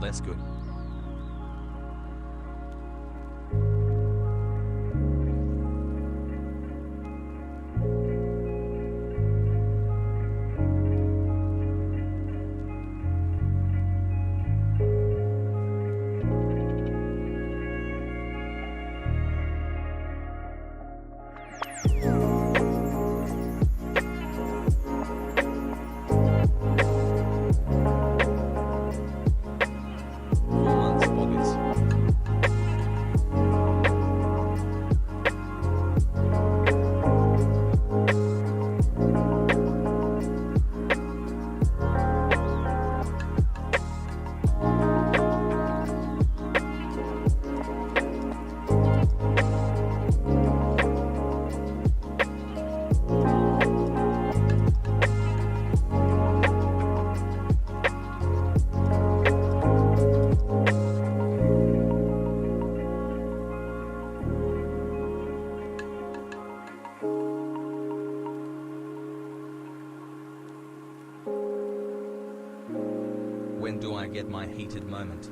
less good. When do I get my heated moment?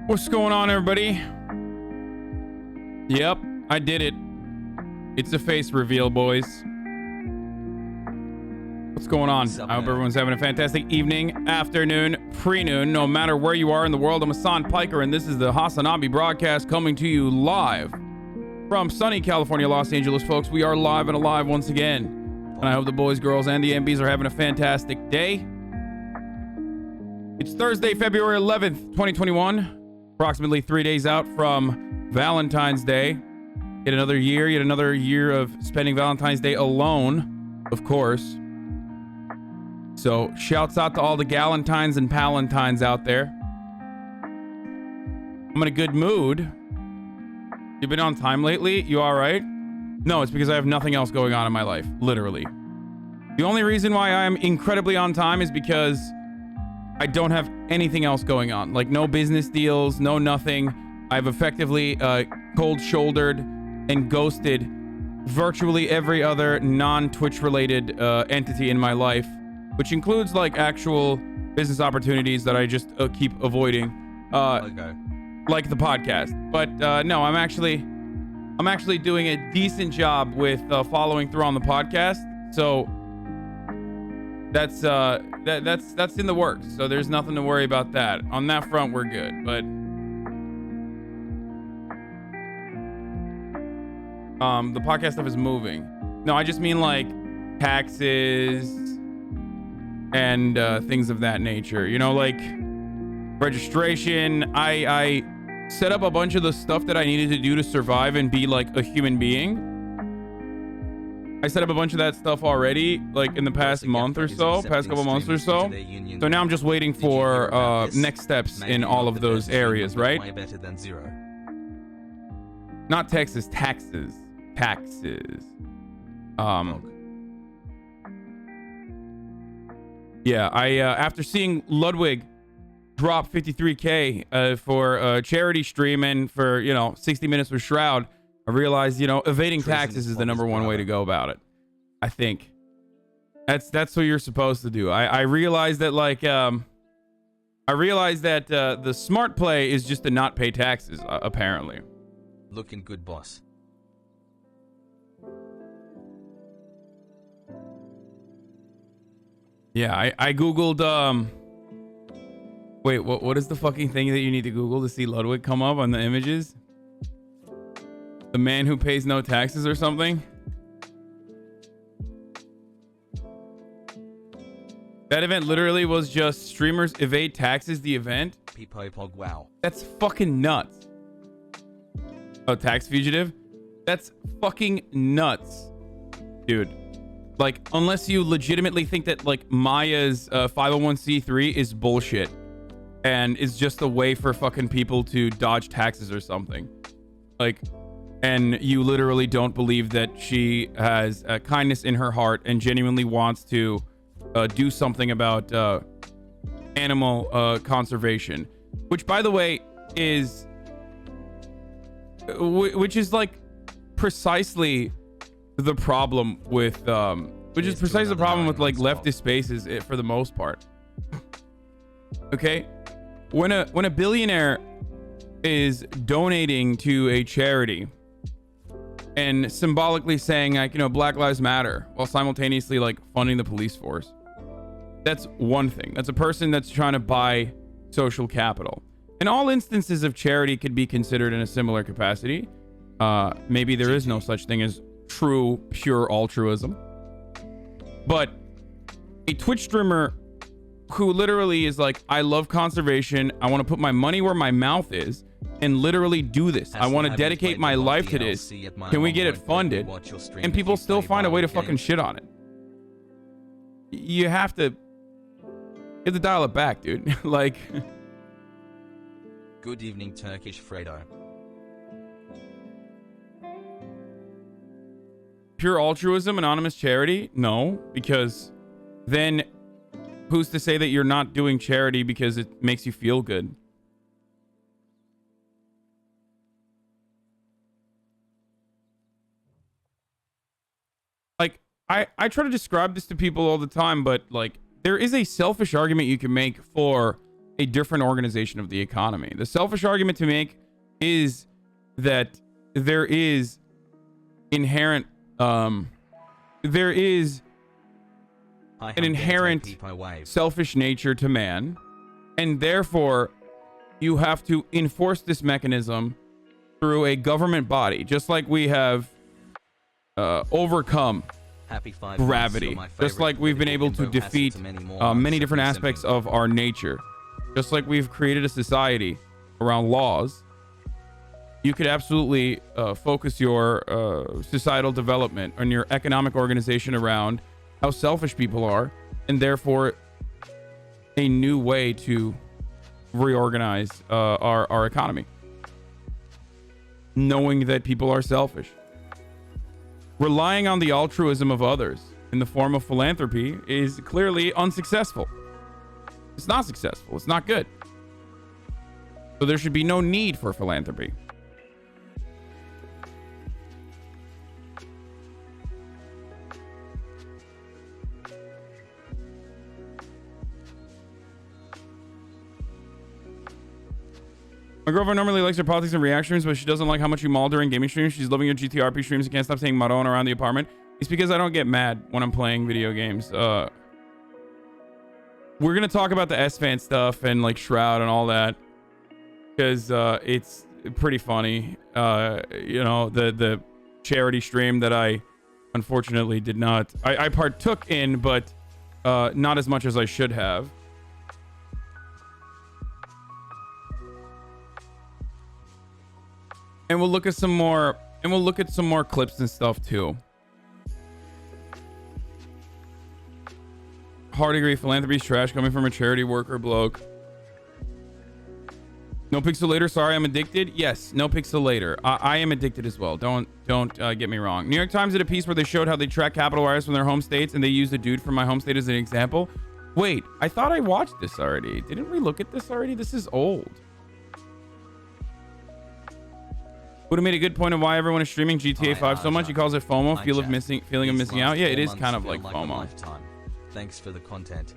What's going on, everybody? Yep, I did it. It's a face reveal, boys. What's going on? I hope everyone's having a fantastic evening, afternoon, pre-noon, no matter where you are in the world. I'm Hasan Piker, and this is the HasanAbi broadcast coming to you live from sunny California, Los Angeles, folks. We are live and alive once again. And I hope the boys, girls, and the MBs are having a fantastic day. It's Thursday, February 11th, 2021. Approximately 3 days out from Valentine's Day. Yet another year of spending Valentine's Day alone, of course. So, shouts out to all the galentines and palantines out there. I'm in a good mood. You been on time lately? You all right? No, it's because I have nothing else going on in my life, literally. The only reason why I'm incredibly on time is because I don't have anything else going on. Like, no business deals, no nothing. I've effectively cold-shouldered and ghosted virtually every other non-Twitch related entity in my life, which includes like actual business opportunities that I just keep avoiding, like the podcast. But no, I'm actually doing a decent job with following through on the podcast. So that's in the works. So there's nothing to worry about that. On that front, we're good. But the podcast stuff is moving. No, I just mean like taxes and things of that nature. You know, like registration. I set up a bunch of the stuff that I needed to do to survive and be like a human being. I set up a bunch of that stuff already, like in the past month or so, past couple months or so. So now I'm just waiting for next steps in all of those areas, right? Not Texas, taxes. Taxes. Yeah, I after seeing Ludwig drop 53K for a charity stream and for, 60 minutes with Shroud, I realized, evading taxes is the number one way to go about it. I think that's what you're supposed to do. I realized that the smart play is just to not pay taxes, apparently. Looking good, boss. Yeah, I googled wait, what is the fucking thing that you need to Google to see Ludwig come up on the images? The man who pays no taxes or something? That event literally was just streamers evade taxes, the event? Wow. That's fucking nuts. Oh, tax fugitive? That's fucking nuts. Dude. Like, unless you legitimately think that, like, Maya's 501c3 is bullshit and is just a way for fucking people to dodge taxes or something. Like, and you literally don't believe that she has kindness in her heart and genuinely wants to do something about animal conservation, which, by the way, is which is like precisely the problem with like leftist spaces for the most part. Okay, when a billionaire is donating to a charity and symbolically saying, like, Black Lives Matter, while simultaneously like funding the police force, that's one thing. That's a person that's trying to buy social capital. And all instances of charity could be considered in a similar capacity. Maybe there is no such thing as true, pure altruism. But a Twitch streamer who literally is like, I love conservation, I want to put my money where my mouth is and literally do this. I want to dedicate my life to this. Can we get it funded? And people still find a way to fucking shit on it. You have to dial it back, dude. Like, good evening, Turkish Fredo. Pure altruism, anonymous charity? No, because then who's to say that you're not doing charity because it makes you feel good? Like, I try to describe this to people all the time, but like, there is a selfish argument you can make for a different organization of the economy. The selfish argument to make is that there is inherent there is an inherent selfish nature to man, and therefore you have to enforce this mechanism through a government body, just like we have overcome gravity, just like we've been able to defeat many different aspects of our nature, just like we've created a society around laws. You could absolutely focus your societal development and your economic organization around how selfish people are, and therefore a new way to reorganize our economy, knowing that people are selfish. Relying on the altruism of others in the form of philanthropy is clearly unsuccessful. It's not successful. It's not good. So there should be no need for philanthropy. My girlfriend normally likes your politics and reaction streams, but she doesn't like how much you maul during gaming streams. She's loving your GTRP streams and can't stop saying Maron around the apartment. It's because I don't get mad when I'm playing video games. We're going to talk about the S-Fan stuff and like Shroud and all that, because it's pretty funny. You know, the charity stream that I unfortunately did not... I partook in, but not as much as I should have. And we'll look at some more, clips and stuff too. Hard agree, philanthropy's trash coming from a charity worker bloke. No pixelator, sorry, I'm addicted. Yes, no pixelator. I am addicted as well. Don't get me wrong. New York Times did a piece where they showed how they track capital wires from their home states, and they used a dude from my home state as an example. Wait, I thought I watched this already. Didn't we look at this already? This is old. Would have made a good point of why everyone is streaming GTA 5 so much. He calls it FOMO, feeling of missing out. Yeah, it is kind of like FOMO. Thanks for the content.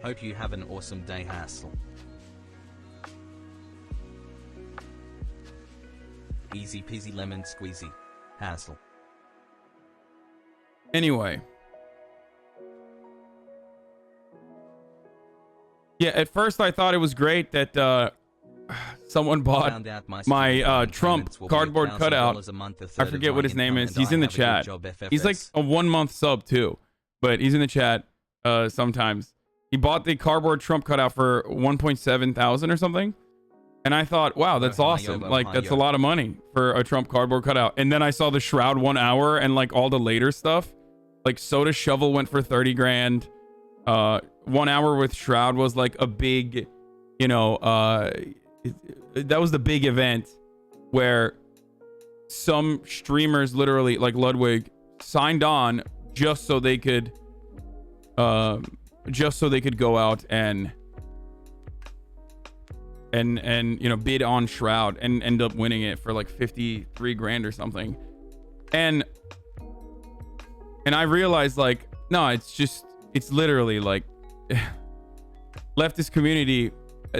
Hope you have an awesome day, Hassel. Easy peasy lemon squeezy, Hassel. Anyway. Yeah, at first I thought it was great that someone bought my Trump cardboard cutout. I forget what his name is. He's in the chat. He's like a 1 month sub too, but he's in the chat sometimes. He bought the cardboard Trump cutout for 1.7 thousand or something. And I thought, wow, that's awesome. Like, that's a lot of money for a Trump cardboard cutout. And then I saw the Shroud 1 hour and like all the later stuff. Like Soda Shovel went for 30 grand. 1 hour with Shroud was like a big, you know, that was the big event where some streamers literally like Ludwig signed on just so they could go out and you know, bid on Shroud and end up winning it for like 53 grand or something. And I realized like, no, it's literally like leftist community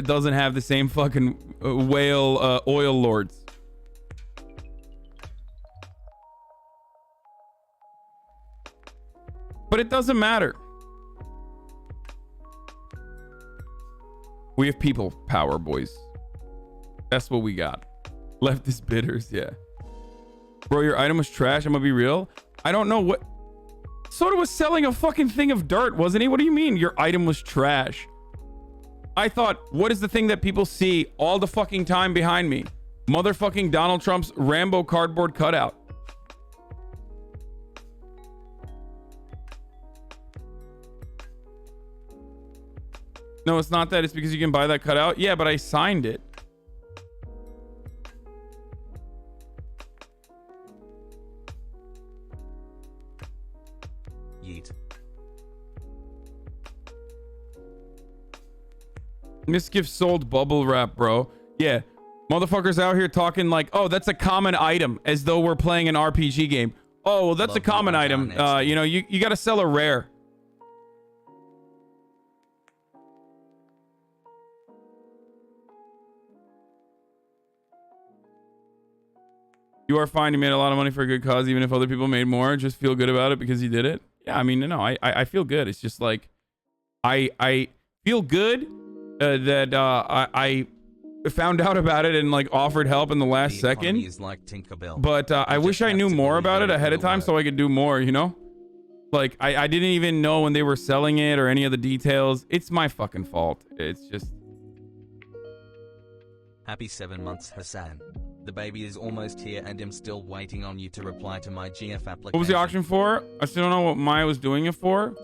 doesn't have the same fucking whale oil lords. But it doesn't matter. We have people power, boys. That's what we got. Leftist bidders, yeah. Bro, your item was trash. I'm gonna be real. I don't know what... Soda was selling a fucking thing of dirt, wasn't he? What do you mean your item was trash? I thought, what is the thing that people see all the fucking time behind me? Motherfucking Donald Trump's Rambo cardboard cutout. No, it's not that. It's because you can buy that cutout. Yeah, but I signed it. Yeet. Misgift sold bubble wrap, bro. Yeah. Motherfuckers out here talking like, oh, that's a common item, as though we're playing an RPG game. Oh, well, that's a common item. You know, you got to sell a rare. You are fine. You made a lot of money for a good cause, even if other people made more. Just feel good about it because you did it. Yeah, I mean, no, I feel good. It's just like I feel good that I found out about it and like offered help in the last second. Is like Tinkerbell. But I wish I knew more about it ahead of time so I could do more, you know? Like, I didn't even know when they were selling it or any of the details. It's my fucking fault. It's just... Happy 7 months, Hasan. The baby is almost here and I'm still waiting on you to reply to my GF application. What was the auction for? I still don't know what Maya was doing it for.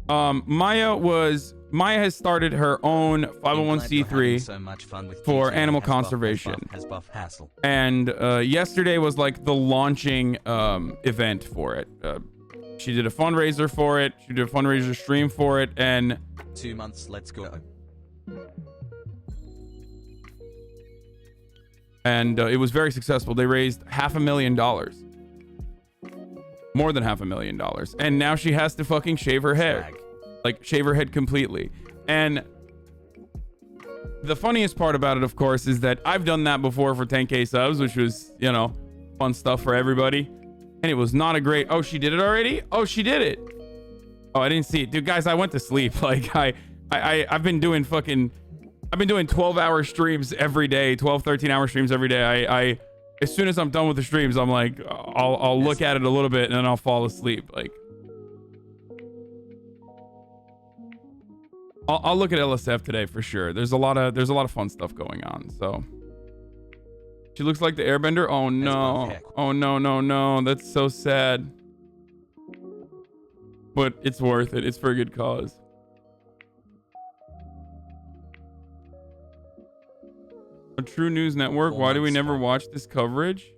Maya has started her own 501c3 so much fun with for TJ. animal Has conservation. buff hassle. And yesterday was like the launching event for it. She did a fundraiser for it. She did a fundraiser stream for it, and 2 months, let's go. And it was very successful. They raised $500,000. More than $500,000. And now she has to fucking shave her head. Like, shave her head completely. And the funniest part about it, of course, is that I've done that before for 10K subs, which was, you know, fun stuff for everybody. And it was not a great... Oh, she did it already? Oh, she did it. Oh, I didn't see it. Dude, guys, I went to sleep. Like, I've been doing fucking... I've been doing 12-hour streams every day, 12, 13-hour streams every day. I as soon as I'm done with the streams, I'm like, I'll look at it a little bit and then I'll fall asleep. Like, I'll look at LSF today for sure. There's a lot of fun stuff going on. So she looks like the Airbender. Oh no! Oh no! That's so sad. But it's worth it. It's for a good cause. A true news network. Why do we never watch this coverage?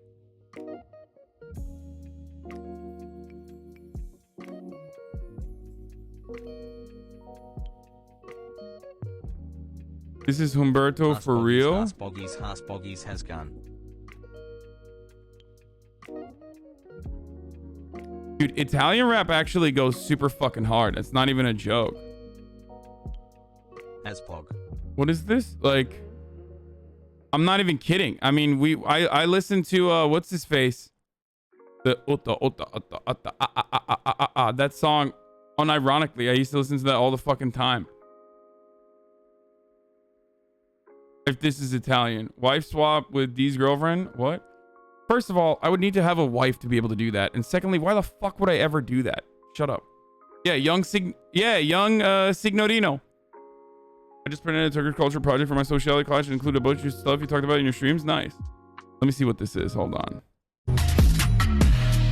This is Humberto for real? Boggies has gone. Dude, Italian rap actually goes super fucking hard. It's not even a joke. As Pog. What is this? Like, I'm not even kidding. I mean, I listened to what's his face? The that song. Unironically, I used to listen to that all the fucking time. If this is Italian, wife swap with D's girlfriend. What? First of all, I would need to have a wife to be able to do that. And secondly, why the fuck would I ever do that? Shut up. Yeah, young Signorino. I just printed a Turkish culture project for my sociality class. It included a bunch of stuff you talked about in your streams. Nice. Let me see what this is. Hold on.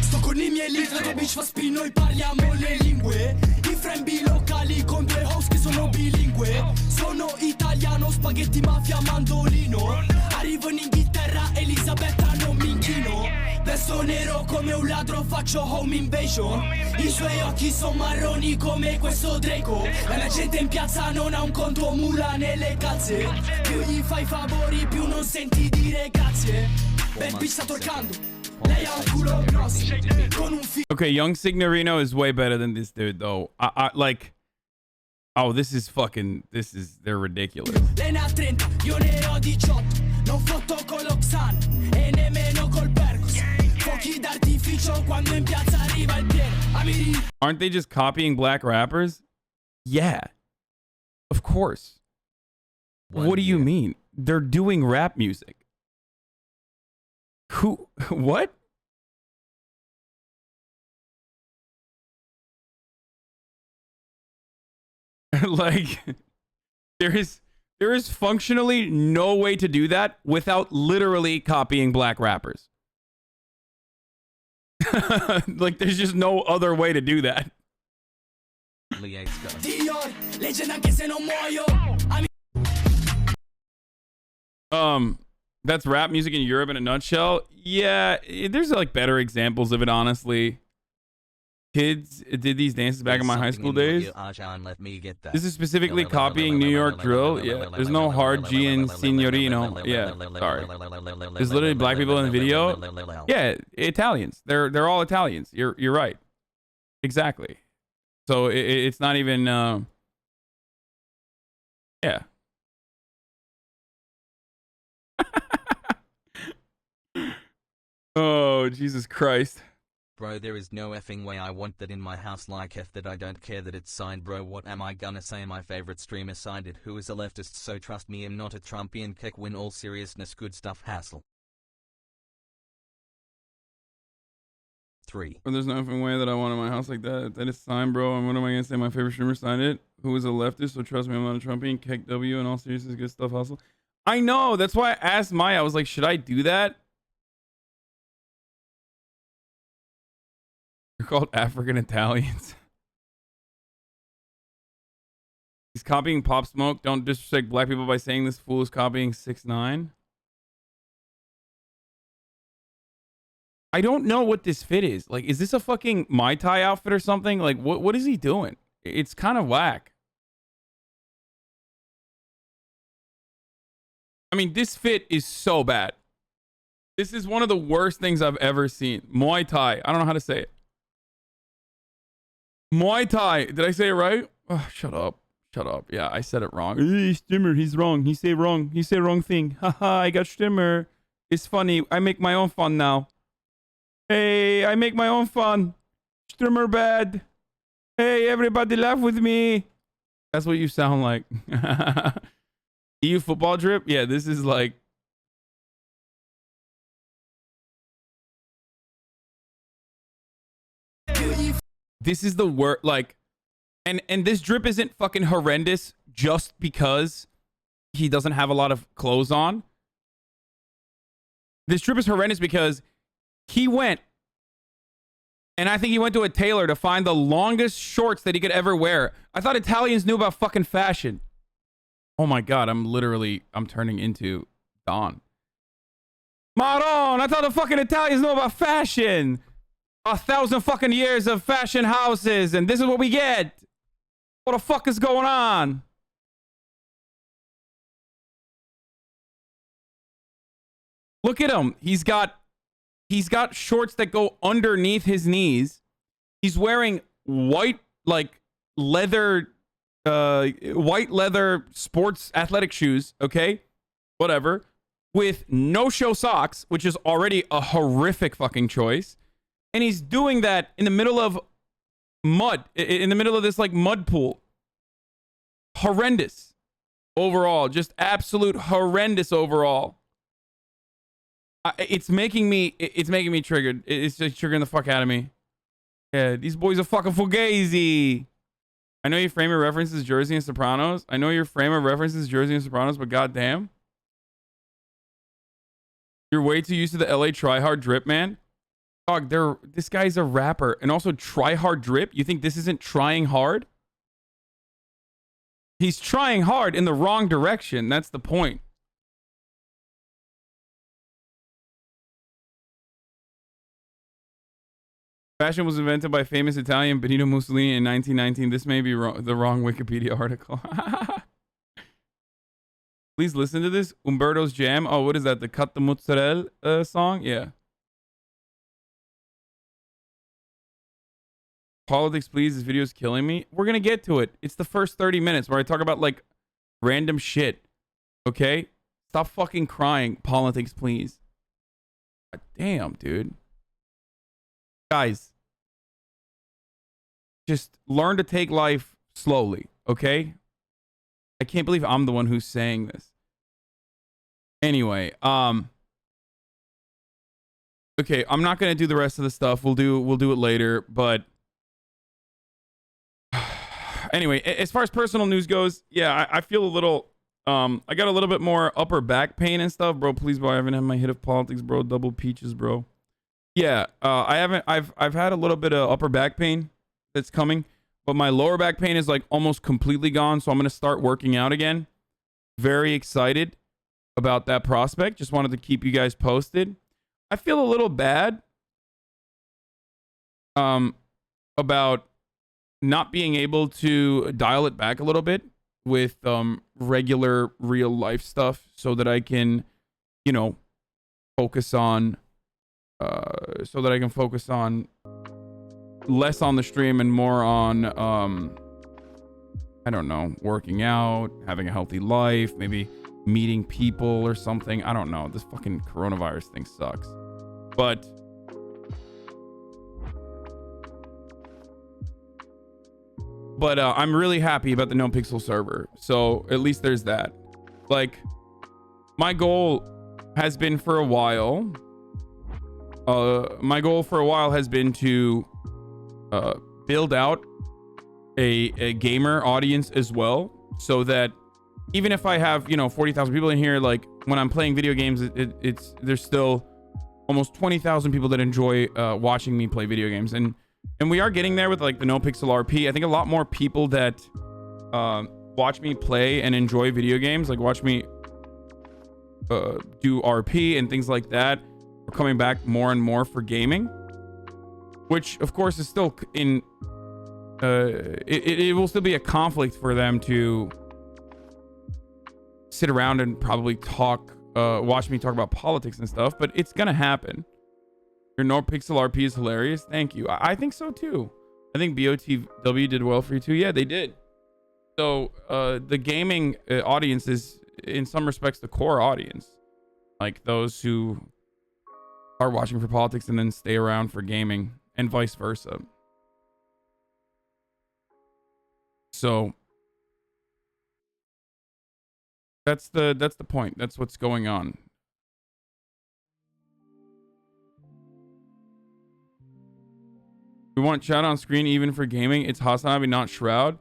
Sto con I miei leader, bitch, fa spin, noi parliamo le lingue. I frembi locali con due host che sono bilingue. Sono italiano, spaghetti, mafia, mandolino. Arrivo in Inghilterra, Elisabetta, non mi inchino. Vesto nero come un ladro, faccio home invasion. I suoi occhi sono marroni come questo Draco. E la gente in piazza non ha un conto mula nelle calze. Più gli fai favori, più non senti dire grazie. Bad bitch sta torcando. Okay, young Signorino is way better than this dude, though. I like. Oh, they're ridiculous. Aren't they just copying black rappers? Yeah, of course. What do you mean? They're doing rap music. Who? What? Like, there is functionally no way to do that without literally copying black rappers. Like, there's just no other way to do that. That's rap music in Europe in a nutshell. Yeah, there's like better examples of it, honestly. Kids did these dances back in my high school days. This is specifically copying New York drill. Yeah, there's no hard G in Signorino. Yeah, sorry. There's literally black people in the video. Yeah, Italians. They're all Italians. You're right. Exactly. So it's not even. Yeah. bro. Jesus Christ. Bro, there is no effing way I want that in my house like F that I don't care that it's signed, bro. What am I gonna say? My favorite streamer signed it, who is a leftist, so trust me, I'm not a Trumpian kick. Win all seriousness, good stuff, hassle. 3. But there's no effing way that I want in my house like that. That is signed, bro. And what am I gonna say? My favorite streamer signed it, who is a leftist, so trust me, I'm not a Trumpian. Kick W and all seriousness, good stuff, hustle. I know. That's why I asked Maya. I was like, should I do that? They're called African Italians. He's copying Pop Smoke. Don't disrespect black people by saying this fool is copying 6ix9ine. I don't know what this fit is. Like, is this a fucking Mai Tai outfit or something? Like, what is he doing? It's kind of whack. I mean, this fit is so bad. This is one of the worst things I've ever seen. Muay Thai. I don't know how to say it. Muay Thai. Did I say it right? Oh, shut up. Shut up. Yeah, I said it wrong. Stimmer, he's wrong. He say wrong. He say wrong thing. Haha, I got Stimmer. It's funny. I make my own fun now. Hey, I make my own fun. Stimmer bad. Hey, everybody laugh with me. That's what you sound like. EU football drip? Yeah, this is like... This is the worst, like... And this drip isn't fucking horrendous just because he doesn't have a lot of clothes on. This drip is horrendous because he went, and I think he went to a tailor to find the longest shorts that he could ever wear. I thought Italians knew about fucking fashion. Oh my God, I'm turning into Don. Maron, I thought the fucking Italians know about fashion. 1,000 fucking years of fashion houses, and this is what we get. What the fuck is going on? Look at him. He's got shorts that go underneath his knees. He's wearing white, like leather, white leather sports athletic shoes. Okay, whatever. With no-show socks, which is already a horrific fucking choice. And he's doing that in the middle of mud, in the middle of this like mud pool. Horrendous overall, just absolute horrendous overall. It's making me triggered. It's just triggering the fuck out of me. Yeah, these boys are fucking fugazi. I know your frame of reference is Jersey and Sopranos. But goddamn, you're way too used to the LA tryhard drip, man. Dog, this guy's a rapper and also try hard drip. You think this isn't trying hard? He's trying hard in the wrong direction. That's the point. Fashion was invented by famous Italian Benito Mussolini in 1919. This may be the wrong Wikipedia article. Please listen to this. Umberto's Jam. Oh, what is that? The Cut the Mozzarella song? Yeah. Politics, please. This video is killing me. We're going to get to it. It's the first 30 minutes where I talk about like random shit. Okay? Stop fucking crying. Politics, please. God damn, dude. Guys, just learn to take life slowly. Okay? I can't believe I'm the one who's saying this. Anyway, okay, I'm not going to do the rest of the stuff. We'll do it later, but anyway, as far as personal news goes, yeah, I feel a little, I got a little bit more upper back pain and stuff, bro. Please, bro, I haven't had my hit of politics, bro. Double peaches, bro. Yeah, I've had a little bit of upper back pain that's coming, but my lower back pain is like almost completely gone. So I'm going to start working out again. Very excited about that prospect. Just wanted to keep you guys posted. I feel a little bad, about not being able to dial it back a little bit with regular real life stuff so that I can, you know, focus on less on the stream and more on I don't know, working out, having a healthy life, maybe meeting people or something. I don't know. This fucking coronavirus thing sucks. But But I'm really happy about the no pixel server. So at least there's that. Like, my goal has been for a while. My goal for a while has been to build out a gamer audience as well, so that even if I have 40,000 people in here, like when I'm playing video games, there's still almost 20,000 people that enjoy watching me play video games, and we are getting there with like the no pixel RP. I think a lot more people that watch me play and enjoy video games, like watch me do RP and things like that, are coming back more and more for gaming, which of course is still in it will still be a conflict for them to sit around and probably watch me talk about politics and stuff, but it's gonna happen. Your no pixel RP is hilarious. Thank you. I think so too. I think BOTW did well for you too. Yeah, they did. So the gaming audience is in some respects the core audience, like those who are watching for politics and then stay around for gaming, and vice versa. So that's the point. That's what's going on. We want chat on screen even for gaming. It's HasanAbi, not Shroud.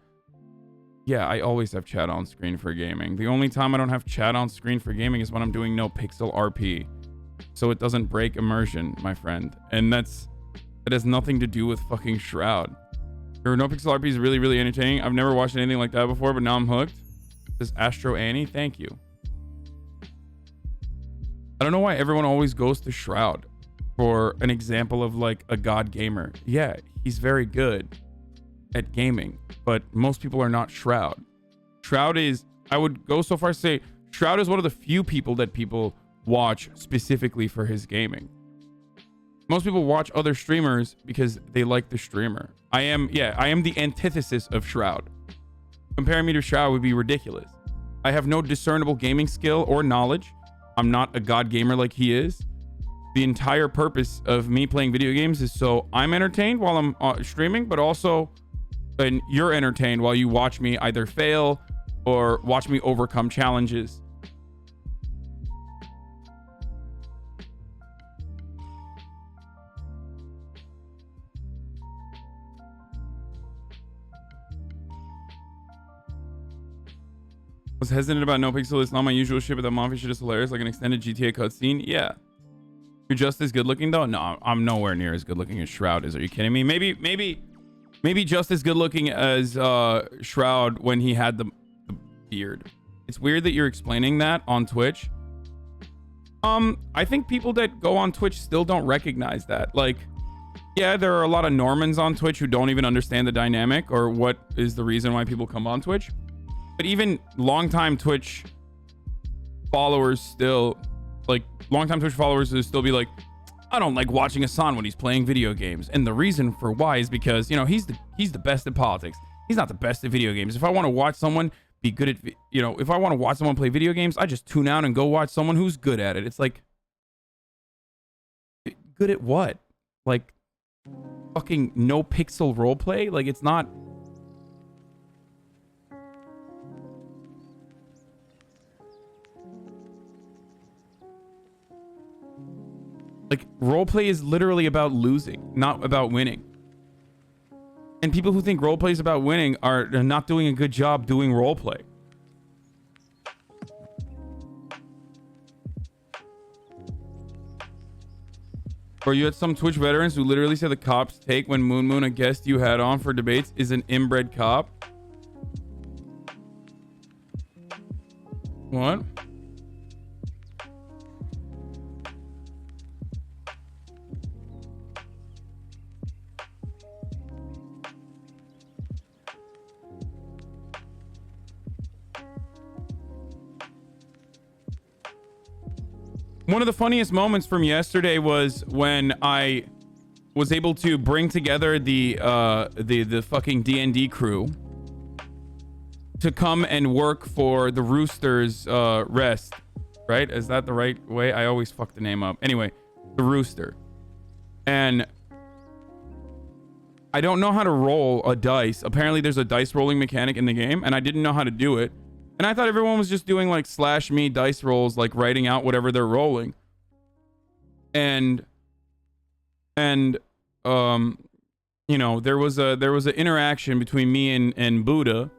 Yeah, I always have chat on screen for gaming. The only time I don't have chat on screen for gaming is when I'm doing no pixel RP. So it doesn't break immersion, my friend. And that has nothing to do with fucking Shroud. Your no pixel RP is really, really entertaining. I've never watched anything like that before, but now I'm hooked. This Astro Annie, thank you. I don't know why everyone always goes to Shroud for an example of like a god gamer. Yeah, he's very good at gaming, but most people are not Shroud. Shroud is, I would go so far as to say, Shroud is one of the few people that people watch specifically for his gaming. Most people watch other streamers because they like the streamer. I am the antithesis of Shroud. Comparing me to Shroud would be ridiculous. I have no discernible gaming skill or knowledge. I'm not a god gamer like he is. The entire purpose of me playing video games is so I'm entertained while I'm streaming, but also and you're entertained while you watch me either fail or watch me overcome challenges. Was hesitant about no pixel. It's not my usual shit, but that Mafia shit is hilarious, like an extended GTA cutscene. Yeah. You're just as good looking though? No, I'm nowhere near as good looking as Shroud is. Are you kidding me? Maybe just as good looking as Shroud when he had the beard. It's weird that you're explaining that on Twitch. I think people that go on Twitch still don't recognize that. Like, yeah, there are a lot of Normans on Twitch who don't even understand the dynamic or what is the reason why people come on Twitch. But even longtime Twitch followers still, like, longtime Twitch followers will still be like, I don't like watching Hasan when he's playing video games. And the reason for why is because, he's the best at politics. He's not the best at video games. If I want to watch someone be good at, if I want to watch someone play video games, I just tune out and go watch someone who's good at it. It's like, good at what? Like, fucking no pixel roleplay? Like, it's not... Like, roleplay is literally about losing, not about winning. And people who think roleplay is about winning are not doing a good job doing roleplay. Or you had some Twitch veterans who literally said the cops take when Moon, a guest you had on for debates, is an inbred cop. What? One of the funniest moments from yesterday was when I was able to bring together the fucking D&D crew to come and work for the Rooster's Rest, right? Is that the right way? I always fuck the name up. Anyway, the Rooster. And I don't know how to roll a dice. Apparently there's a dice rolling mechanic in the game, and I didn't know how to do it. And I thought everyone was just doing like /me dice rolls, like writing out whatever they're rolling. And you know, there was an interaction between me and Buddha.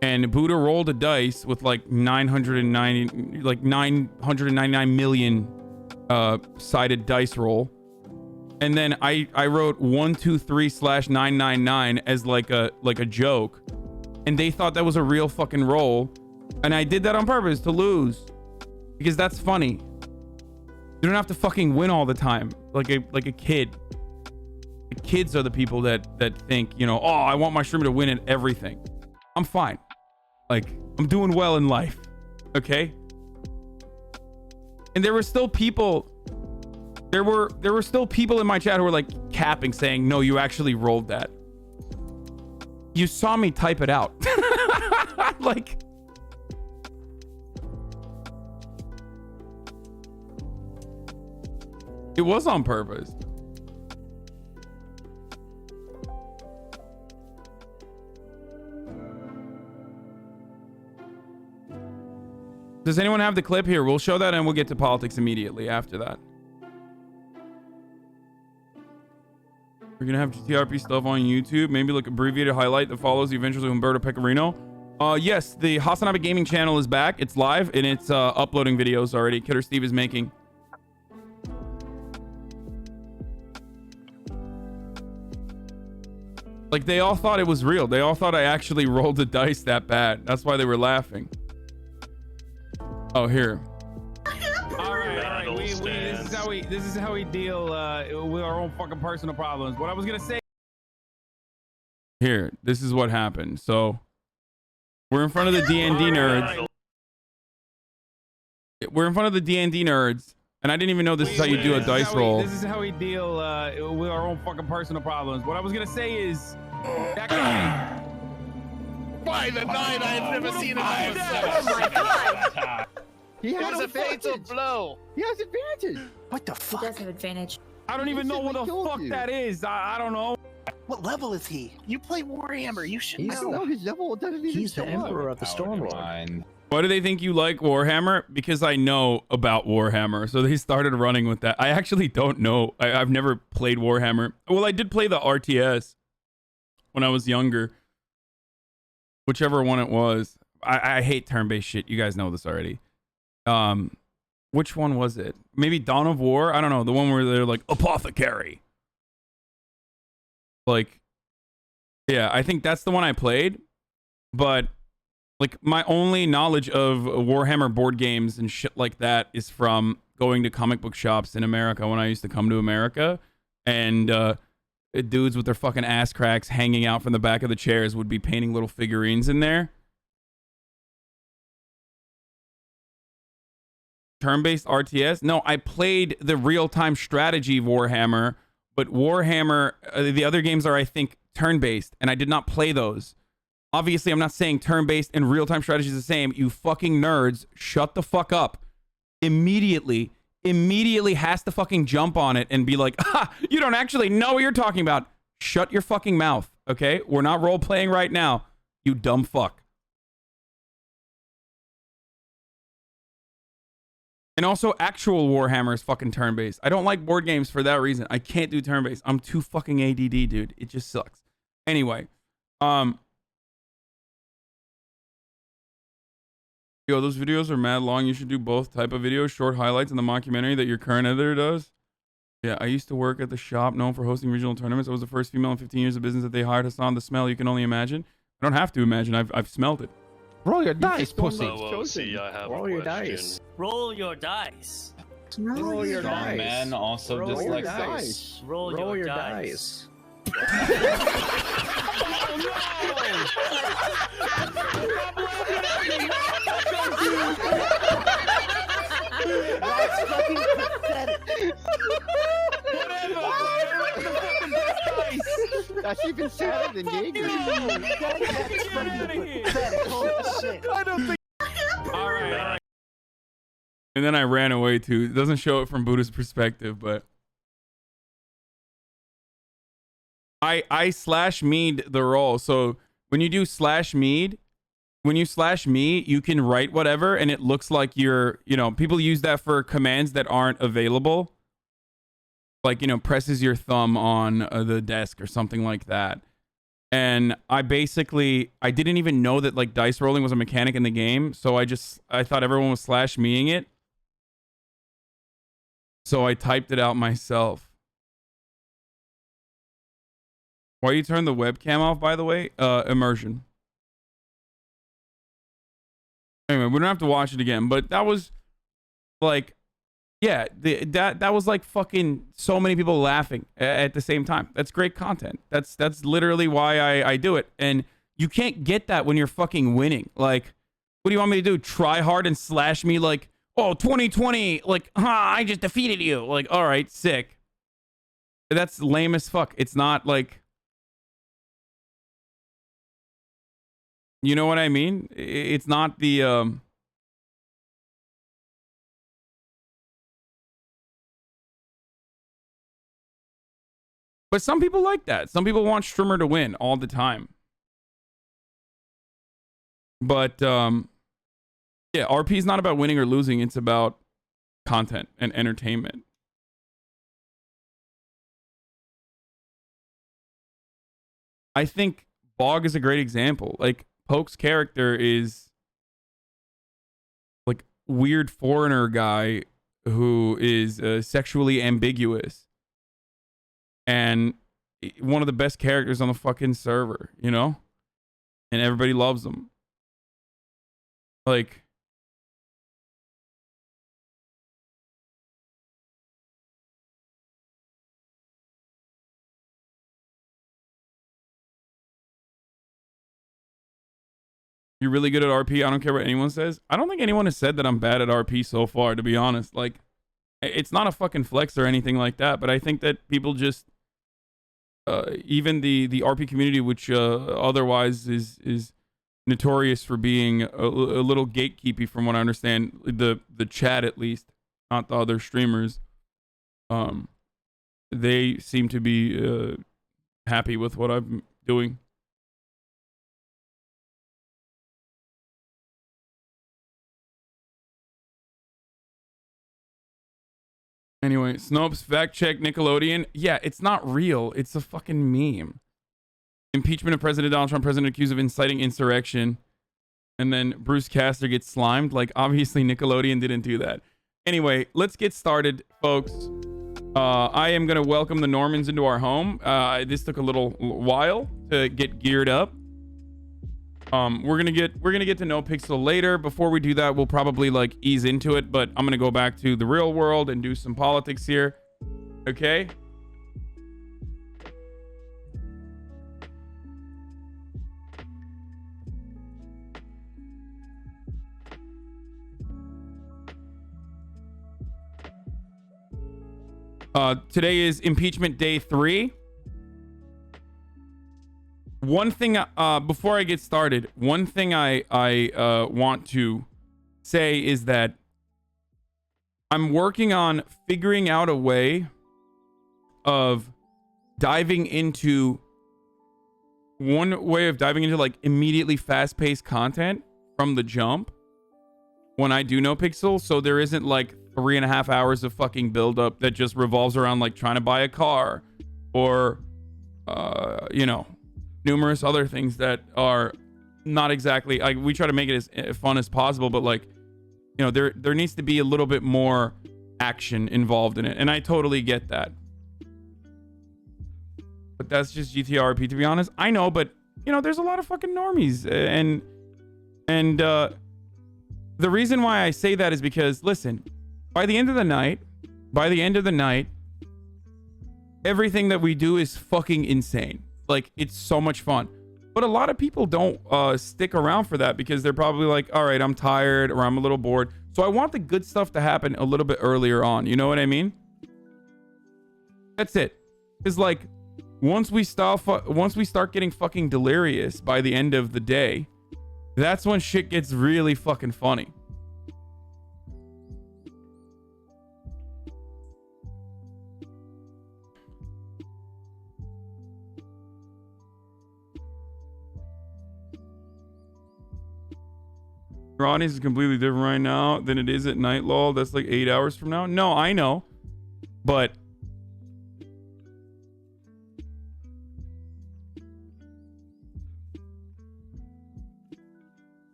And Buddha rolled a dice with like 999 million sided dice roll. And then I wrote 123/999 as like a joke. And they thought that was a real fucking roll. And I did that on purpose to lose. Because that's funny. You don't have to fucking win all the time. Like a kid. The kids are the people that think, you know, oh, I want my streamer to win at everything. I'm fine. Like, I'm doing well in life. Okay? And there were still people in my chat who were like capping, saying, no, you actually rolled that. You saw me type it out. Like, it was on purpose. Does anyone have the clip here? We'll show that and we'll get to politics immediately after that. We're gonna have TRP stuff on YouTube. Maybe like abbreviated highlight that follows the adventures of Humberto Pecorino. Yes, the HasanAbi Gaming channel is back. It's live and it's uploading videos already. Kidder Steve is making. Like, they all thought it was real. They all thought I actually rolled the dice that bad. That's why they were laughing. Oh, here. All right. This is how we deal with our own fucking personal problems. What I was gonna say. Here, this is what happened. So, we're in front of the D&D nerds. We're in front of the D&D nerds, and I didn't even know this is how you do a dice roll. This is how we deal with our own fucking personal problems. What I was gonna say is that guy. By the night, I had never seen a man. Oh my god! He has a fatal blow. He has advantage. What the fuck? He does have advantage. I don't even know what the fuck that is. I don't know. What level is he? You play Warhammer. You should know. No, his level doesn't even He's the emperor of the Stormlord. Why do they think you like Warhammer? Because I know about Warhammer. So they started running with that. I actually don't know. I've never played Warhammer. Well, I did play the RTS when I was younger. Whichever one it was. I hate turn-based shit. You guys know this already. Which one was it? Maybe Dawn of War? I don't know. The one where they're like, apothecary. Like, yeah, I think that's the one I played. But, like, my only knowledge of Warhammer board games and shit like that is from going to comic book shops in America when I used to come to America. And, dudes with their fucking ass cracks hanging out from the back of the chairs would be painting little figurines in there. Turn-based RTS? No, I played the real-time strategy Warhammer, but Warhammer, the other games are, I think, turn-based, and I did not play those. Obviously, I'm not saying turn-based and real-time strategy is the same. You fucking nerds, shut the fuck up. Immediately has to fucking jump on it and be like, ah, you don't actually know what you're talking about. Shut your fucking mouth, okay? We're not role-playing right now, you dumb fuck. And also, actual Warhammer is fucking turn-based. I don't like board games for that reason. I can't do turn-based. I'm too fucking ADD, dude. It just sucks. Anyway, yo, those videos are mad long. You should do both type of videos, short highlights, and the mockumentary that your current editor does. Yeah, I used to work at the shop known for hosting regional tournaments. I was the first female in 15 years of business that they hired. Hasan, the smell you can only imagine. I don't have to imagine. I've smelled it. Roll your dice, pussy. See, I have Roll your dice. Roll your dice. Roll your Strong dice. man also Roll your dislikes dice. Roll your dice. That's fucking pathetic. That's even sadder than Jaeger. That's fucking pathetic. Holy shit. I don't think. All right. And then I ran away too. It doesn't show it from Buddha's perspective, but I slash mead the role. So when you do slash mead, when you slash me, you can write whatever and it looks like you're, you know, people use that for commands that aren't available. Like, you know, presses your thumb on the desk or something like that. And I didn't even know that like dice rolling was a mechanic in the game. So I thought everyone was slash meing it. So I typed it out myself. Why you turn the webcam off, by the way? Immersion. Anyway, we don't have to watch it again, but that was like, yeah, that was like fucking so many people laughing at the same time. That's great content. That's literally why I do it. And you can't get that when you're fucking winning. Like, what do you want me to do? Try hard and slash me like, oh, 2020, like, I just defeated you. Like, all right, sick. That's lame as fuck. It's not like, you know what I mean? It's not the but some people like that. Some people want Strimmer to win all the time. But yeah, RP is not about winning or losing. It's about content and entertainment. I think Bog is a great example. Like, Poke's character is like weird foreigner guy who is sexually ambiguous and one of the best characters on the fucking server, you know? And everybody loves him. Like, you're really good at RP. I don't care what anyone says. I don't think anyone has said that I'm bad at RP so far, to be honest. Like, it's not a fucking flex or anything like that, but I think that people just, even the RP community, which otherwise is notorious for being a little gatekeepy, from what I understand, the chat at least, not the other streamers, they seem to be happy with what I'm doing. Anyway, Snopes, fact check Nickelodeon. Yeah, it's not real. It's a fucking meme. Impeachment of President Donald Trump, president accused of inciting insurrection. And then Bruce Castor gets slimed. Like, obviously Nickelodeon didn't do that. Anyway, let's get started, folks. I am going to welcome the Normans into our home. This took a little while to get geared up. We're gonna get to know Pixel later. Before we do that, we'll probably like ease into it, but I'm gonna go back to the real world and do some politics here. Okay. Today is impeachment day 3. One thing, before I get started, one thing I want to say is that I'm working on figuring out a way of diving into like immediately fast-paced content from the jump when I do know Pixel, so there isn't like 3.5 hours of fucking build-up that just revolves around like trying to buy a car or you know, numerous other things that are not exactly like, we try to make it as fun as possible, but like, you know, there needs to be a little bit more action involved in it, and I totally get that. But that's just GTRP, to be honest. I know, but you know, there's a lot of fucking normies, and the reason why I say that is because, listen, by the end of the night, everything that we do is fucking insane. Like, it's so much fun. But a lot of people don't stick around for that because they're probably like, all right, I'm tired or I'm a little bored. So I want the good stuff to happen a little bit earlier on. You know what I mean? That's it. It's like, once we start getting fucking delirious by the end of the day, that's when shit gets really fucking funny. audience is completely different right now than it is at night, lol. That's like 8 hours from now. No, I know. But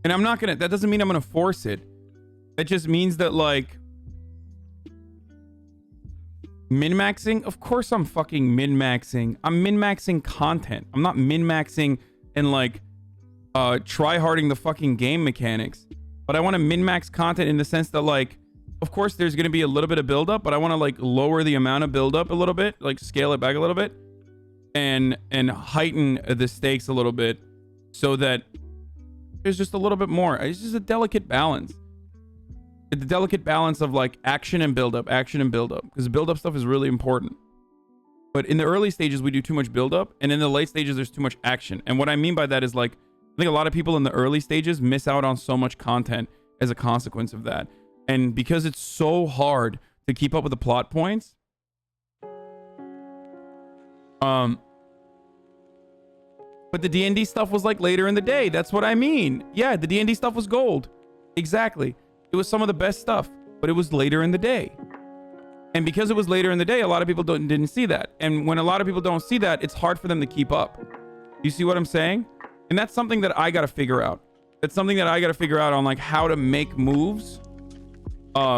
and I'm not gonna, that doesn't mean I'm gonna force it. That just means that, like, min-maxing? Of course I'm fucking min-maxing. I'm min-maxing content. I'm not min-maxing and, like, try-harding the fucking game mechanics. But I want to min-max content in the sense that, like, of course there's going to be a little bit of build-up, but I want to, like, lower the amount of build-up a little bit, like, scale it back a little bit, and heighten the stakes a little bit so that there's just a little bit more. It's just a delicate balance. The delicate balance of, like, action and build-up, because build-up stuff is really important. But in the early stages, we do too much build-up, and in the late stages, there's too much action. And what I mean by that is, like, I think a lot of people in the early stages miss out on so much content as a consequence of that. And because it's so hard to keep up with the plot points, but the D&D stuff was, like, later in the day. That's what I mean. Yeah, the D&D stuff was gold. Exactly. It was some of the best stuff, but it was later in the day. And because it was later in the day, a lot of people didn't see that. And when a lot of people don't see that, it's hard for them to keep up. You see what I'm saying? And that's something that I got to figure out. That's something that I got to figure out on, like, how to make moves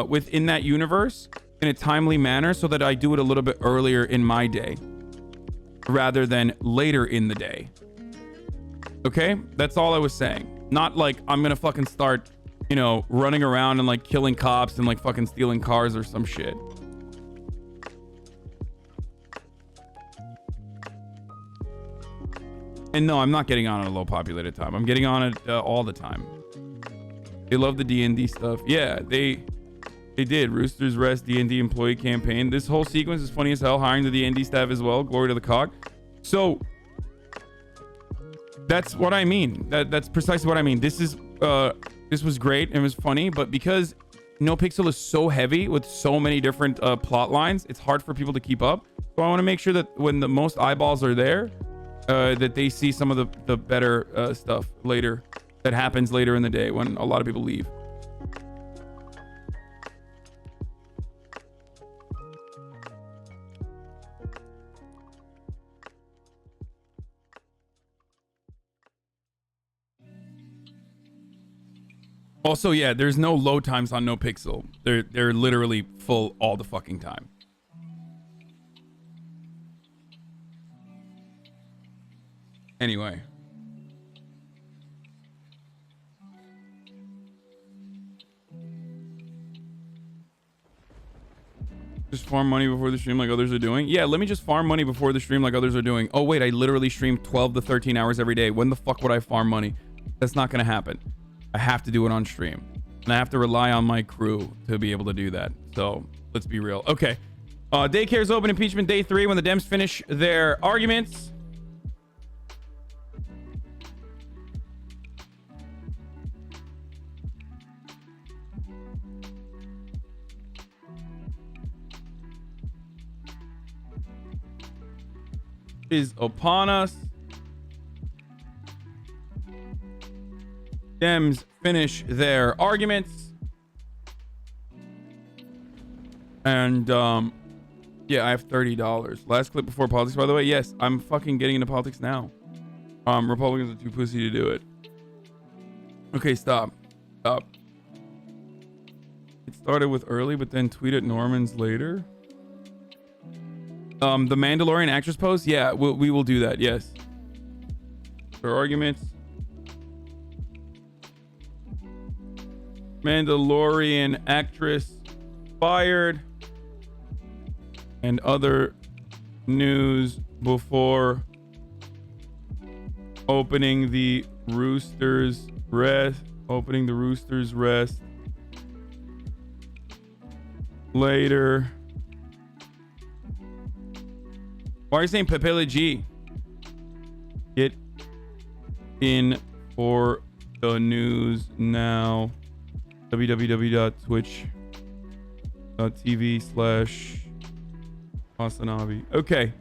within that universe in a timely manner so that I do it a little bit earlier in my day rather than later in the day. Okay? That's all I was saying. Not like I'm going to fucking start, you know, running around and, like, killing cops and, like, fucking stealing cars or some shit. And no, I'm not getting on at a low populated time. I'm getting on it all the time. They love the D&D stuff. Yeah, they did. Rooster's Rest D&D employee campaign. This whole sequence is funny as hell. Hiring the D&D staff as well. Glory to the cog. So that's what I mean. That's precisely what I mean. This was great and it was funny, but because NoPixel is so heavy with so many different plot lines, it's hard for people to keep up. So I want to make sure that when the most eyeballs are there, that they see some of the better stuff later that happens later in the day when a lot of people leave. Also, yeah, there's no load times on NoPixel. They're literally full all the fucking time. Anyway. Just farm money before the stream like others are doing? Yeah, let me just farm money before the stream like others are doing. Oh, wait, I literally stream 12 to 13 hours every day. When the fuck would I farm money? That's not going to happen. I have to do it on stream. And I have to rely on my crew to be able to do that. So, let's be real. Okay. Daycare's open. Impeachment day 3 when the Dems finish their arguments. Is upon us. Dems finish their arguments. And yeah, I have $30. Last clip before politics, by the way. Yes, I'm fucking getting into politics now. Republicans are too pussy to do it. Okay, stop. It started with early, but then tweet at Normans later. The Mandalorian actress pose? Yeah, we will do that, yes. For arguments. Mandalorian actress fired. And other news before opening the Roosters Rest. Opening the Roosters Rest. Later. Why are you saying Pepele G? Get in for the news now. www.twitch.tv/HasanAbi. Okay.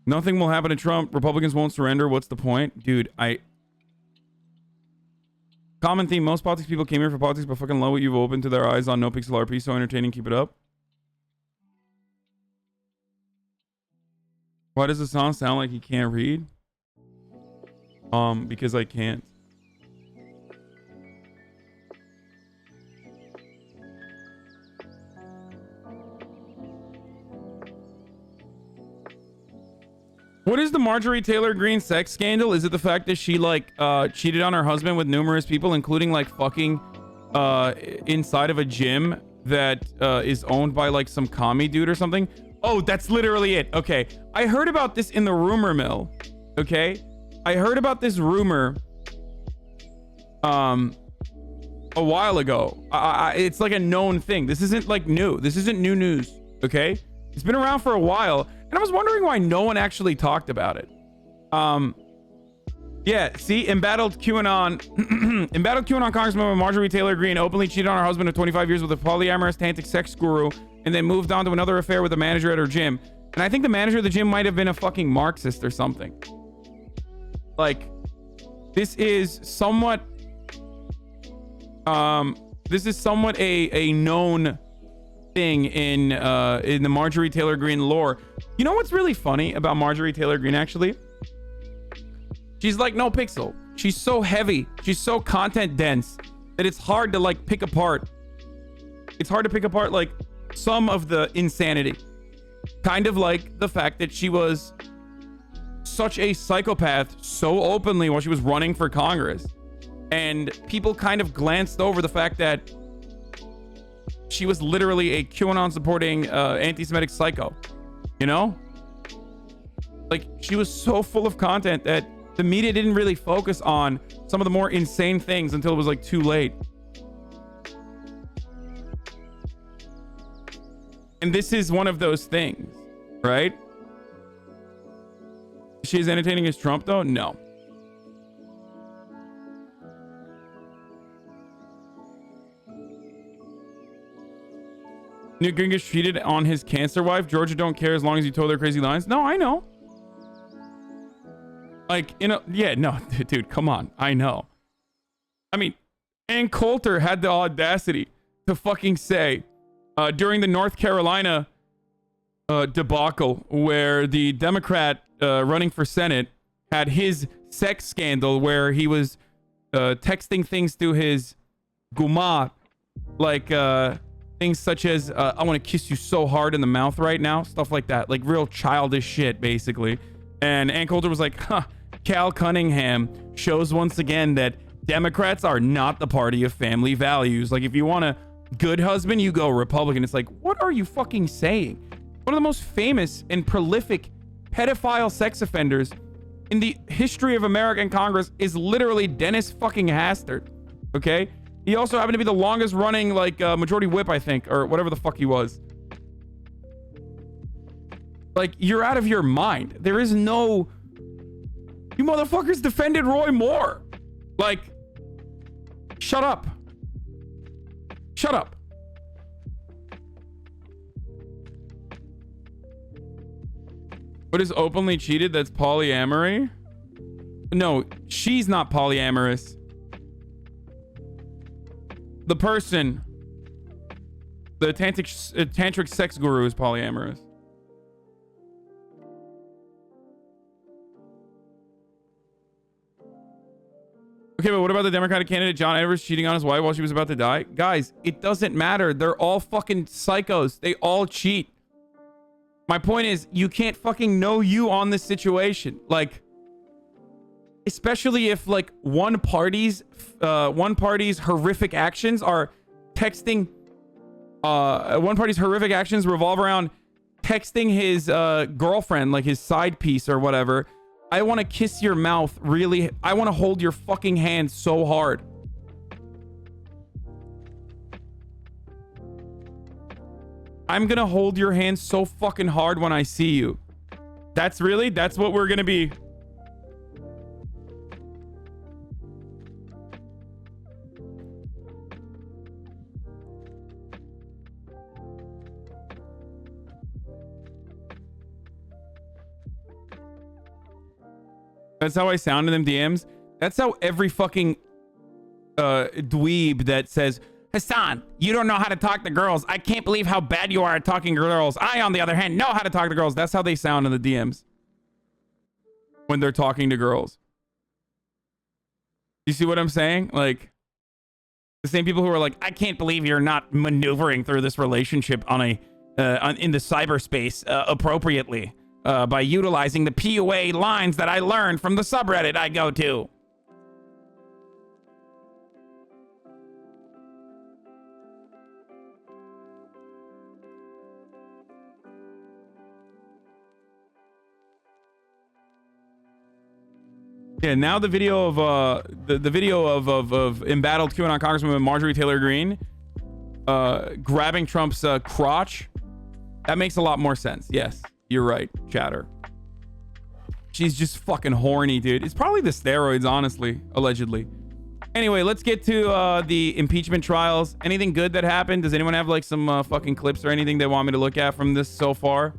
Nothing will happen to Trump. Republicans won't surrender. What's the point? Dude, Common theme. Most politics people came here for politics, but fucking love what you've opened to their eyes on No Pixel RP. So entertaining. Keep it up. Why does Hasan sound like he can't read? Because I can't. What is the Marjorie Taylor Greene sex scandal? Is it the fact that she like cheated on her husband with numerous people, including like fucking inside of a gym that is owned by like some commie dude or something? Oh, that's literally it. Okay. I heard about this in the rumor mill. Okay. I heard about this rumor a while ago. It's like a known thing. This isn't like new. This isn't new news. Okay. It's been around for a while. And I was wondering why no one actually talked about it. Yeah, see, embattled QAnon, embattled QAnon Congresswoman Marjorie Taylor Greene openly cheated on her husband of 25 years with a polyamorous tantric sex guru, and then moved on to another affair with a manager at her gym. And I think the manager of the gym might have been a fucking Marxist or something. Like, this is somewhat, a known thing in the Marjorie Taylor Greene lore. You know what's really funny about Marjorie Taylor Greene, actually? She's like No Pixel. She's so heavy. She's so content dense that it's hard to like pick apart. It's hard to pick apart like some of the insanity. Kind of like the fact that she was such a psychopath so openly while she was running for Congress. And people kind of glanced over the fact that she was literally a QAnon supporting anti-Semitic psycho. You know? Like, she was so full of content that the media didn't really focus on some of the more insane things until it was like too late. And this is one of those things, right? Is she as entertaining as Trump though? No. Newt Gingrich cheated on his cancer wife. Georgia don't care as long as you told their crazy lines. No, I know. Like, you know, yeah, no, dude, come on. I know. I mean, Ann Coulter had the audacity to fucking say during the North Carolina debacle where the Democrat running for Senate had his sex scandal where he was texting things to his guma, like things such as I want to kiss you so hard in the mouth right now, stuff like that, like real childish shit basically. And Ann Coulter was like, huh, Cal Cunningham shows once again that Democrats are not the party of family values. Like, if you want a good husband, you go Republican. It's like, what are you fucking saying? One of the most famous and prolific pedophile sex offenders in the history of American Congress is literally Dennis fucking Hastert. Okay? He also happened to be the longest running, like, majority whip, I think, or whatever the fuck he was. Like, you're out of your mind. There is no... You motherfuckers defended Roy Moore. Like, shut up. Shut up. What is openly cheated? That's polyamory? No, she's not polyamorous. The person, the tantric sex guru, is polyamorous. Okay, but what about the Democratic candidate John Edwards cheating on his wife while she was about to die? Guys, it doesn't matter. They're all fucking psychos. They all cheat. My point is, you can't fucking know you on this situation. Like, especially if like one party's horrific actions are texting. One party's horrific actions revolve around texting his girlfriend, like his side piece or whatever. I want to kiss your mouth really. I want to hold your fucking hand so hard. I'm going to hold your hand so fucking hard when I see you. That's what we're going to be. That's how I sound in them DMs. That's how every fucking dweeb that says, Hasan, you don't know how to talk to girls. I can't believe how bad you are at talking to girls. I, on the other hand, know how to talk to girls. That's how they sound in the DMs when they're talking to girls. You see what I'm saying? Like, the same people who are like, I can't believe you're not maneuvering through this relationship on a in the cyberspace appropriately by utilizing the PUA lines that I learned from the subreddit I go to. Yeah, now the video of the video of embattled QAnon Congresswoman Marjorie Taylor Greene grabbing Trump's crotch. That makes a lot more sense. Yes, you're right, chatter. She's just fucking horny, dude. It's probably the steroids, honestly, allegedly. Anyway, let's get to the impeachment trials. Anything good that happened? Does anyone have like some fucking clips or anything they want me to look at from this so far?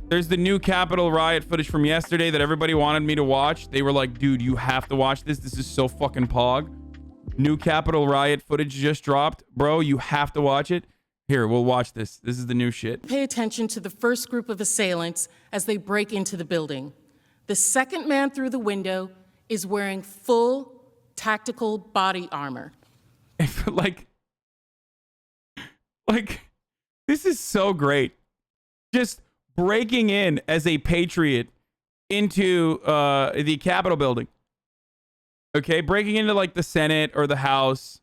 There's the new Capitol riot footage from yesterday that everybody wanted me to watch. They were like, dude, you have to watch this. This is so fucking pog. New Capitol riot footage just dropped. Bro, you have to watch it. Here, we'll watch this. This is the new shit. Pay attention to the first group of assailants as they break into the building. The second man through the window is wearing full tactical body armor. like, this is so great. Just breaking in as a patriot into the Capitol building. Okay, breaking into like the Senate or the House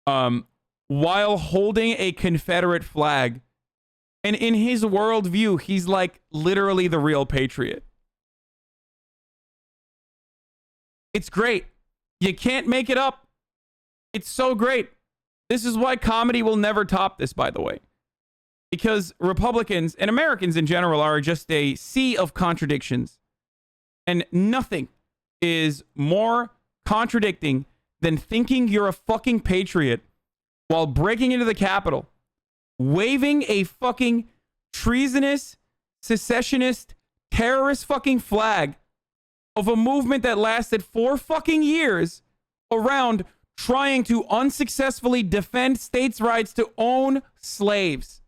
while holding a Confederate flag. And in his worldview, he's like literally the real patriot. It's great. You can't make it up. It's so great. This is why comedy will never top this, by the way. Because Republicans and Americans in general are just a sea of contradictions. And nothing is more contradicting than thinking you're a fucking patriot while breaking into the Capitol, waving a fucking treasonous, secessionist, terrorist fucking flag of a movement that lasted 4 fucking years around trying to unsuccessfully defend states' rights to own slaves.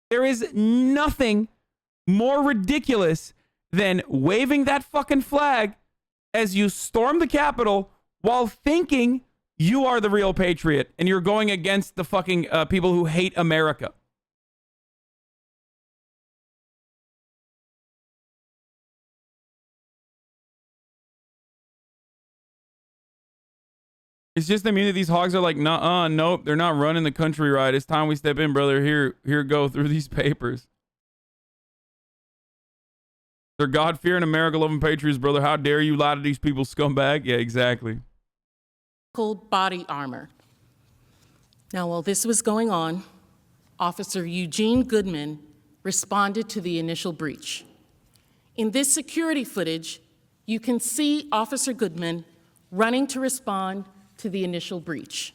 There is nothing more ridiculous than waving that fucking flag as you storm the Capitol while thinking you are the real patriot and you're going against the fucking people who hate America. It's just the that these hogs are like, nah, nope, they're not running the country right. It's time we step in, brother. Here, go through these papers. They're God-fearing, America-loving patriots, brother. How dare you lie to these people, scumbag? Yeah, exactly. Cold body armor. Now, while this was going on, Officer Eugene Goodman responded to the initial breach. In this security footage, you can see Officer Goodman running to respond to the initial breach.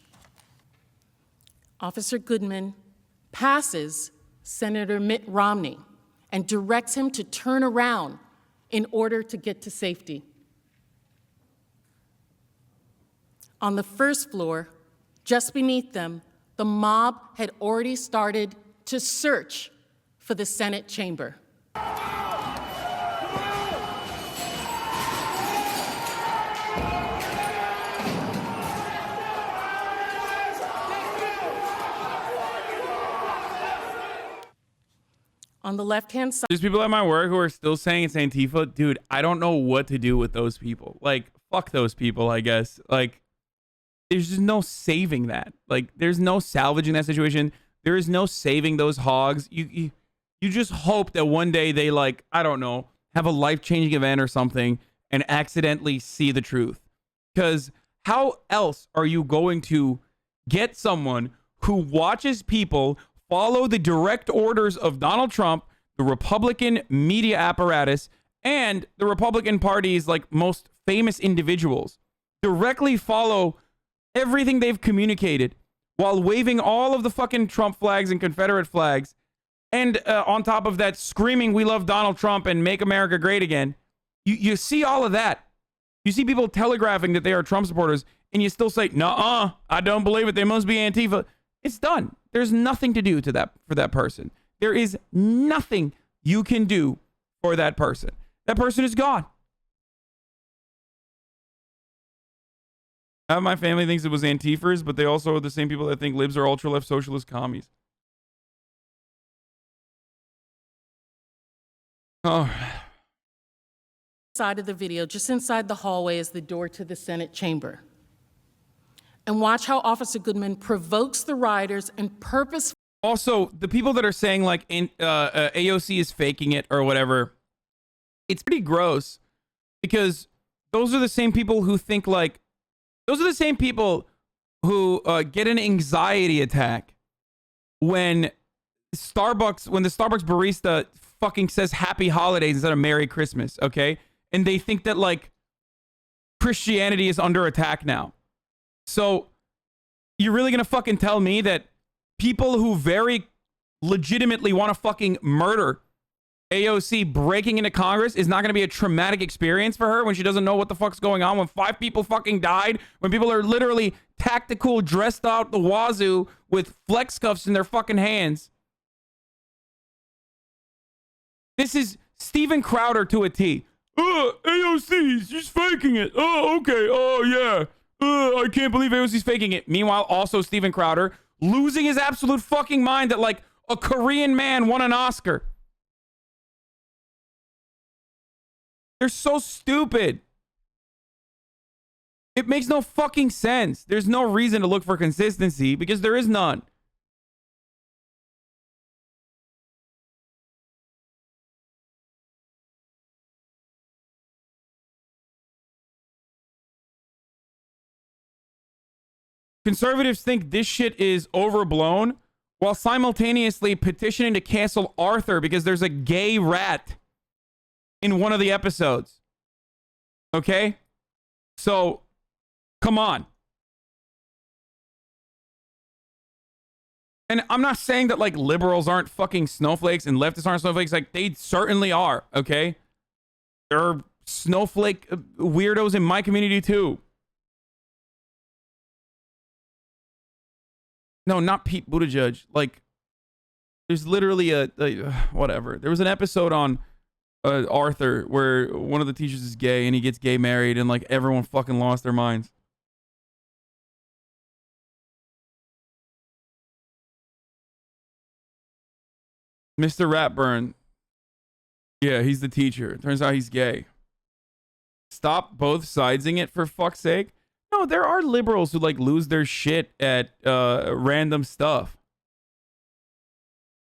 Officer Goodman passes Senator Mitt Romney and directs him to turn around in order to get to safety. On the first floor, just beneath them, the mob had already started to search for the Senate chamber. On the left-hand side. There's people at my work who are still saying it's Antifa. Dude, I don't know what to do with those people. Like, fuck those people, I guess. Like, there's just no saving that. Like, there's no salvaging that situation. There is no saving those hogs. You just hope that one day they, like, I don't know, have a life-changing event or something and accidentally see the truth. Because how else are you going to get someone who watches people follow the direct orders of Donald Trump, the Republican media apparatus, and the Republican Party's like most famous individuals, directly follow everything they've communicated while waving all of the fucking Trump flags and Confederate flags, and on top of that, screaming, "We love Donald Trump and make America great again." You see all of that. You see people telegraphing that they are Trump supporters, and you still say, "Nuh-uh, I don't believe it. They must be Antifa." It's done. There's nothing to do for that person. There is nothing you can do for that person. That person is gone. Half my family thinks it was Antifers, but they also are the same people that think libs are ultra-left socialist commies. Oh. Side of the video, just inside the hallway is the door to the Senate chamber. And watch how Officer Goodman provokes the rioters and purposefully. Also, the people that are saying like AOC is faking it or whatever, it's pretty gross because those are the same people who think like, those are the same people who get an anxiety attack when the Starbucks barista fucking says Happy Holidays instead of Merry Christmas, okay? And they think that like Christianity is under attack now. So you're really gonna fucking tell me that people who very legitimately want to fucking murder AOC breaking into Congress is not going to be a traumatic experience for her when she doesn't know what the fuck's going on, when 5 people fucking died, when people are literally tactical, dressed out the wazoo with flex cuffs in their fucking hands. This is Steven Crowder to a T. AOC, she's faking it. Oh, okay. Oh, yeah. I can't believe AOC's faking it. Meanwhile, also Steven Crowder losing his absolute fucking mind that like a Korean man won an Oscar. They're so stupid. It makes no fucking sense. There's no reason to look for consistency because there is none. Conservatives think this shit is overblown while simultaneously petitioning to cancel Arthur because there's a gay rat in one of the episodes. Okay? So, come on. And I'm not saying that like liberals aren't fucking snowflakes and leftists aren't snowflakes. Like they certainly are, okay? There are snowflake weirdos in my community too. No, not Pete Buttigieg. Like, there's literally a whatever. There was an episode on Arthur where one of the teachers is gay and he gets gay married and like everyone fucking lost their minds. Mr. Ratburn. Yeah, he's the teacher. Turns out he's gay. Stop both sidesing it for fuck's sake. No, there are liberals who like lose their shit at random stuff.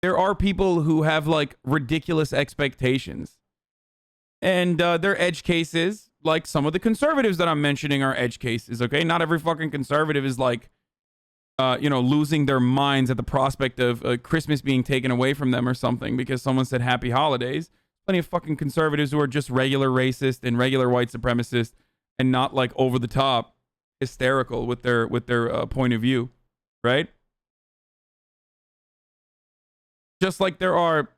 There are people who have like ridiculous expectations. And they're edge cases, like some of the conservatives that I'm mentioning are edge cases, okay? Not every fucking conservative is like, losing their minds at the prospect of Christmas being taken away from them or something because someone said Happy Holidays. Plenty of fucking conservatives who are just regular racist and regular white supremacist and not like over the top hysterical with their point of view, right? Just like there are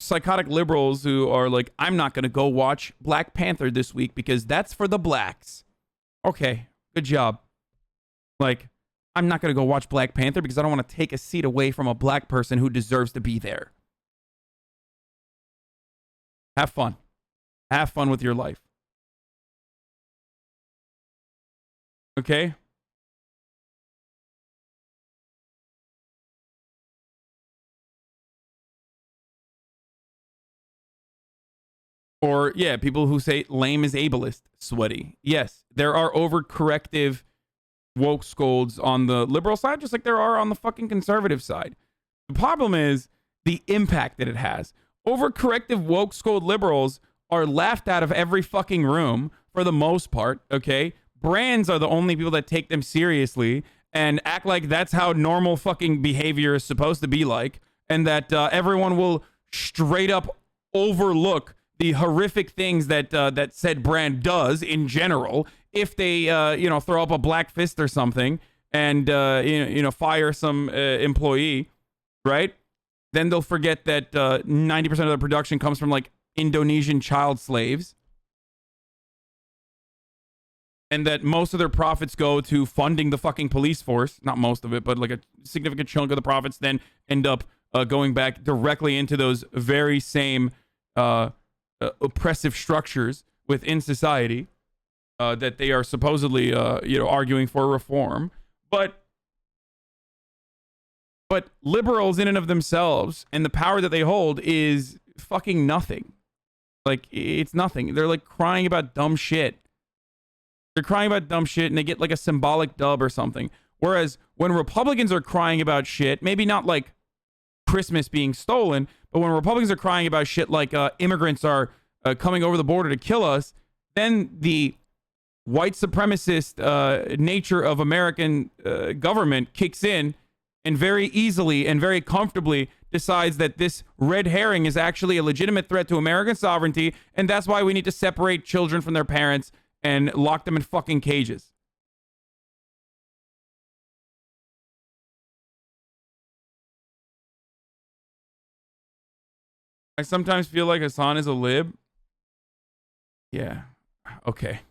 psychotic liberals who are like, I'm not going to go watch Black Panther this week because that's for the blacks. Okay, good job. Like, I'm not going to go watch Black Panther because I don't want to take a seat away from a black person who deserves to be there. Have fun. Have fun with your life. Okay? Or, yeah, people who say lame is ableist, sweaty. Yes, there are overcorrective woke scolds on the liberal side, just like there are on the fucking conservative side. The problem is the impact that it has. Overcorrective woke scold liberals are laughed out of every fucking room for the most part, okay? Brands are the only people that take them seriously and act like that's how normal fucking behavior is supposed to be like, and that everyone will straight up overlook the horrific things that that said brand does in general if they throw up a black fist or something, and fire some employee, right? Then they'll forget that 90% of the production comes from like Indonesian child slaves, and that most of their profits go to funding the fucking police force. Not most of it, but like a significant chunk of the profits then end up going back directly into those very same oppressive structures within society that they are supposedly arguing for reform. But liberals in and of themselves and the power that they hold is fucking nothing. Like, it's nothing. They're like crying about dumb shit. They're crying about dumb shit and they get like a symbolic dub or something. Whereas when Republicans are crying about shit, maybe not like Christmas being stolen, but when Republicans are crying about shit like immigrants are coming over the border to kill us, then the white supremacist nature of American government kicks in and very easily and very comfortably decides that this red herring is actually a legitimate threat to American sovereignty, and that's why we need to separate children from their parents and lock them in fucking cages. I sometimes feel like Hasan is a lib. Yeah. Okay.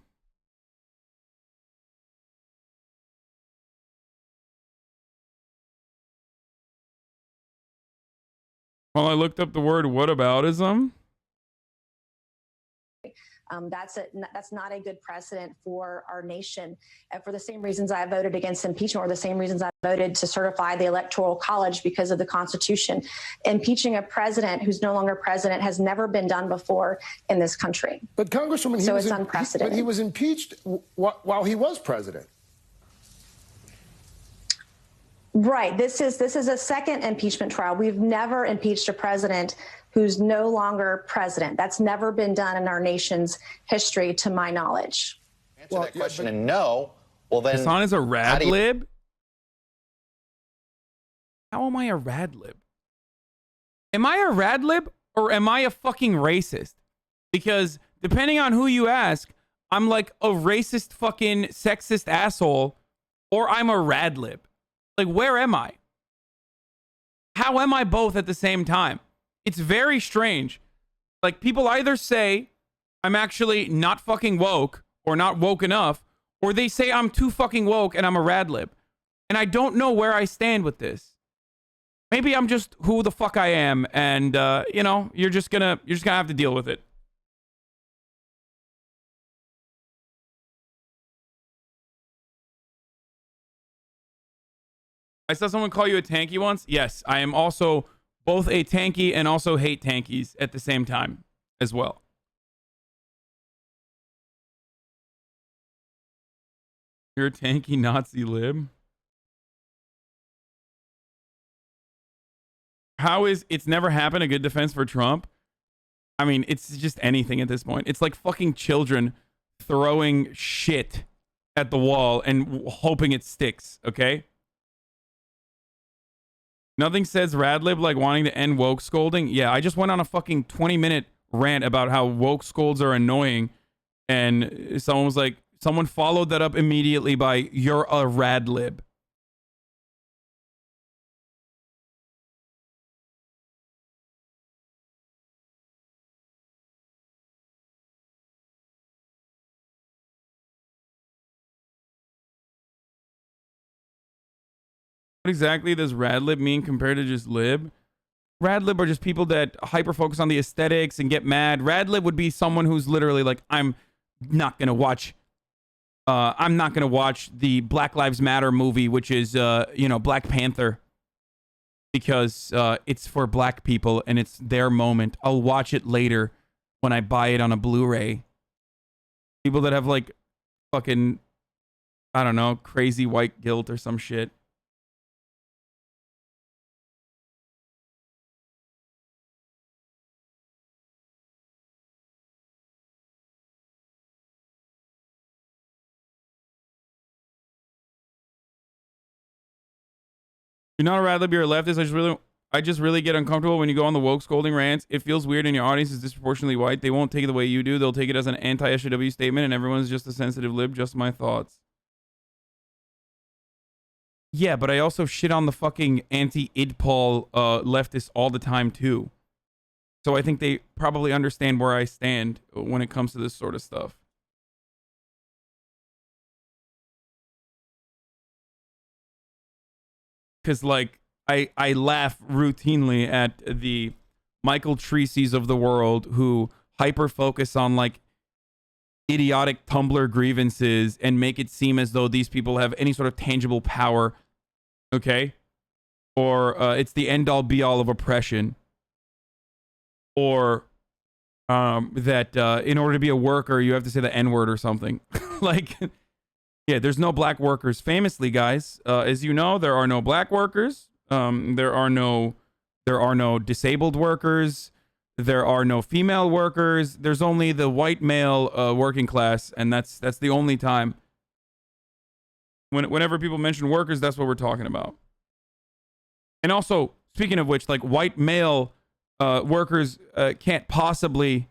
Well, I looked up the word whataboutism. That's not a good precedent for our nation. And for the same reasons I voted against impeachment, or the same reasons I voted to certify the Electoral College because of the Constitution. Impeaching a president who's no longer president has never been done before in this country. But Congresswoman, it's unprecedented. But he was impeached while he was president. Right. This is a second impeachment trial. We've never impeached a president who's no longer president. That's never been done in our nation's history, to my knowledge. Answer that question and no. Well, then Hasan is a rad lib? How am I a rad lib? Am I a rad lib or am I a fucking racist? Because depending on who you ask, I'm like a racist fucking sexist asshole, or I'm a rad lib. Like, where am I? How am I both at the same time? It's very strange. Like, people either say I'm actually not fucking woke or not woke enough, or they say I'm too fucking woke and I'm a rad lib. And I don't know where I stand with this. Maybe I'm just who the fuck I am, and you're just gonna have to deal with it. I saw someone call you a tanky once. Yes, I am also both a tanky and also hate tankies at the same time as well. You're a tanky Nazi lib. How is it's never happened a good defense for Trump? I mean, it's just anything at this point. It's like fucking children throwing shit at the wall and hoping it sticks, okay? Nothing says radlib like wanting to end woke scolding. Yeah, I just went on a fucking 20-minute rant about how woke scolds are annoying. And someone was like, someone followed that up immediately by, you're a radlib. What exactly does radlib mean compared to just lib? Radlib are just people that hyper focus on the aesthetics and get mad. Radlib would be someone who's literally like, I'm not gonna watch the Black Lives Matter movie, which is Black Panther, because it's for black people and it's their moment. I'll watch it later when I buy it on a Blu-ray. People that have like fucking, I don't know, crazy white guilt or some shit. You're not a radlib, you're a leftist. I just really get uncomfortable when you go on the woke scolding rants. It feels weird and your audience is disproportionately white. They won't take it the way you do. They'll take it as an anti-SJW statement and everyone's just a sensitive lib. Just my thoughts. Yeah, but I also shit on the fucking anti-IDPOL leftists all the time too. So I think they probably understand where I stand when it comes to this sort of stuff. Because, like, I laugh routinely at the Michael Treacy's of the world who hyper-focus on, like, idiotic Tumblr grievances and make it seem as though these people have any sort of tangible power, okay? Or it's the end-all be-all of oppression. Or that in order to be a worker, you have to say the N-word or something. Like, yeah, there's no black workers. Famously, guys, as you know, there are no black workers. There are no disabled workers. There are no female workers. There's only the white male working class, and that's the only time. Whenever people mention workers, that's what we're talking about. And also, speaking of which, like, white male workers can't possibly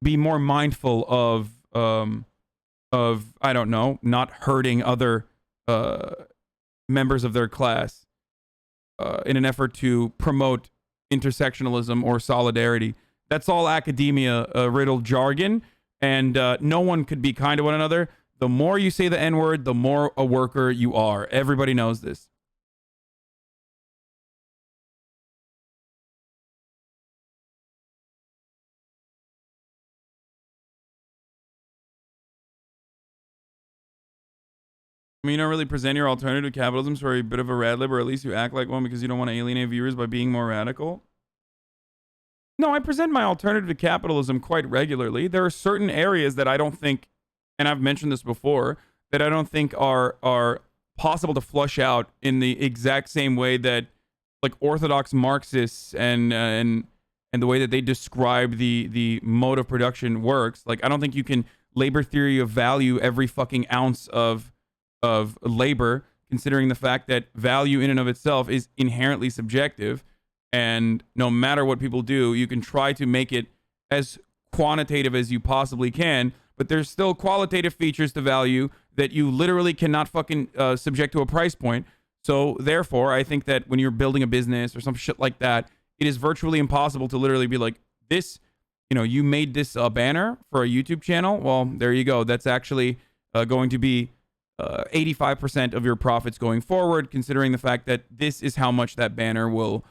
be more mindful of I don't know, not hurting other members of their class in an effort to promote intersectionalism or solidarity. That's all academia riddled jargon, and no one could be kind to one another. The more you say the N-word, the more a worker you are. Everybody knows this. I mean, you don't really present your alternative to capitalism, so you're a bit of a rad lib, or at least you act like one because you don't want to alienate viewers by being more radical. No, I present my alternative to capitalism quite regularly. There are certain areas that I don't think, and I've mentioned this before, that I don't think are possible to flush out in the exact same way that, like, orthodox Marxists and the way that they describe the mode of production works. Like, I don't think you can labor theory of value every fucking ounce of labor, considering the fact that value in and of itself is inherently subjective, and no matter what people do, you can try to make it as quantitative as you possibly can, but there's still qualitative features to value that you literally cannot fucking subject to a price point. So therefore, I think that when you're building a business or some shit like that, it is virtually impossible to literally be like, this, you know, you made this banner for a YouTube channel. Well, there you go. That's actually going to be 85% of your profits going forward, considering the fact that this is how much that banner will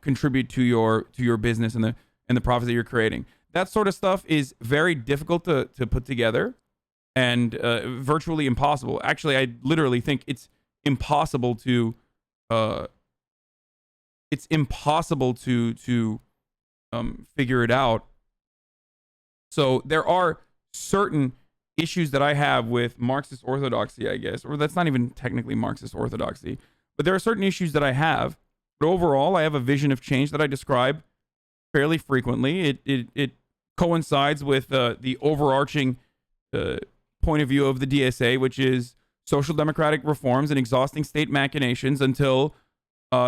contribute to your business and the profits that you're creating. That sort of stuff is very difficult to put together and virtually impossible. Actually, I literally think it's impossible to figure it out. So there are certain issues that I have with Marxist orthodoxy, I guess, or that's not even technically Marxist orthodoxy, but there are certain issues that I have. But overall, I have a vision of change that I describe fairly frequently. It coincides with the overarching point of view of the DSA, which is social democratic reforms and exhausting state machinations until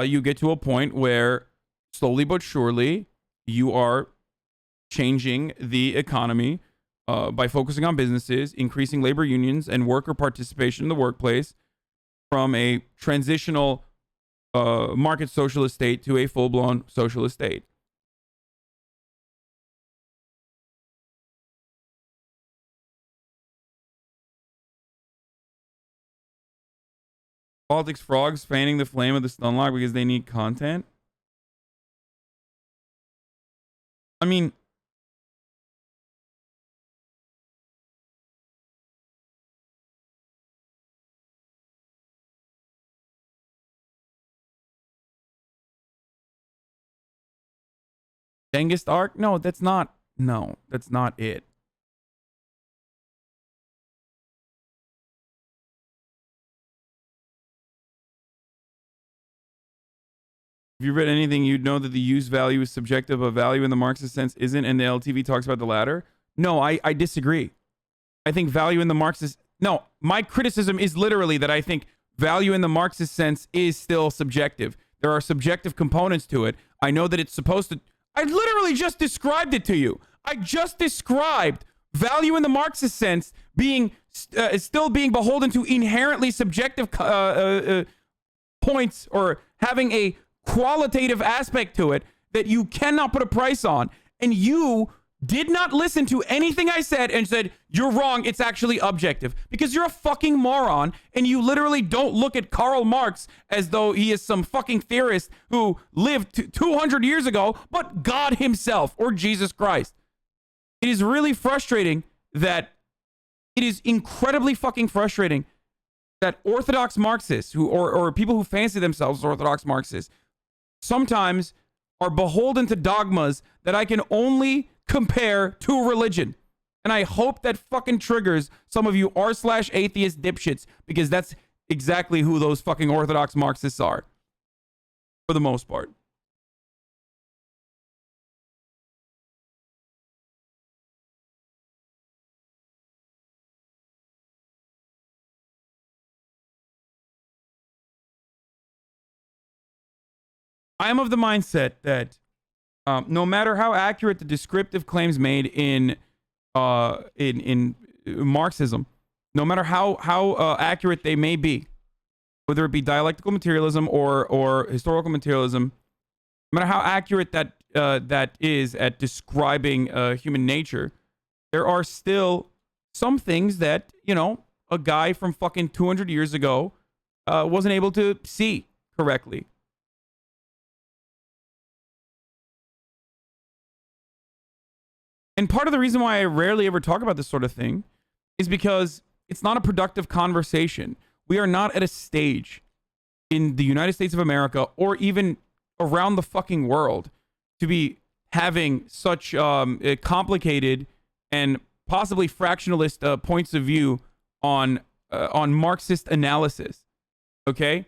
you get to a point where slowly but surely you are changing the economy by focusing on businesses, increasing labor unions and worker participation in the workplace from a transitional market socialist state to a full-blown socialist state. Politics frogs fanning the flame of the stunlock because they need content. I mean, Dengist arc? No, that's not it. If you read anything, you'd know that the use value is subjective, but value in the Marxist sense isn't, and the LTV talks about the latter. No, I disagree. I think value in the Marxist... No, my criticism is literally that I think value in the Marxist sense is still subjective. There are subjective components to it. I know that it's supposed to... I literally just described it to you. I just described value in the Marxist sense being still being beholden to inherently subjective points or having a qualitative aspect to it that you cannot put a price on, and you did not listen to anything I said and said, you're wrong, it's actually objective. Because you're a fucking moron, and you literally don't look at Karl Marx as though he is some fucking theorist who lived 200 years ago, but God himself, or Jesus Christ. It is really frustrating that, it is incredibly fucking frustrating that Orthodox Marxists, or people who fancy themselves Orthodox Marxists, sometimes are beholden to dogmas that I can only compare to religion. And I hope that fucking triggers some of you r/atheist dipshits, because that's exactly who those fucking Orthodox Marxists are, for the most part. I am of the mindset that no matter how accurate the descriptive claims made in Marxism, no matter how accurate they may be, whether it be dialectical materialism or historical materialism, no matter how accurate that is at describing human nature, there are still some things that, you know, a guy from fucking 200 years ago wasn't able to see correctly. And part of the reason why I rarely ever talk about this sort of thing is because it's not a productive conversation. We are not at a stage in the United States of America or even around the fucking world to be having such complicated and possibly fractionalist points of view on Marxist analysis. Okay?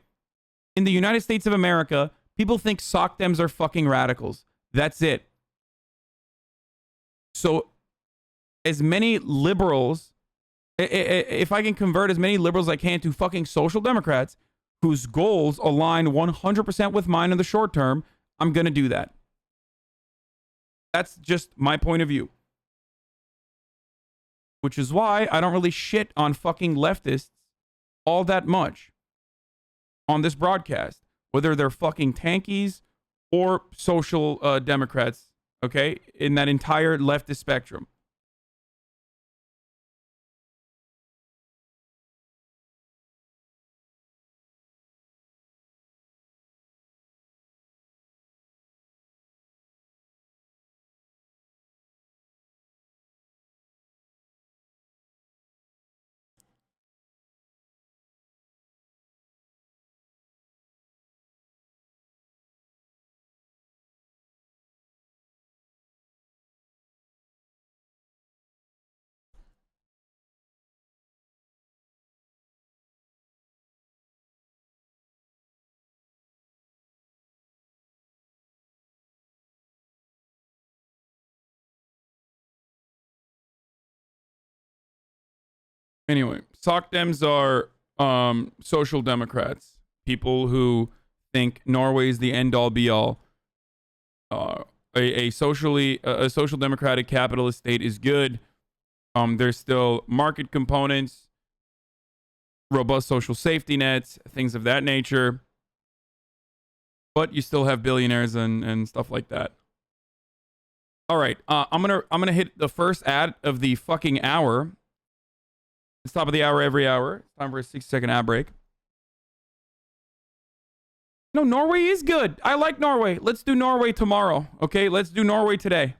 In the United States of America, people think SOCDEMs are fucking radicals. That's it. So, as many liberals, if I can convert as many liberals as I can to fucking social democrats whose goals align 100% with mine in the short term, I'm going to do that. That's just my point of view. Which is why I don't really shit on fucking leftists all that much on this broadcast, whether they're fucking tankies or social democrats. Okay, in that entire leftist spectrum. Anyway, SOCDEMs are social democrats, people who think Norway is the end-all be-all. A social democratic capitalist state is good. There's still market components, robust social safety nets, things of that nature. But you still have billionaires and stuff like that. All right, I'm gonna hit the first ad of the fucking hour. It's top of the hour every hour. It's time for a 6-second ad break. No, Norway is good. I like Norway. Let's do Norway tomorrow. Okay, let's do Norway today.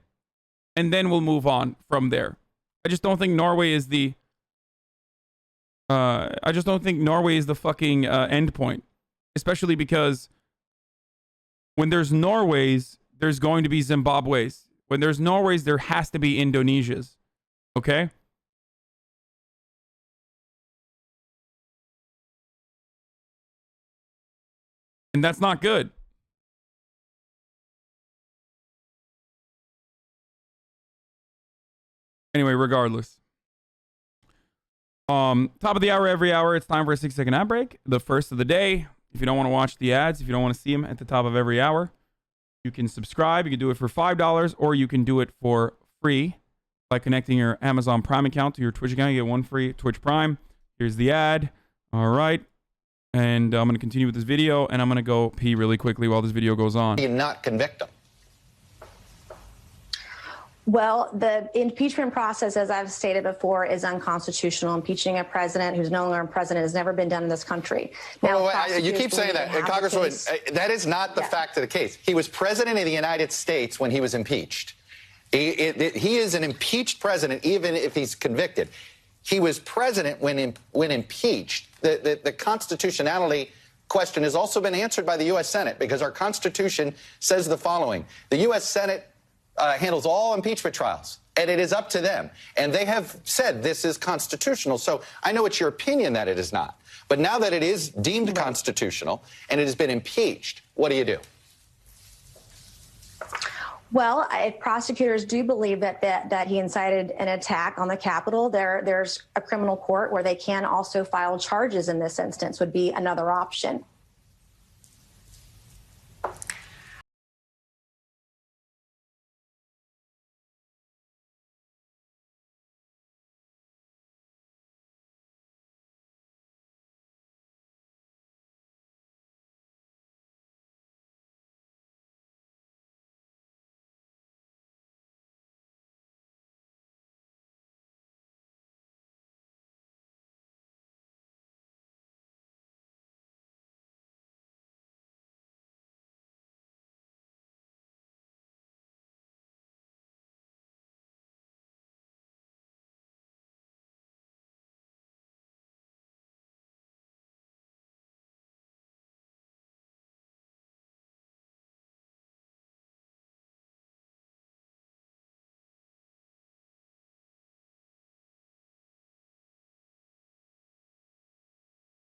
And then we'll move on from there. I just don't think Norway is the... fucking end point. Especially because when there's Norways, there's going to be Zimbabwe's. When there's Norways, there has to be Indonesia's. Okay? And that's not good. Anyway, regardless. Top of the hour every hour. It's time for a 6-second ad break. The first of the day. If you don't want to watch the ads, if you don't want to see them at the top of every hour, you can subscribe. You can do it for $5, or you can do it for free by connecting your Amazon Prime account to your Twitch account. You get one free Twitch Prime. Here's the ad. All right. And I'm going to continue with this video, and I'm going to go pee really quickly while this video goes on. You not convict him. Well, the impeachment process, as I've stated before, is unconstitutional. Impeaching a president who's no longer president has never been done in this country. Now, You keep saying that, Congresswoman. That is not the fact of the case. He was president of the United States when he was impeached. He is an impeached president, even if he's convicted. He was president when impeached. The constitutionality question has also been answered by the U.S. Senate, because our Constitution says the following. The U.S. Senate handles all impeachment trials, and it is up to them. And they have said this is constitutional. So I know it's your opinion that it is not. But now that it is deemed constitutional and it has been impeached, what do you do? Well, if prosecutors do believe that he incited an attack on the Capitol, there's a criminal court where they can also file charges in this instance, would be another option.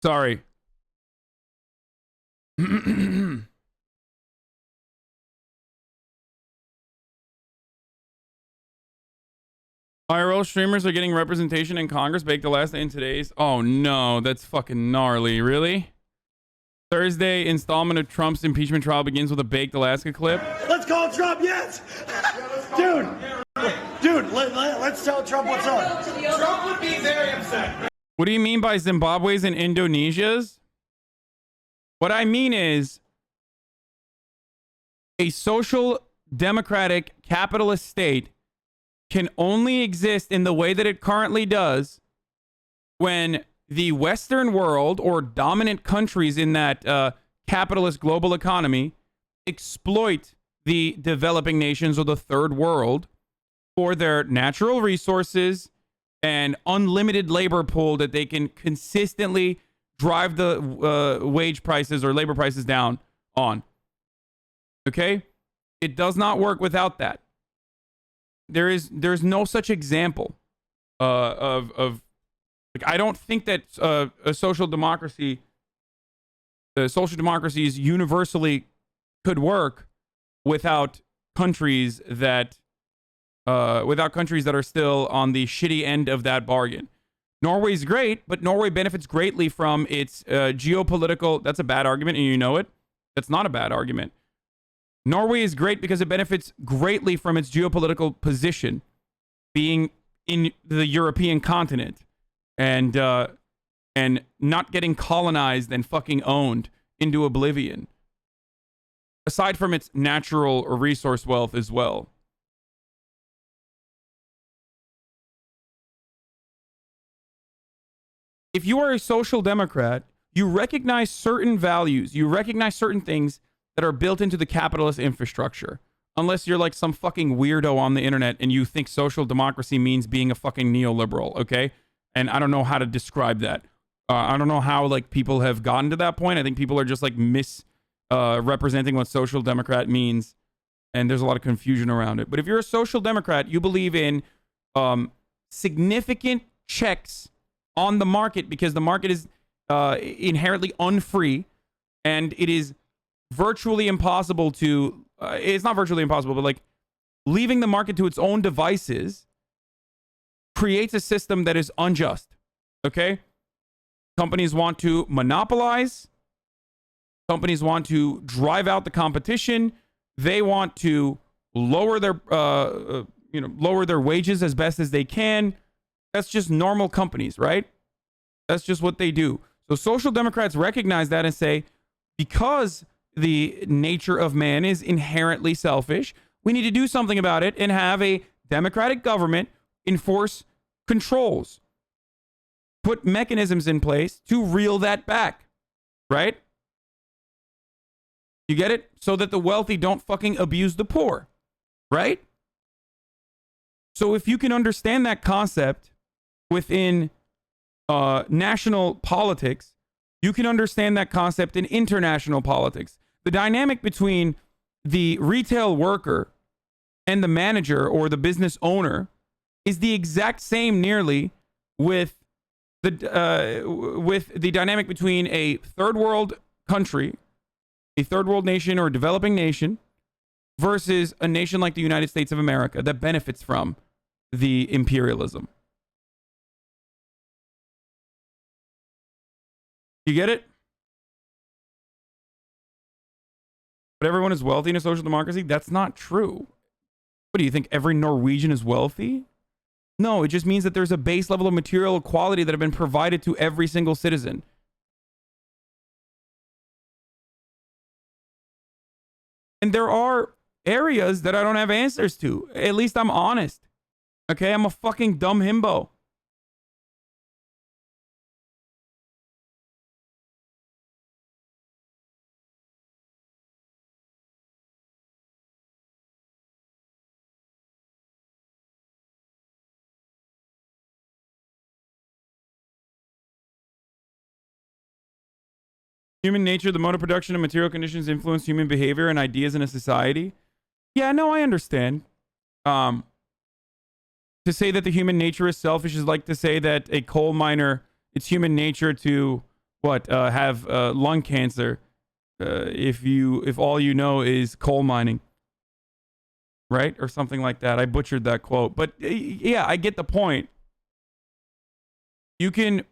Sorry. IRL streamers are getting representation in Congress. Baked the last day in today's. Oh no, that's fucking gnarly. Really? Thursday installment of Trump's impeachment trial begins with a Baked Alaska clip. Let's call Trump, yes! Dude, let's tell Trump what's up. Trump would be very upset. What do you mean by Zimbabwe's and Indonesia's? What I mean is a social democratic capitalist state can only exist in the way that it currently does when the Western world or dominant countries in that capitalist global economy exploit the developing nations or the third world for their natural resources and unlimited labor pool that they can consistently drive the wage prices or labor prices down on. Okay? It does not work without that. There's no such example of like, I don't think that a social democracy, social democracies universally could work without countries that are still on the shitty end of that bargain. Norway's great, but Norway benefits greatly from its geopolitical. That's a bad argument, and you know it. That's not a bad argument. Norway is great because it benefits greatly from its geopolitical position, being in the European continent and not getting colonized and fucking owned into oblivion. Aside from its natural resource wealth as well. If you are a social democrat, you recognize certain values, you recognize certain things that are built into the capitalist infrastructure. Unless you're like some fucking weirdo on the internet and you think social democracy means being a fucking neoliberal, okay? And I don't know how to describe that. I don't know how like people have gotten to that point. I think people are just like representing what social democrat means, and there's a lot of confusion around it. But if you're a social democrat, you believe in significant checks on the market because the market is inherently unfree, and it is virtually impossible to it's not virtually impossible, but like leaving the market to its own devices creates a system that is unjust. Okay? Companies want to monopolize. Companies want to drive out the competition. They want to lower their lower their wages as best as they can. That's just normal companies, right? That's just what they do. So social democrats recognize that and say, because the nature of man is inherently selfish, we need to do something about it and have a democratic government enforce controls, put mechanisms in place to reel that back, right? You get it? So that the wealthy don't fucking abuse the poor, right? So if you can understand that concept within national politics, you can understand that concept in international politics. The dynamic between the retail worker and the manager or the business owner is the exact same nearly with the dynamic between a third world country, a third world nation or a developing nation versus a nation like the United States of America that benefits from the imperialism. You get it? But everyone is wealthy in a social democracy? That's not true. What do you think? Every Norwegian is wealthy? No, it just means that there's a base level of material equality that have been provided to every single citizen. And there are areas that I don't have answers to. At least I'm honest. Okay, I'm a fucking dumb himbo. Human nature, the mode of production of material conditions influence human behavior and ideas in a society. Yeah, no, I understand. To say that the human nature is selfish is like to say that a coal miner, it's human nature to have lung cancer if all you know is coal mining, right? Or something like that. I butchered that quote, but yeah, I get the point. You can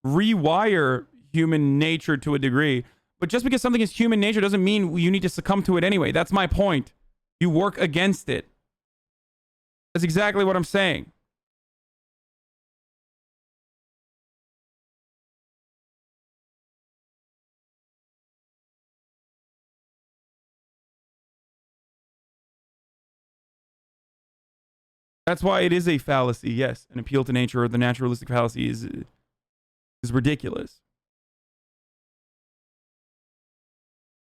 rewire human nature to a degree, but just because something is human nature doesn't mean you need to succumb to it anyway. That's my point. You work against it. That's exactly what I'm saying. That's why it is a fallacy. Yes, an appeal to nature or the naturalistic fallacy is ridiculous.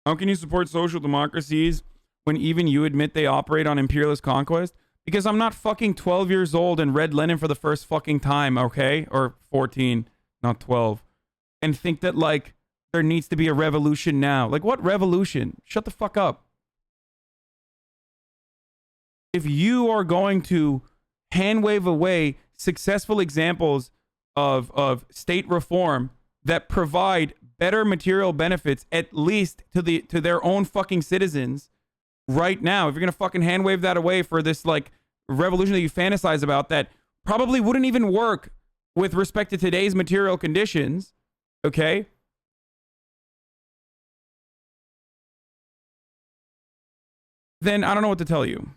How can you support social democracies when even you admit they operate on imperialist conquest? Because I'm not fucking 12 years old and read Lenin for the first fucking time, okay? Or 14, not 12. And think that, like, there needs to be a revolution now. Like, what revolution? Shut the fuck up. If you are going to hand wave away successful examples of state reform that provide better material benefits, at least to their own fucking citizens right now, if you're gonna fucking hand wave that away for this like revolution that you fantasize about that probably wouldn't even work with respect to today's material conditions, okay? Then I don't know what to tell you.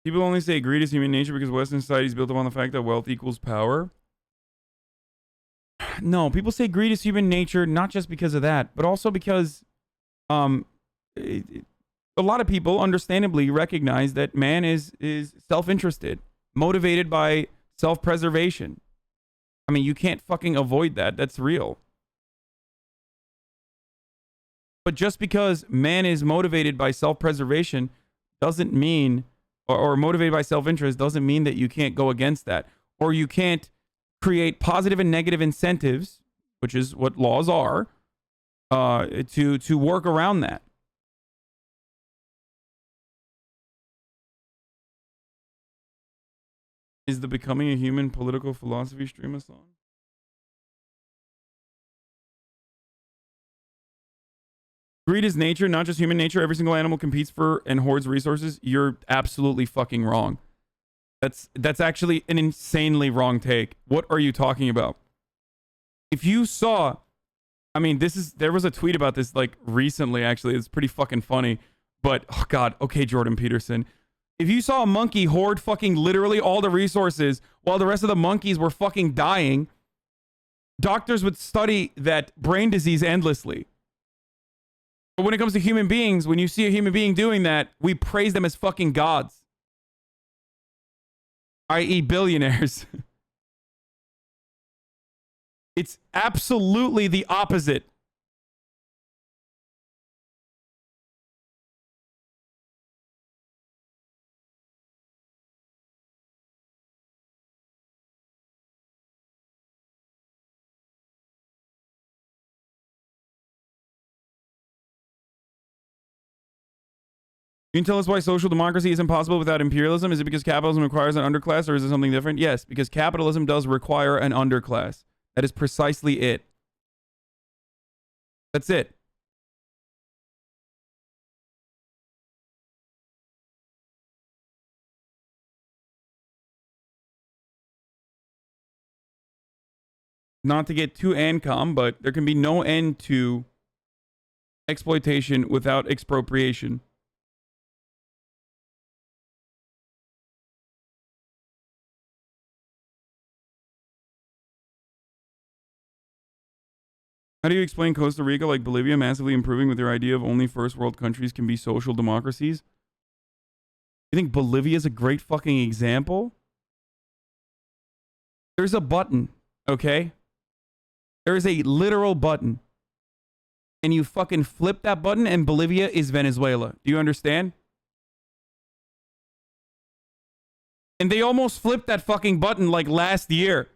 People only say greed is human nature because Western society is built upon the fact that wealth equals power. No, people say greed is human nature not just because of that, but also because a lot of people understandably recognize that man is self-interested, motivated by self-preservation. I mean, you can't fucking avoid that. That's real. But just because man is motivated by self-preservation doesn't mean, or motivated by self-interest doesn't mean that you can't go against that, or you can't create positive and negative incentives, which is what laws are, to work around that. Is the Becoming a Human political philosophy stream a song? Greed is nature, not just human nature. Every single animal competes for and hoards resources. You're absolutely fucking wrong. That's actually an insanely wrong take. What are you talking about? If you saw, I mean, there was a tweet about this like recently, actually. It's pretty fucking funny. But, oh God, okay, Jordan Peterson. If you saw a monkey hoard fucking literally all the resources while the rest of the monkeys were fucking dying, doctors would study that brain disease endlessly. But when it comes to human beings, when you see a human being doing that, we praise them as fucking gods. I.e. billionaires. It's absolutely the opposite. You can tell us why social democracy is impossible without imperialism? Is it because capitalism requires an underclass, or is it something different? Yes, because capitalism does require an underclass. That is precisely it. That's it. Not to get too ANCOM, but there can be no end to exploitation without expropriation. How do you explain Costa Rica, like Bolivia, massively improving with your idea of only first world countries can be social democracies? You think Bolivia is a great fucking example? There's a button, okay? There is a literal button. And you fucking flip that button and Bolivia is Venezuela. Do you understand? And they almost flipped that fucking button like last year.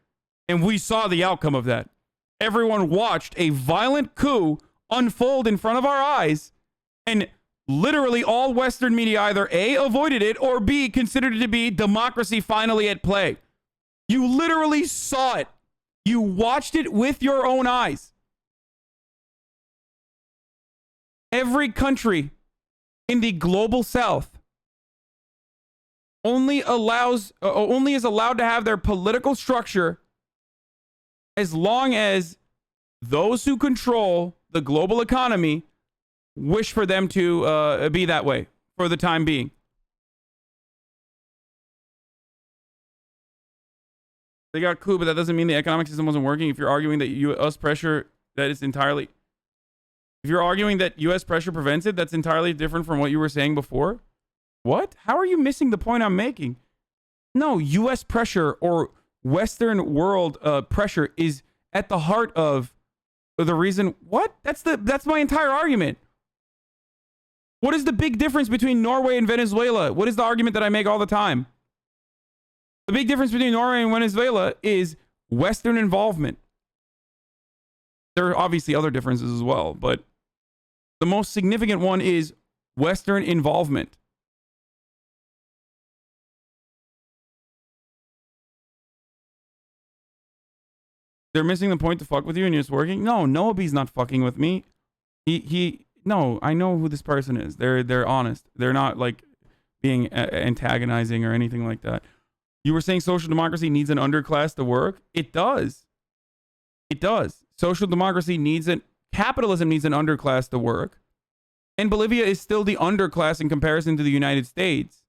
And we saw the outcome of that. Everyone watched a violent coup unfold in front of our eyes, and literally all Western media either A, avoided it, or B, considered it to be democracy finally at play. You literally saw it. You watched it with your own eyes. Every country in the global south only is allowed to have their political structure as long as those who control the global economy wish for them to be that way for the time being. They got coup, but that doesn't mean the economic system wasn't working. If you're arguing that U.S. pressure, that is entirely... If you're arguing that U.S. pressure prevents it, that's entirely different from what you were saying before. What? How are you missing the point I'm making? No, U.S. pressure or Western world pressure is at the heart of the reason. What? That's my entire argument. What is the big difference between Norway and Venezuela? What is the argument that I make all the time? The big difference between Norway and Venezuela is Western involvement. There are obviously other differences as well, but the most significant one is Western involvement. They're missing the point to fuck with you and it's working? No, Noabee's not fucking with me. No, I know who this person is. They're honest. They're not like being antagonizing or anything like that. You were saying social democracy needs an underclass to work? It does. It does. Social democracy capitalism needs an underclass to work. And Bolivia is still the underclass in comparison to the United States.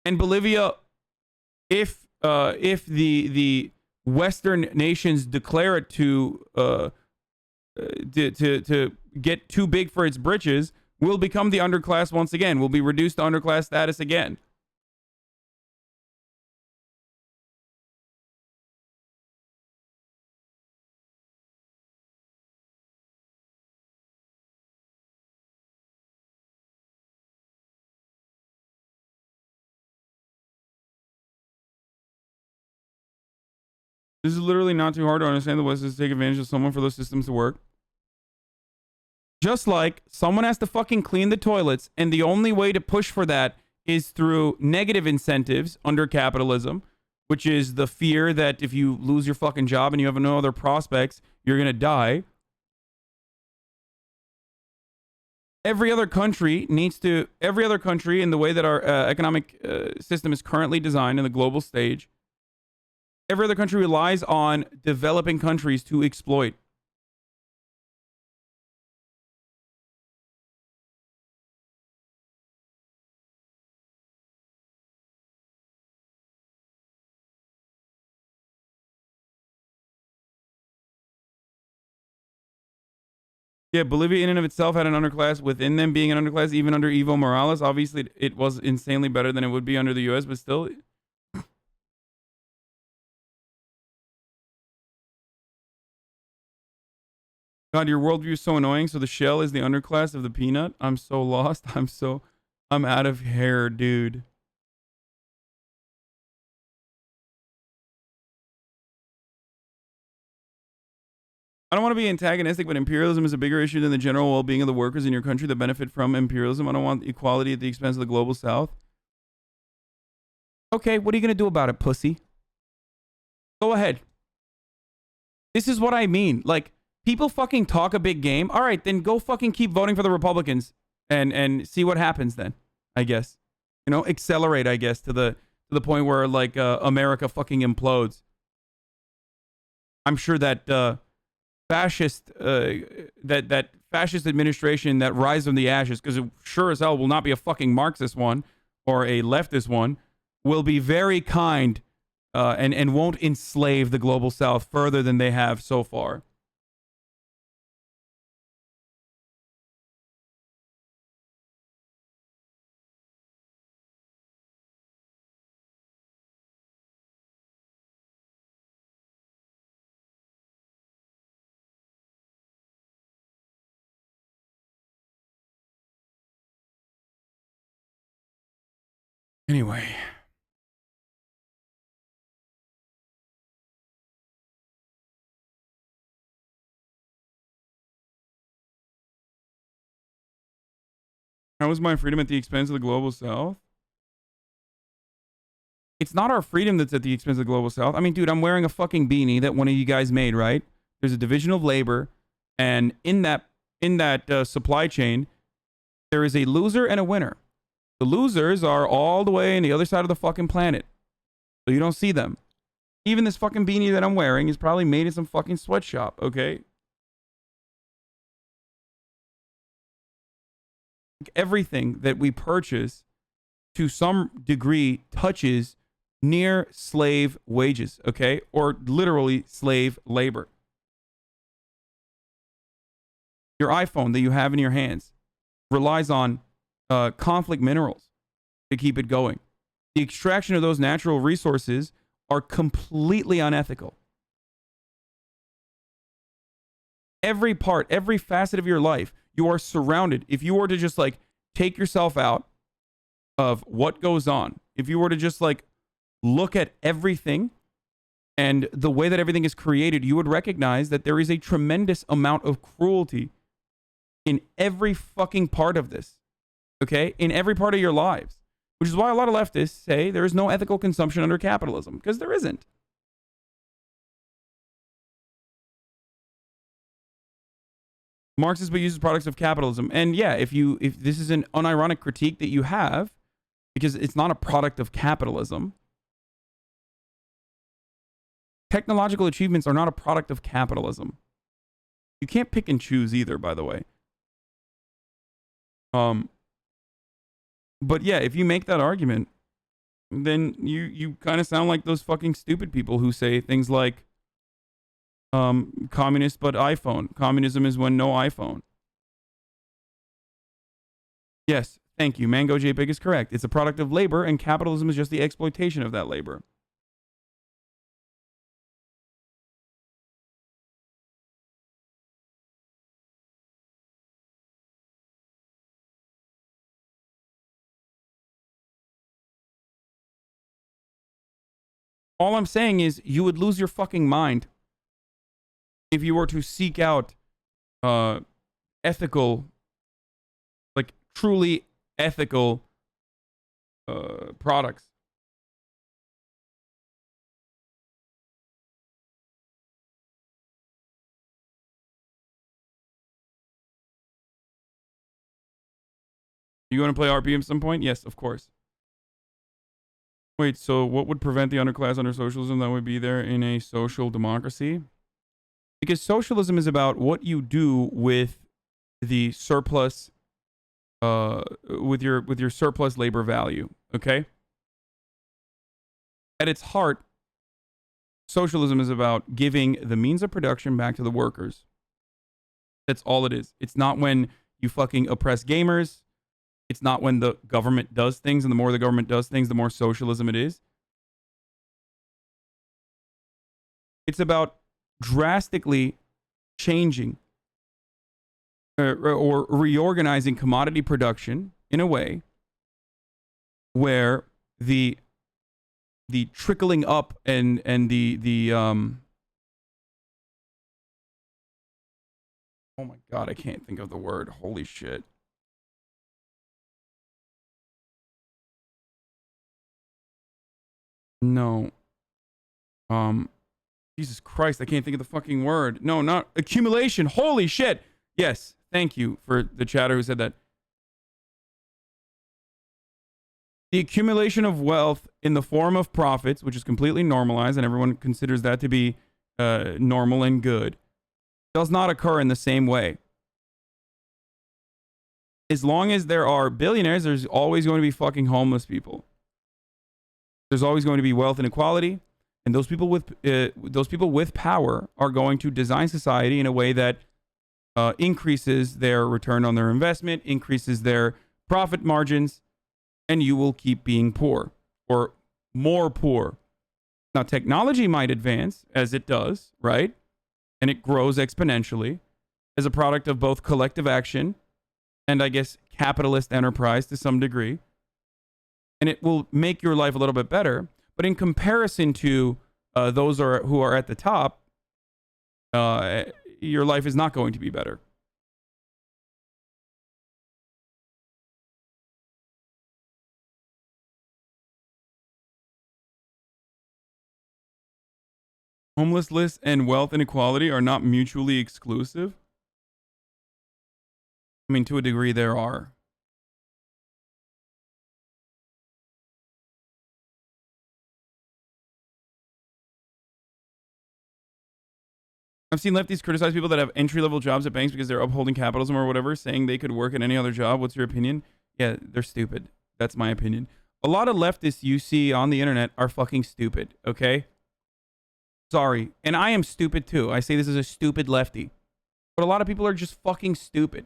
And Bolivia, if the Western nations declare it to get too big for its britches, will become the underclass once again. Will be reduced to underclass status again. This is literally not too hard to understand. The West is to take advantage of someone for those systems to work. Just like someone has to fucking clean the toilets, and the only way to push for that is through negative incentives under capitalism, which is the fear that if you lose your fucking job and you have no other prospects, you're going to die. Every other country in the way that our economic system is currently designed in the global stage, every other country relies on developing countries to exploit. Yeah, Bolivia in and of itself had an underclass within them being an underclass, even under Evo Morales. Obviously, it was insanely better than it would be under the U.S., but still. God, your worldview is so annoying. So the shell is the underclass of the peanut. I'm so lost. I'm out of hair, dude. I don't want to be antagonistic, but imperialism is a bigger issue than the general well-being of the workers in your country that benefit from imperialism. I don't want equality at the expense of the global south. Okay, what are you going to do about it, pussy? Go ahead. This is what I mean. Like, people fucking talk a big game. All right, then go fucking keep voting for the Republicans and see what happens then, I guess. You know, accelerate, I guess, to the point where, like, America fucking implodes. I'm sure that fascist that fascist administration that rise from the ashes, because it sure as hell will not be a fucking Marxist one or a leftist one, will be very kind and won't enslave the global south further than they have so far. Anyway. How is my freedom at the expense of the global south? It's not our freedom that's at the expense of the global south. I mean, dude, I'm wearing a fucking beanie that one of you guys made, right? There's a division of labor, and in that supply chain, there is a loser and a winner. The losers are all the way on the other side of the fucking planet, so you don't see them. Even this fucking beanie that I'm wearing is probably made in some fucking sweatshop, okay? Everything that we purchase to some degree touches near slave wages, okay? Or literally slave labor. Your iPhone that you have in your hands relies on conflict minerals to keep it going. The extraction of those natural resources are completely unethical. Every part, every facet of your life, you are surrounded. If you were to just like take yourself out of what goes on, if you were to just like look at everything and the way that everything is created, you would recognize that there is a tremendous amount of cruelty in every fucking part of this. Okay? In every part of your lives. Which is why a lot of leftists say there is no ethical consumption under capitalism, because there isn't. Marxist but uses products of capitalism. And yeah, if this is an unironic critique that you have, because it's not a product of capitalism. Technological achievements are not a product of capitalism. You can't pick and choose either, by the way. But yeah, if you make that argument, then you kind of sound like those fucking stupid people who say things like, communist but iPhone. Communism is when no iPhone. Yes, thank you. Mango JPEG is correct. It's a product of labor, and capitalism is just the exploitation of that labor. All I'm saying is you would lose your fucking mind if you were to seek out ethical, like truly ethical products. You going to play RP at some point? Yes, of course. Wait, so what would prevent the underclass under socialism that would be there in a social democracy? Because socialism is about what you do with the surplus, with your surplus labor value. Okay. At its heart, socialism is about giving the means of production back to the workers. That's all it is. It's not when you fucking oppress gamers. It's not when the government does things, and the more the government does things, the more socialism it is. It's about drastically changing or reorganizing commodity production in a way where the trickling up and the oh my god, I can't think of the word. Holy shit. No. Jesus Christ, I can't think of the fucking word. No, not accumulation. Holy shit. Yes, thank you for the chatter who said that. The accumulation of wealth in the form of profits, which is completely normalized, and everyone considers that to be normal and good, does not occur in the same way. As long as there are billionaires, there's always going to be fucking homeless people. There's always going to be wealth inequality, and those people with power are going to design society in a way that increases their return on their investment, increases their profit margins, and you will keep being poor or more poor. Now, technology might advance as it does, right? And it grows exponentially as a product of both collective action and, I guess, capitalist enterprise to some degree. And it will make your life a little bit better. But in comparison to those who are at the top, your life is not going to be better. Homelessness and wealth inequality are not mutually exclusive. I mean, to a degree, there are. I've seen lefties criticize people that have entry-level jobs at banks because they're upholding capitalism or whatever, saying they could work at any other job. What's your opinion? Yeah, they're stupid. That's my opinion. A lot of leftists you see on the internet are fucking stupid, okay? Sorry. And I am stupid too. I say this as a stupid lefty. But a lot of people are just fucking stupid.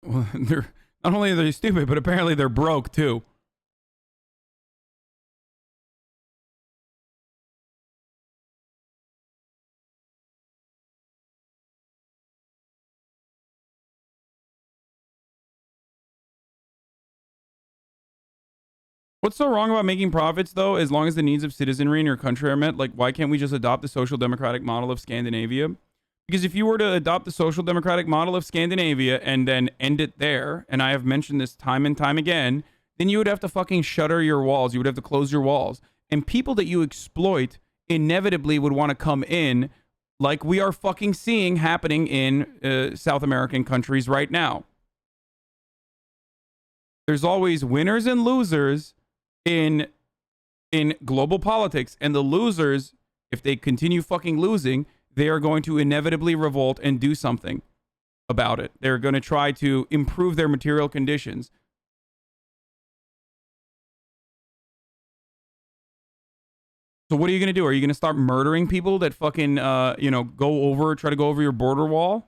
Well, they're not only are they stupid, but apparently they're broke too. What's so wrong about making profits, though, as long as the needs of citizenry in your country are met? Like, why can't we just adopt the social democratic model of Scandinavia? Because if you were to adopt the social democratic model of Scandinavia and then end it there, and I have mentioned this time and time again, then you would have to fucking shutter your walls. You would have to close your walls. And people that you exploit inevitably would want to come in, like we are fucking seeing happening in South American countries right now. There's always winners and losers in global politics, and the losers, if they continue fucking losing, they are going to inevitably revolt and do something about it. They're going to try to improve their material conditions. So what are you going to do? Are you going to start murdering people that fucking, try to go over your border wall?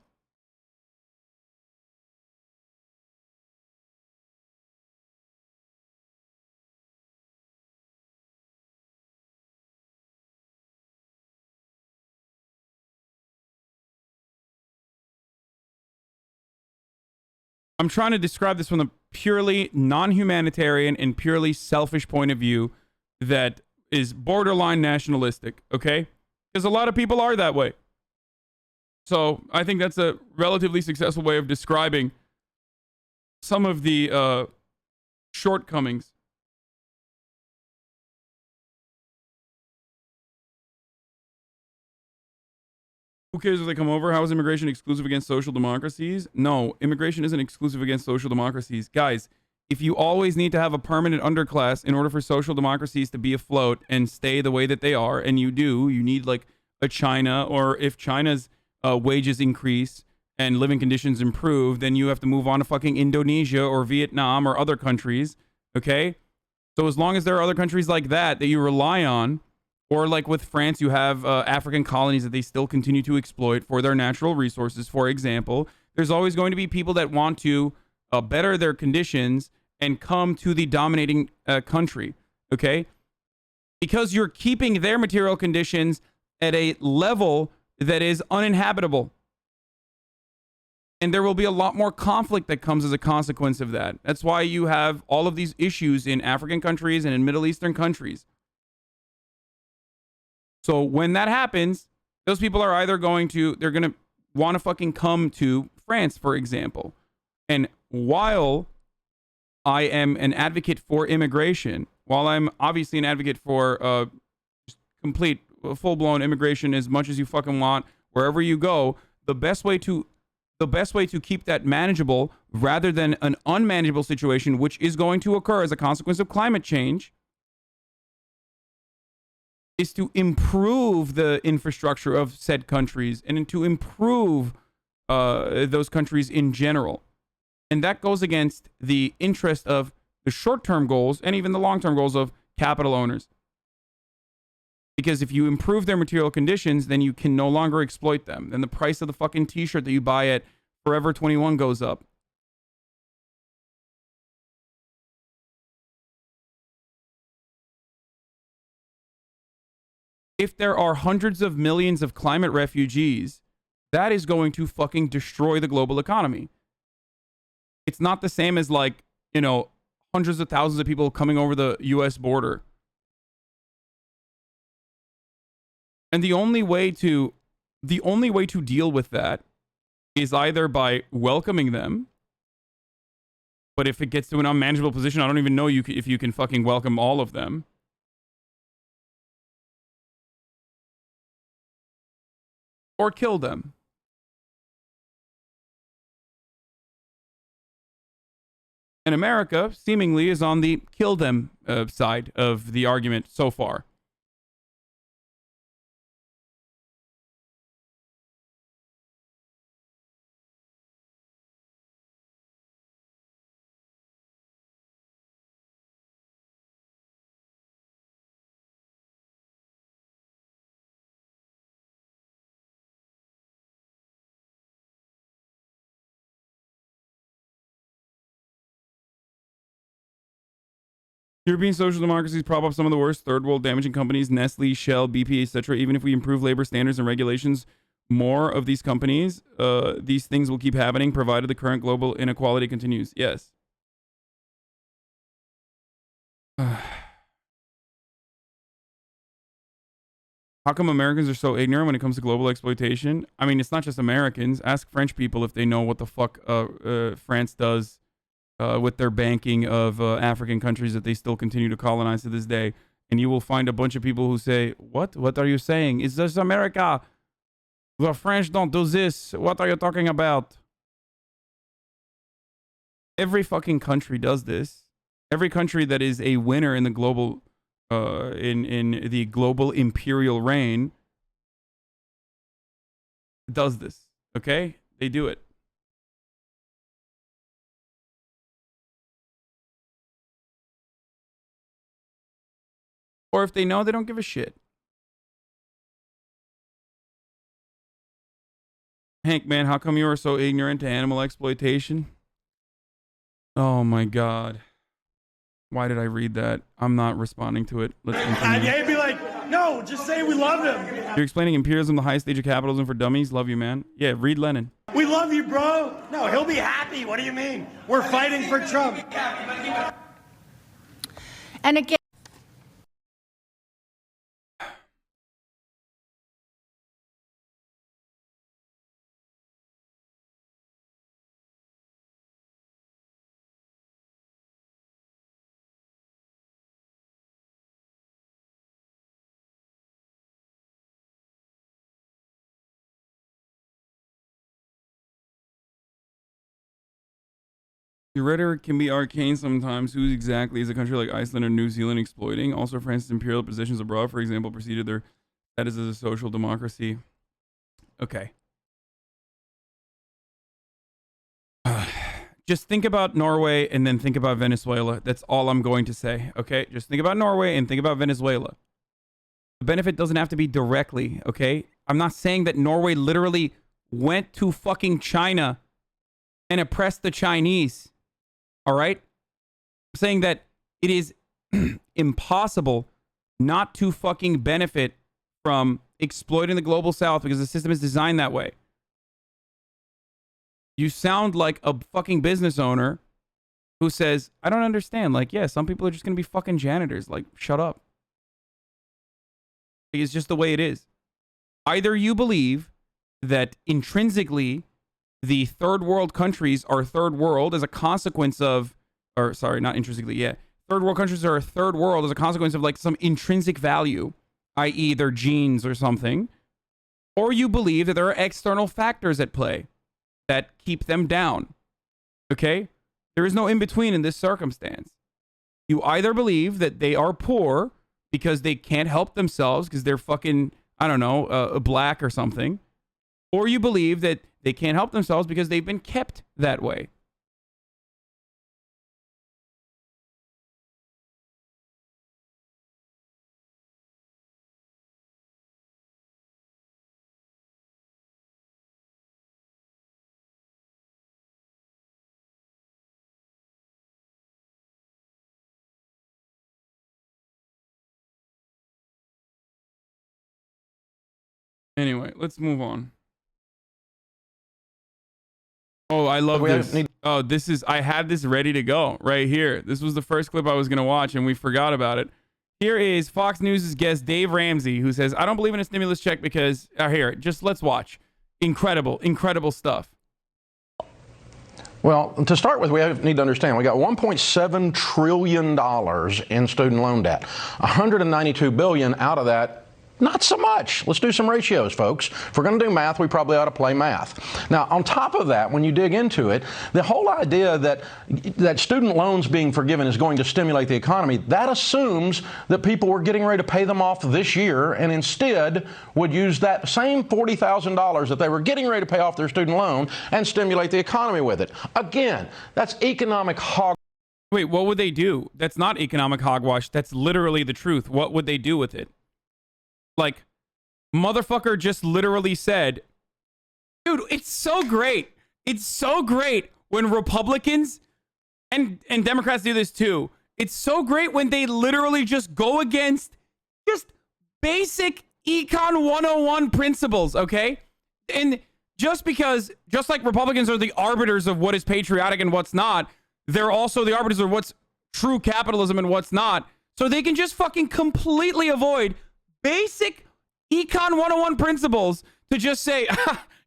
I'm trying to describe this from a purely non-humanitarian and purely selfish point of view that is borderline nationalistic, okay? Because a lot of people are that way. So I think that's a relatively successful way of describing some of the shortcomings Who cares if they come over? How is immigration exclusive against social democracies? No, immigration isn't exclusive against social democracies. Guys, if you always need to have a permanent underclass in order for social democracies to be afloat and stay the way that they are, and you need like a China, or if China's wages increase and living conditions improve, then you have to move on to fucking Indonesia or Vietnam or other countries, okay? So as long as there are other countries like that you rely on, or like with France, you have African colonies that they still continue to exploit for their natural resources, for example, there's always going to be people that want to better their conditions and come to the dominating country, okay? Because you're keeping their material conditions at a level that is uninhabitable. And there will be a lot more conflict that comes as a consequence of that. That's why you have all of these issues in African countries and in Middle Eastern countries. So when that happens, those people are either going to want to fucking come to France, for example. And while I am an advocate for immigration, while I'm obviously an advocate for complete, full-blown immigration as much as you fucking want, wherever you go, the best way to keep that manageable rather than an unmanageable situation, which is going to occur as a consequence of climate change, is to improve the infrastructure of said countries and to improve those countries in general. And that goes against the interest of the short-term goals and even the long-term goals of capital owners. Because if you improve their material conditions, then you can no longer exploit them. Then the price of the fucking t-shirt that you buy at Forever 21 goes up. If there are hundreds of millions of climate refugees, that is going to fucking destroy the global economy. It's not the same as like, hundreds of thousands of people coming over the US border. And the only way to deal with that is either by welcoming them. But if it gets to an unmanageable position, I don't even know if you can fucking welcome all of them. Or kill them. And America seemingly is on the kill them side of the argument so far. European social democracies prop up some of the worst third world damaging companies, Nestle, Shell, BP, etc. Even if we improve labor standards and regulations, more of these companies, these things will keep happening provided the current global inequality continues. Yes. How come Americans are so ignorant when it comes to global exploitation? I mean, it's not just Americans. Ask French people if they know what the fuck France does with their banking of African countries that they still continue to colonize to this day. And you will find a bunch of people who say, what? What are you saying? Is this America? The French don't do this. What are you talking about? Every fucking country does this. Every country that is a winner in the global, in the global imperial reign does this. Okay? They do it. Or if they know, they don't give a shit. Hank, man, how come you are so ignorant to animal exploitation? Oh my God. Why did I read that? I'm not responding to it. Let's continue. He'd be like, no, just say we love him. You're explaining imperialism, the highest stage of capitalism for dummies. Love you, man. Yeah, read Lenin. We love you, bro. No, he'll be happy. What do you mean? We're fighting for Trump. And again, Your rhetoric can be arcane sometimes. Who exactly is a country like Iceland or New Zealand exploiting? Also, France's imperial positions abroad, for example, preceded their status as a social democracy. Okay. Just think about Norway and then think about Venezuela. That's all I'm going to say. Okay? Just think about Norway and think about Venezuela. The benefit doesn't have to be directly. Okay? I'm not saying that Norway literally went to fucking China and oppressed the Chinese. All right? I'm saying that it is impossible not to fucking benefit from exploiting the global south because the system is designed that way. You sound like a fucking business owner who says, I don't understand. Like, yeah, some people are just going to be fucking janitors. Like, shut up. It's just the way it is. Either you believe that intrinsically the third world countries are third world as a consequence of, or sorry, not intrinsically, yeah. Third world countries are a third world as a consequence of like some intrinsic value, i.e. their genes or something. Or you believe that there are external factors at play that keep them down. Okay? There is no in-between in this circumstance. You either believe that they are poor because they can't help themselves because they're fucking, I don't know, black or something. Or you believe that they can't help themselves because they've been kept that way. Anyway, let's move on. Oh, I love this. Oh, this is, I had this ready to go right here. This was the first clip I was going to watch and we forgot about it. Here is Fox News' guest Dave Ramsey, who says, I don't believe in a stimulus check because, here, just let's watch. Incredible, incredible stuff. Well, to start with, we need to understand, we got $1.7 trillion in student loan debt. $192 billion out of that, not so much. Let's do some ratios, folks. If we're going to do math, we probably ought to play math. Now, on top of that, when you dig into it, the whole idea that student loans being forgiven is going to stimulate the economy, that assumes that people were getting ready to pay them off this year and instead would use that same $40,000 that they were getting ready to pay off their student loan and stimulate the economy with it. Again, that's economic hog. Wait, what would they do? That's not economic hogwash. That's literally the truth. What would they do with it? Like, motherfucker just literally said, dude, it's so great. It's so great when Republicans and Democrats do this too. It's so great when they literally just go against just basic Econ 101 principles, okay? And just because, just like Republicans are the arbiters of what is patriotic and what's not, they're also the arbiters of what's true capitalism and what's not. So they can just fucking completely avoid basic Econ 101 principles to just say,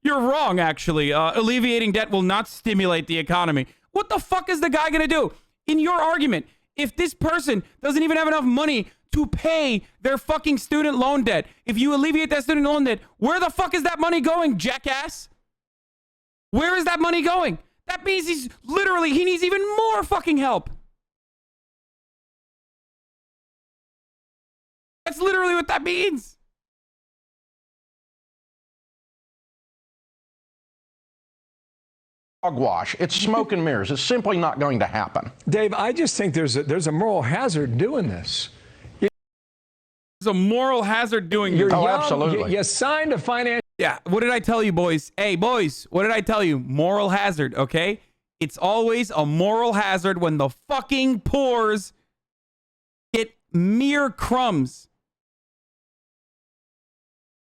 you're wrong, actually. Alleviating debt will not stimulate the economy. What the fuck is the guy going to do? In your argument, if this person doesn't even have enough money to pay their fucking student loan debt, if you alleviate that student loan debt, where the fuck is that money going, jackass? Where is that money going? That means he needs even more fucking help. That's literally what that means. Hogwash. It's smoke and mirrors. It's simply not going to happen. Dave, I just think there's a moral hazard doing this. There's a moral hazard doing this. Oh, absolutely. You signed a finance. Yeah. What did I tell you, boys? Hey, boys, what did I tell you? Moral hazard, okay? It's always a moral hazard when the fucking poors get mere crumbs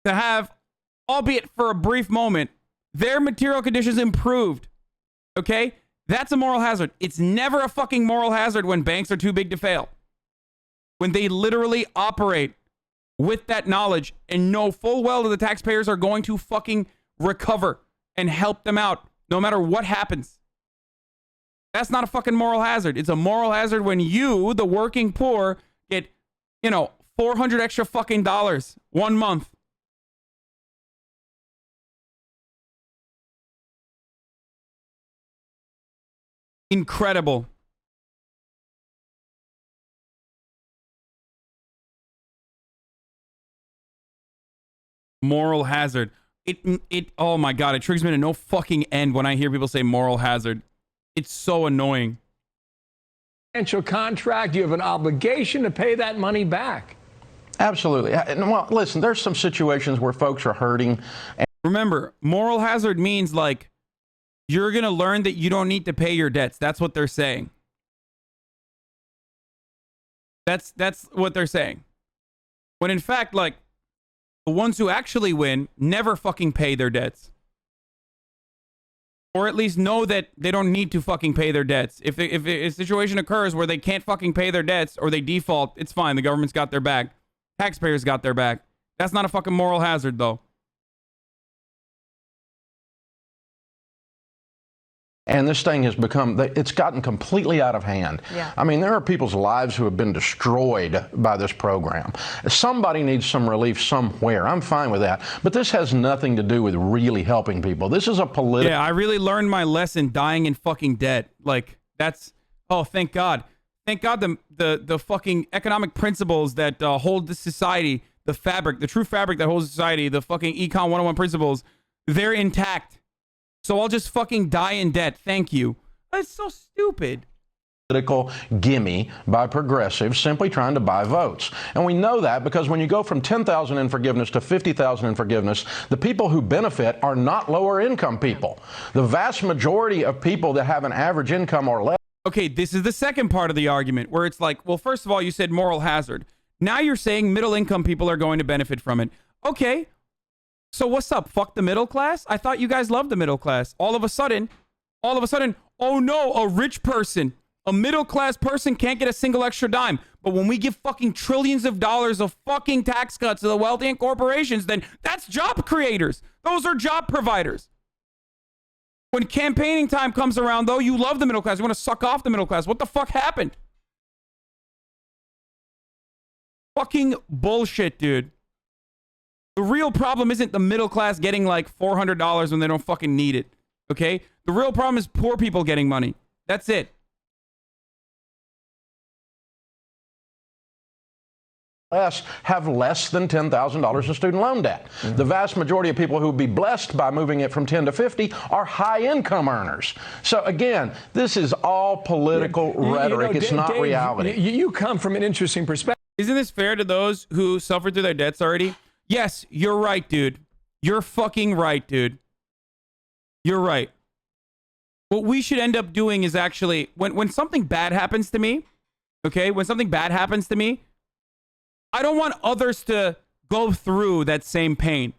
to have, albeit for a brief moment, their material conditions improved. Okay? That's a moral hazard. It's never a fucking moral hazard when banks are too big to fail. When they literally operate with that knowledge and know full well that the taxpayers are going to fucking recover and help them out no matter what happens. That's not a fucking moral hazard. It's a moral hazard when you, the working poor, get, 400 extra fucking dollars 1 month. Incredible. Moral hazard. Oh my God, it triggers me to no fucking end when I hear people say moral hazard. It's so annoying. Financial contract, you have an obligation to pay that money back. Absolutely. Well, listen, there's some situations where folks are hurting. Remember, moral hazard means like you're going to learn that you don't need to pay your debts. That's what they're saying. That's what they're saying. When in fact, like, the ones who actually win never fucking pay their debts. Or at least know that they don't need to fucking pay their debts. If a situation occurs where they can't fucking pay their debts or they default, it's fine. The government's got their back. Taxpayers got their back. That's not a fucking moral hazard, though. And this thing has become, it's gotten completely out of hand. Yeah. I mean, there are people's lives who have been destroyed by this program. Somebody needs some relief somewhere. I'm fine with that. But this has nothing to do with really helping people. This is a political... Yeah, I really learned my lesson dying in fucking debt. Like, that's... Oh, thank God. Thank God the fucking economic principles that hold the society, the fabric, the true fabric that holds society, the fucking Econ 101 principles, they're intact. So I'll just fucking die in debt. Thank you. That's so stupid. Political gimme by progressives simply trying to buy votes. And we know that because when you go from 10,000 in forgiveness to 50,000 in forgiveness, the people who benefit are not lower income people. The vast majority of people that have an average income or less. Okay, this is the second part of the argument where it's like, well, first of all, you said moral hazard. Now you're saying middle income people are going to benefit from it. Okay. So what's up? Fuck the middle class? I thought you guys loved the middle class. All of a sudden, oh no, a rich person, a middle class person can't get a single extra dime. But when we give fucking trillions of dollars of fucking tax cuts to the wealthy and corporations, then that's job creators. Those are job providers. When campaigning time comes around, though, you love the middle class. You want to suck off the middle class. What the fuck happened? Fucking bullshit, dude. The real problem isn't the middle class getting like $400 when they don't fucking need it. Okay? The real problem is poor people getting money. That's it. Have less than $10,000 in student loan debt. The vast majority of people who would be blessed by moving it from 10 to 50 are high income earners. So again, this is all political rhetoric. It's not reality. You come from an interesting perspective. Isn't this fair to those who suffered through their debts already? Yes, you're right, dude. You're fucking right, dude. You're right. What we should end up doing is actually, when something bad happens to me, okay, when something bad happens to me, I don't want others to go through that same pain,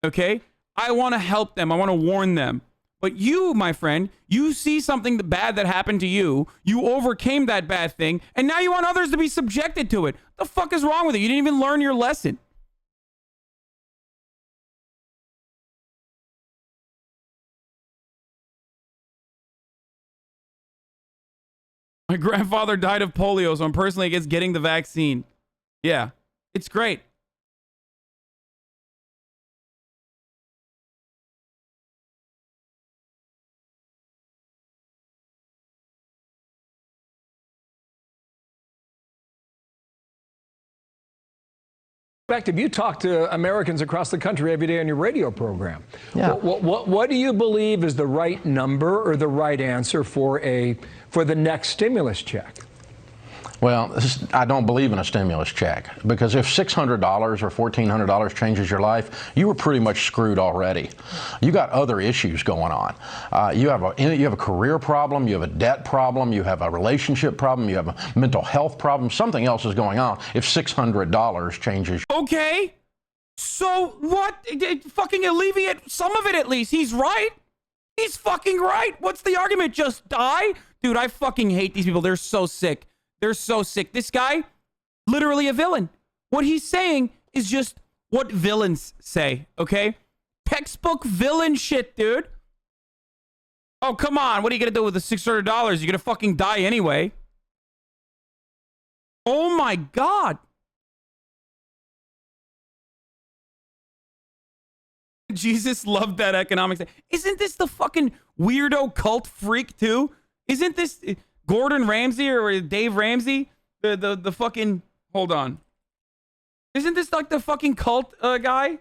okay? I want to help them. I want to warn them. But you, my friend, you see something bad that happened to you, you overcame that bad thing, and now you want others to be subjected to it. What the fuck is wrong with you? You didn't even learn your lesson. My grandfather died of polio, so I'm personally against getting the vaccine. Yeah, it's great. You talk to Americans across the country every day on your radio program. Yeah. What do you believe is the right number or the right answer for the next stimulus check? Well, I don't believe in a stimulus check because if $600 or $1,400 changes your life, you were pretty much screwed already. You got other issues going on. You have a career problem, you have a debt problem, you have a relationship problem, you have a mental health problem. Something else is going on if $600 changes. Okay, so what? Fucking alleviate some of it at least. He's right. He's fucking right. What's the argument? Just die? Dude, I fucking hate these people. They're so sick. They're so sick. This guy, literally a villain. What he's saying is just what villains say, okay? Textbook villain shit, dude. Oh, come on. What are you going to do with the $600? You're going to fucking die anyway. Oh, my God. Jesus loved that economics. Isn't this the fucking weirdo cult freak, too? Isn't this Gordon Ramsay or Dave Ramsey? The fucking, hold on. Isn't this like the fucking cult guy?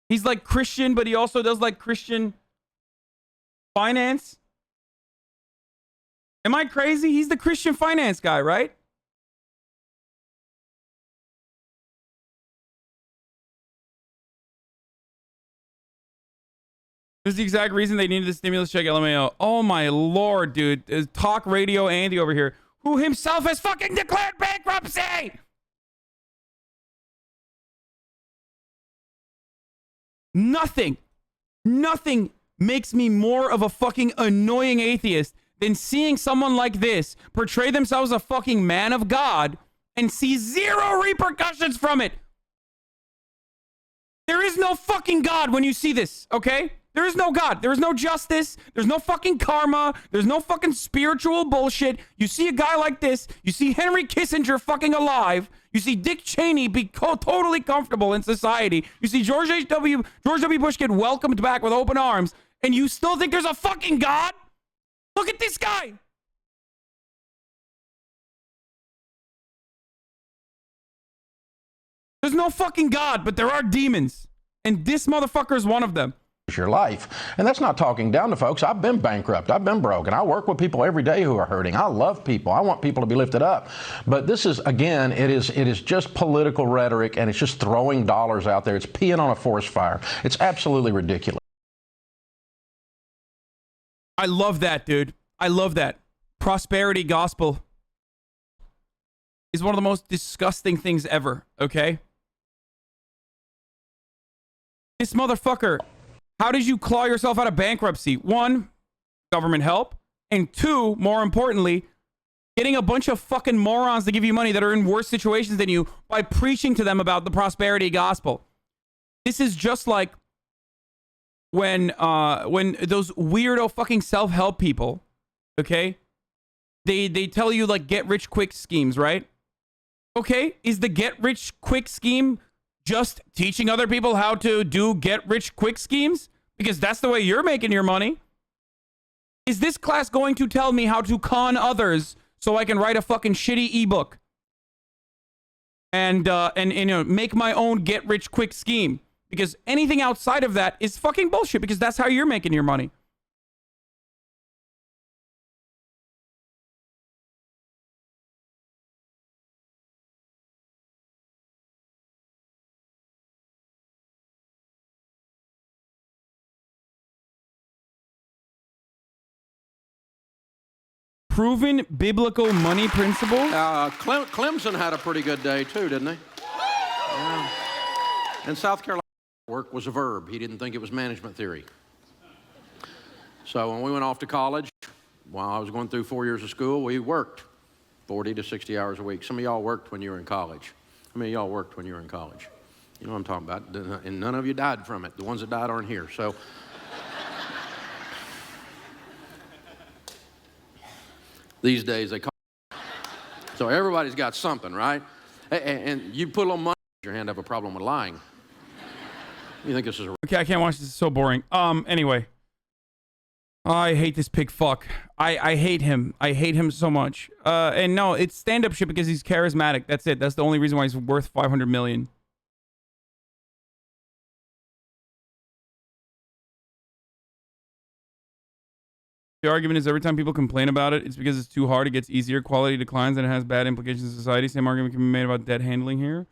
He's like Christian, but he also does like Christian finance. Am I crazy? He's the Christian finance guy, right? This is the exact reason they needed the stimulus check, LMAO. Oh my lord, dude. There's Talk Radio Andy over here, who himself has fucking declared bankruptcy! Nothing makes me more of a fucking annoying atheist than seeing someone like this portray themselves as a fucking man of God and see zero repercussions from it. There is no fucking God when you see this, okay? There is no God. There is no justice. There's no fucking karma. There's no fucking spiritual bullshit. You see a guy like this. You see Henry Kissinger fucking alive. You see Dick Cheney be totally comfortable in society. You see George W. Bush get welcomed back with open arms. And you still think there's a fucking God? Look at this guy. There's no fucking God, but there are demons. And this motherfucker is one of them. Your life. And that's not talking down to folks. I've been bankrupt. I've been broke. And I work with people every day who are hurting. I love people. I want people to be lifted up. But this is, again, it is just political rhetoric, and it's just throwing dollars out there. It's peeing on a forest fire. It's absolutely ridiculous. I love that, dude. I love that. Prosperity gospel is one of the most disgusting things ever, okay? This motherfucker, how did you claw yourself out of bankruptcy? One, government help. And two, more importantly, getting a bunch of fucking morons to give you money that are in worse situations than you by preaching to them about the prosperity gospel. This is just like when those weirdo fucking self-help people, okay, they tell you like get rich quick schemes, right? Okay, is the get rich quick scheme just teaching other people how to do get rich quick schemes? Because that's the way you're making your money. Is this class going to tell me how to con others so I can write a fucking shitty ebook and you know, make my own get rich quick scheme? Because anything outside of that is fucking bullshit, because that's how you're making your money. Proven biblical money principle? Clemson had a pretty good day too, didn't they? Yeah. And South Carolina, work was a verb. He didn't think it was management theory. So when we went off to college, while I was going through 4 years of school, we worked 40 to 60 hours a week. Some of y'all worked when you were in college. How many of y'all worked when you were in college? You know what I'm talking about. And none of you died from it. The ones that died aren't here. So these days they call it. So everybody's got something, right? And you put a little money in your hand, have a problem with lying. You think this is okay? I can't watch this. It's so boring. Anyway, I hate this pig fuck. I hate him. I hate him so much. And no, it's stand-up shit because he's charismatic. That's it. That's the only reason why he's worth 500 million. The argument is every time people complain about it, it's because it's too hard. It gets easier. Quality declines, and it has bad implications in society. Same argument can be made about debt handling here.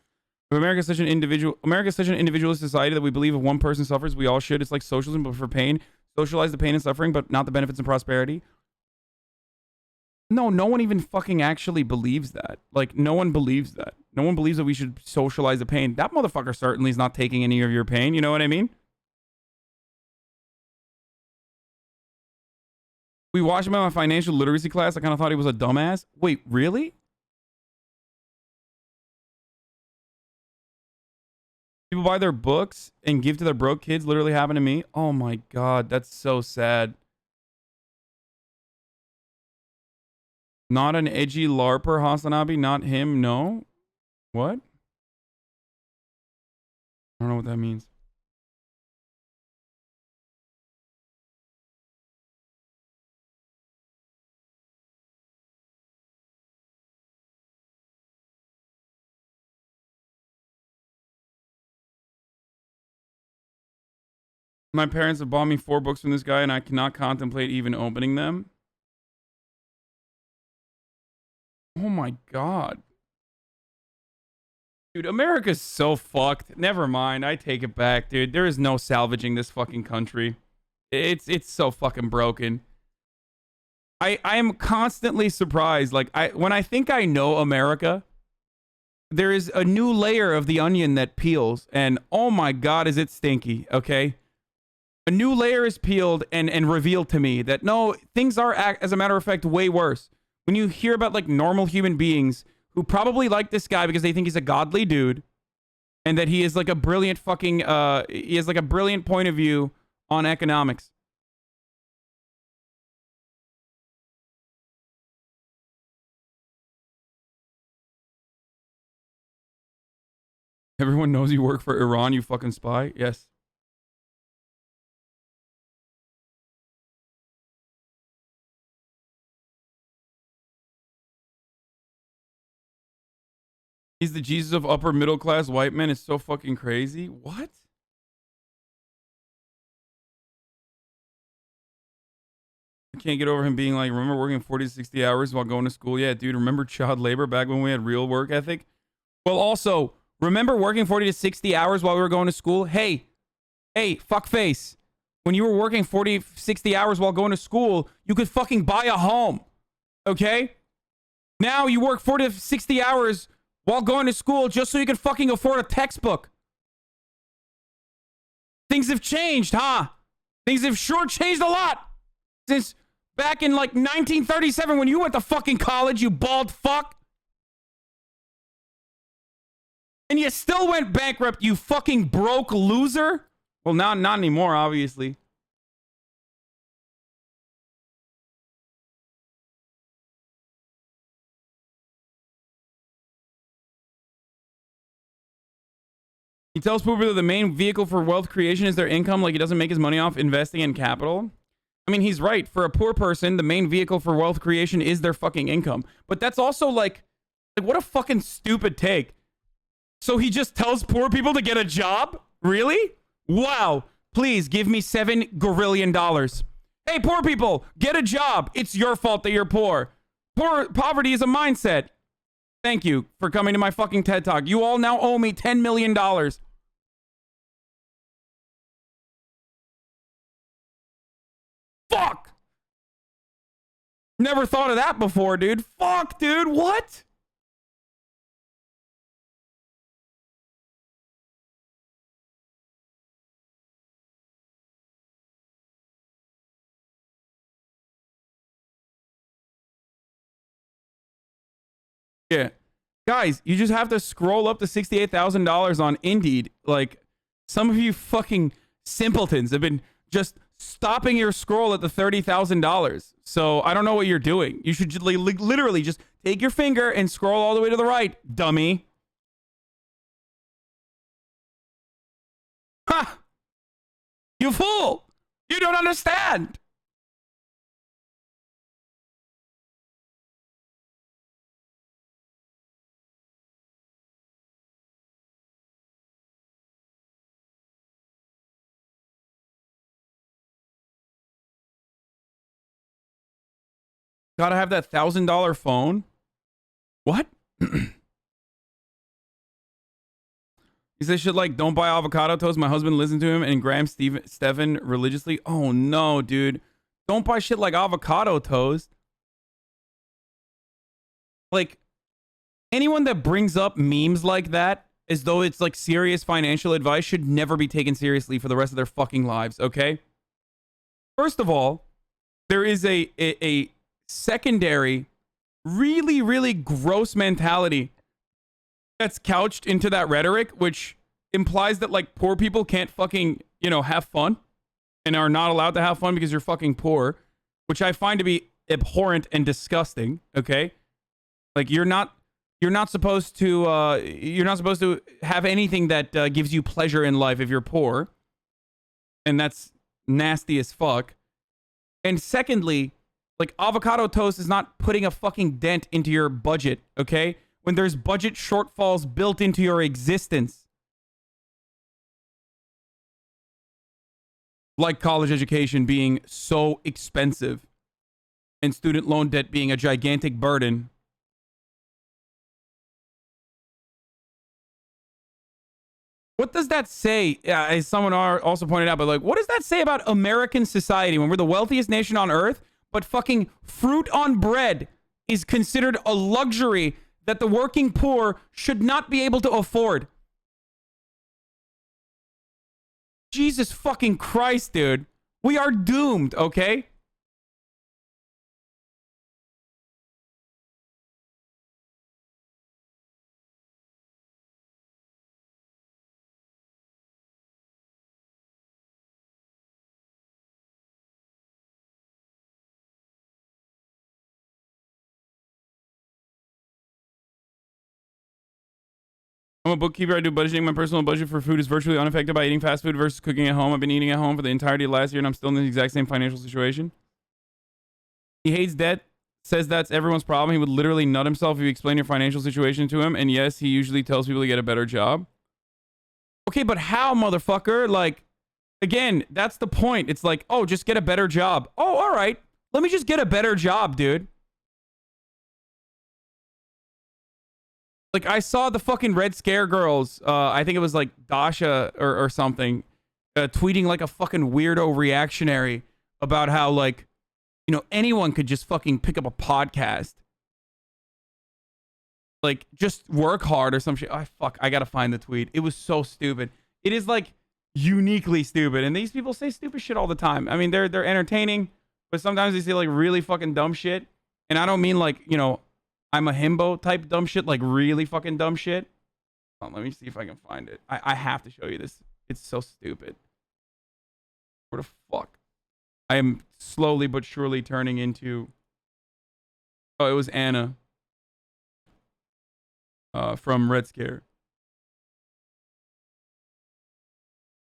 If America's such an individualist society that we believe if one person suffers, we all should. It's like socialism, but for pain. Socialize the pain and suffering, but not the benefits and prosperity. No one even fucking actually believes that. Like, no one believes that. No one believes that we should socialize the pain. That motherfucker certainly is not taking any of your pain. You know what I mean? We watched him in my financial literacy class. I kind of thought he was a dumbass. Wait, really? People buy their books and give to their broke kids. Literally happened to me. Oh my God, that's so sad. Not an edgy LARPer, HasanAbi. Not him, no. What? I don't know what that means. My parents have bought me 4 books from this guy, and I cannot contemplate even opening them. Oh my God. Dude, America's so fucked. Never mind. I take it back, dude. There is no salvaging this fucking country. It's so fucking broken. I am constantly surprised. Like, when I think I know America, there is a new layer of the onion that peels, and oh my God, is it stinky, okay? A new layer is peeled and revealed to me that no, things are, as a matter of fact, way worse. When you hear about like normal human beings who probably like this guy because they think he's a godly dude and that he is like a brilliant fucking, he has like a brilliant point of view on economics. Everyone knows you work for Iran, you fucking spy. Yes. He's the Jesus of upper middle class white men. It's so fucking crazy. What? I can't get over him being like, remember working 40 to 60 hours while going to school? Yeah, dude, remember child labor back when we had real work ethic? Well, also, remember working 40 to 60 hours while we were going to school? Hey, fuckface. When you were working 40, 60 hours while going to school, you could fucking buy a home. Okay? Now you work 40 to 60 hours while going to school just so you can fucking afford a textbook. Things have changed, huh? Things have sure changed a lot since back in like 1937 when you went to fucking college, you bald fuck. And you still went bankrupt, you fucking broke loser. Well, not anymore, obviously. He tells people that the main vehicle for wealth creation is their income, like he doesn't make his money off investing in capital. I mean, he's right. For a poor person, the main vehicle for wealth creation is their fucking income. But that's also like what a fucking stupid take. So he just tells poor people to get a job? Really? Wow. Please give me $7 gorillion. Hey, poor people, get a job. It's your fault that you're poor. Poverty is a mindset. Thank you for coming to my fucking TED Talk. You all now owe me $10 million. Fuck! Never thought of that before, dude. Fuck, dude. What? Yeah. Guys, you just have to scroll up to $68,000 on Indeed. Like, some of you fucking simpletons have been just stopping your scroll at the $30,000. So I don't know what you're doing. You should literally just take your finger and scroll all the way to the right, dummy. Ha! You fool! You don't understand! Gotta have that $1,000 phone. What? He says shit like, don't buy avocado toast. My husband listened to him and Graham Stephan religiously. Oh no, dude. Don't buy shit like avocado toast. Like, anyone that brings up memes like that as though it's like serious financial advice should never be taken seriously for the rest of their fucking lives, okay? First of all, there is a secondary, really, really gross mentality that's couched into that rhetoric, which implies that like poor people can't fucking, you know, have fun and are not allowed to have fun because you're fucking poor, which I find to be abhorrent and disgusting. Okay, like you're not supposed to have anything that gives you pleasure in life if you're poor, and that's nasty as fuck. And secondly, like, avocado toast is not putting a fucking dent into your budget, okay? When there's budget shortfalls built into your existence. like college education being so expensive and student loan debt being a gigantic burden. What does that say? As someone also pointed out, but like, what does that say about American society when we're the wealthiest nation on earth, but fucking fruit on bread is considered a luxury that the working poor should not be able to afford? Jesus fucking Christ, dude. We are doomed, okay? I'm a bookkeeper. I do budgeting. My personal budget for food is virtually unaffected by eating fast food versus cooking at home. I've been eating at home for the entirety of last year, and I'm still in the exact same financial situation. He hates debt, says that's everyone's problem. He would literally nut himself if you explain your financial situation to him. And yes, he usually tells people to get a better job. Okay, but how, motherfucker? Like, again, that's the point. It's like, oh, just get a better job. Oh, all right. Let me just get a better job, dude. Like, I saw the fucking Red Scare girls, I think it was like Dasha or something, tweeting like a fucking weirdo reactionary about how, like, you know, anyone could just fucking pick up a podcast. Like, just work hard or some shit. Oh, fuck, I gotta find the tweet. It was so stupid. It is, like, uniquely stupid. And these people say stupid shit all the time. I mean, they're entertaining, but sometimes they say, like, really fucking dumb shit. And I don't mean, like, you know, I'm a himbo type dumb shit, like really fucking dumb shit. Oh, let me see if I can find it. I have to show you this. It's so stupid. Where the fuck? I am slowly but surely turning into... Oh, it was Anna. From Red Scare.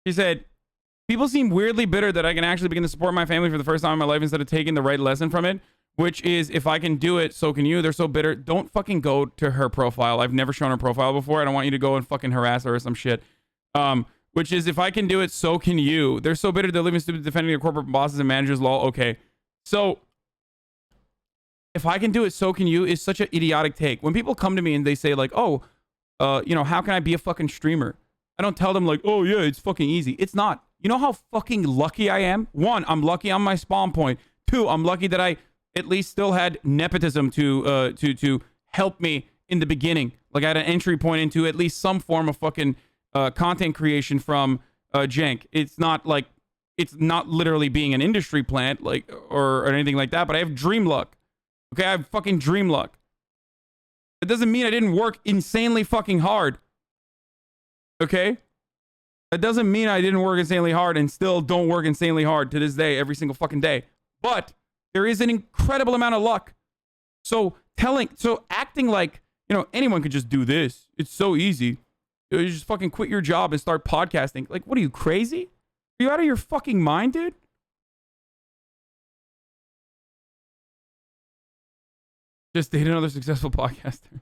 She said, people seem weirdly bitter that I can actually begin to support my family for the first time in my life instead of taking the right lesson from it. Which is, if I can do it, so can you. They're so bitter. Don't fucking go to her profile. I've never shown her profile before. I don't want you to go and fucking harass her or some shit. Which is, if I can do it, so can you. They're so bitter they're living stupid defending their corporate bosses and managers. Lol. Okay. So, if I can do it, so can you is such an idiotic take. When people come to me and they say like, oh, you know, how can I be a fucking streamer? I don't tell them like, oh yeah, it's fucking easy. It's not. You know how fucking lucky I am? One, I'm lucky on my spawn point. Two, I'm lucky that I at least still had nepotism to help me in the beginning. Like I had an entry point into at least some form of fucking content creation from Jank. It's not like, it's not literally being an industry plant like or anything like that, but I have dream luck. Okay, I have fucking dream luck. It doesn't mean I didn't work insanely fucking hard. Okay? That doesn't mean I didn't work insanely hard and still don't work insanely hard to this day, every single fucking day. But there is an incredible amount of luck. So acting like, you know, anyone could just do this. It's so easy. You just fucking quit your job and start podcasting. Like, what are you, crazy? Are you out of your fucking mind, dude? Just date another successful podcaster.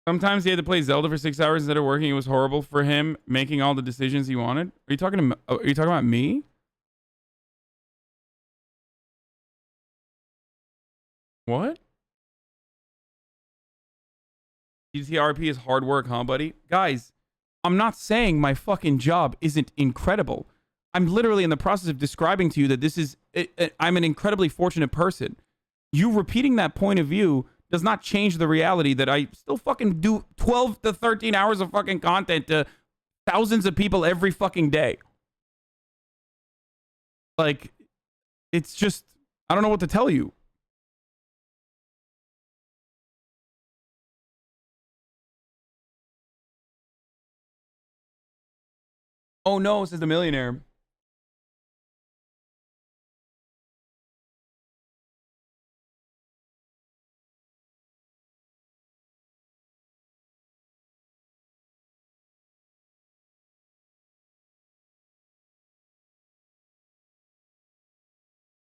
Sometimes he had to play Zelda for 6 hours instead of working. It was horrible for him making all the decisions he wanted. Are you talking about me? What? GTRP is hard work, huh, buddy? Guys, I'm not saying my fucking job isn't incredible. I'm literally in the process of describing to you that this is... I'm an incredibly fortunate person. You repeating that point of view does not change the reality that I still fucking do 12 to 13 hours of fucking content to thousands of people every fucking day. Like, it's just... I don't know what to tell you. Oh no, says the millionaire.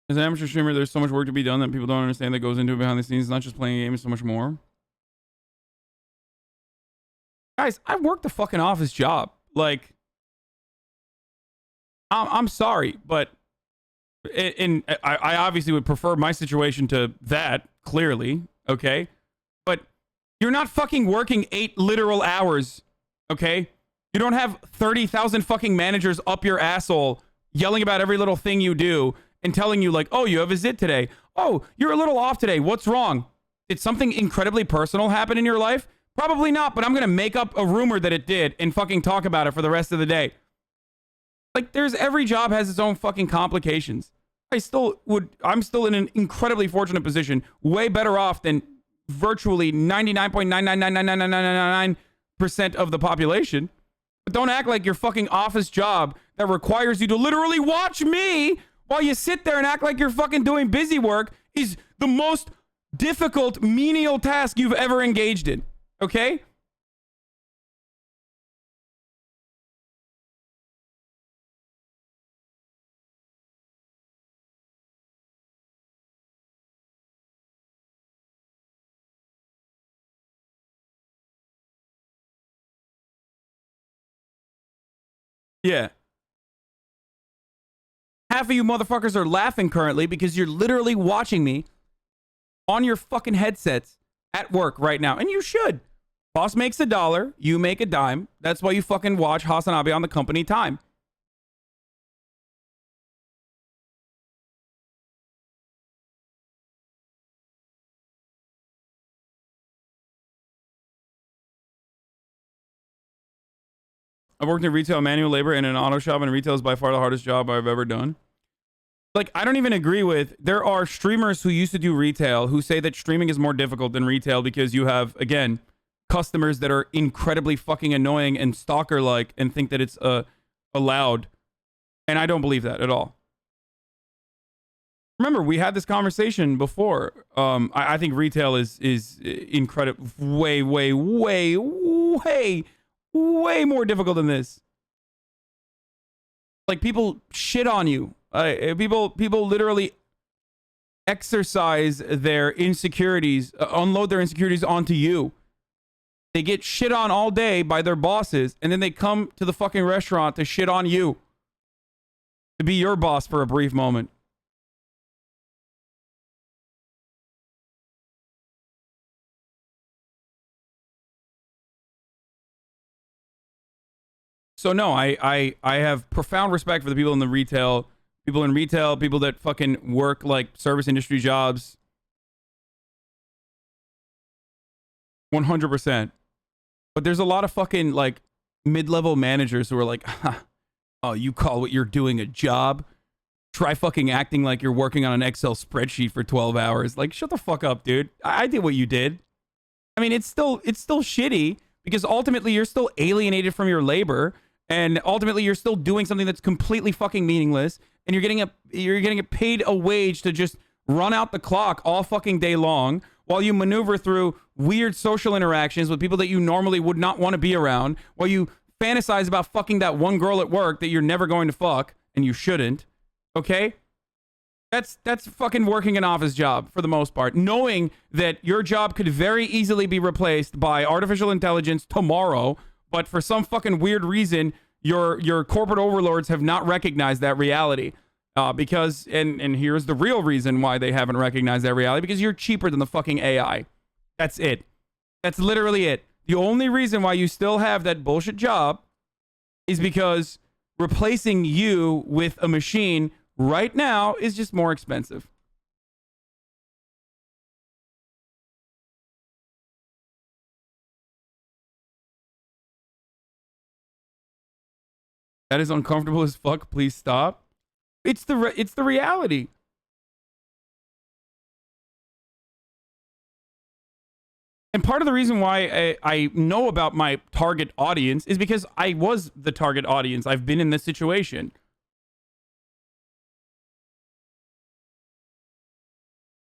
As an amateur streamer, there's so much work to be done that people don't understand that goes into it behind the scenes. It's not just playing games, so much more. Guys, I worked a fucking office job. Like, I'm sorry, but I obviously would prefer my situation to that, clearly, okay? But you're not fucking working 8 literal hours, okay? You don't have 30,000 fucking managers up your asshole yelling about every little thing you do and telling you like, oh, you have a zit today. Oh, you're a little off today. What's wrong? Did something incredibly personal happen in your life? Probably not, but I'm going to make up a rumor that it did and fucking talk about it for the rest of the day. Like, every job has its own fucking complications. I'm still in an incredibly fortunate position, way better off than virtually 99.9999999% of the population. But don't act like your fucking office job that requires you to literally watch me while you sit there and act like you're fucking doing busy work is the most difficult menial task you've ever engaged in. Okay? Yeah. Half of you motherfuckers are laughing currently because you're literally watching me on your fucking headsets at work right now. And you should. Boss makes $1, you make a dime. That's why you fucking watch HasanAbi on the company time. I've worked in retail, manual labor, and an auto shop, and retail is by far the hardest job I've ever done. Like, I don't even agree with, there are streamers who used to do retail who say that streaming is more difficult than retail because you have, again, customers that are incredibly fucking annoying and stalker-like and think that it's allowed. And I don't believe that at all. Remember, we had this conversation before. I think retail is incredible, way more difficult than this. Like, people shit on you. People literally exercise their insecurities, unload their insecurities onto you. They get shit on all day by their bosses, and then they come to the fucking restaurant to shit on you. To be your boss for a brief moment. So no, I have profound respect for the people in the retail, people that fucking work like service industry jobs. 100%. But there's a lot of fucking like mid-level managers who are like, oh, you call what you're doing a job? Try fucking acting like you're working on an Excel spreadsheet for 12 hours. Like, shut the fuck up, dude. I did what you did. I mean, it's still shitty because ultimately you're still alienated from your labor. And ultimately, you're still doing something that's completely fucking meaningless, and you're getting paid a wage to just run out the clock all fucking day long while you maneuver through weird social interactions with people that you normally would not want to be around, while you fantasize about fucking that one girl at work that you're never going to fuck, and you shouldn't. Okay? That's fucking working an office job for the most part, knowing that your job could very easily be replaced by artificial intelligence tomorrow. But for some fucking weird reason, your corporate overlords have not recognized that reality. Because, and here's the real reason why they haven't recognized that reality, because you're cheaper than the fucking AI. That's it. That's literally it. The only reason why you still have that bullshit job is because replacing you with a machine right now is just more expensive. That is uncomfortable as fuck. Please stop. It's the reality. And part of the reason why I know about my target audience is because I was the target audience. I've been in this situation.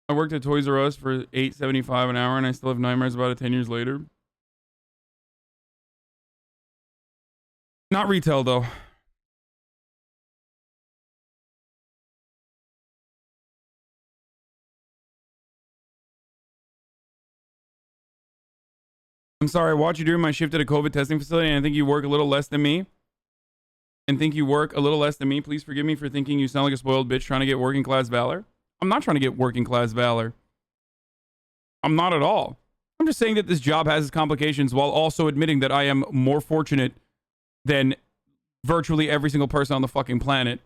I worked at Toys R Us for $8.75 an hour, and I still have nightmares about it 10 years later. Not retail, though. I'm sorry, I watched you during my shift at a COVID testing facility, and I think you work a little less than me. Please forgive me for thinking you sound like a spoiled bitch trying to get working class valor. I'm not trying to get working class valor. I'm not at all. I'm just saying that this job has its complications while also admitting that I am more fortunate than virtually every single person on the fucking planet.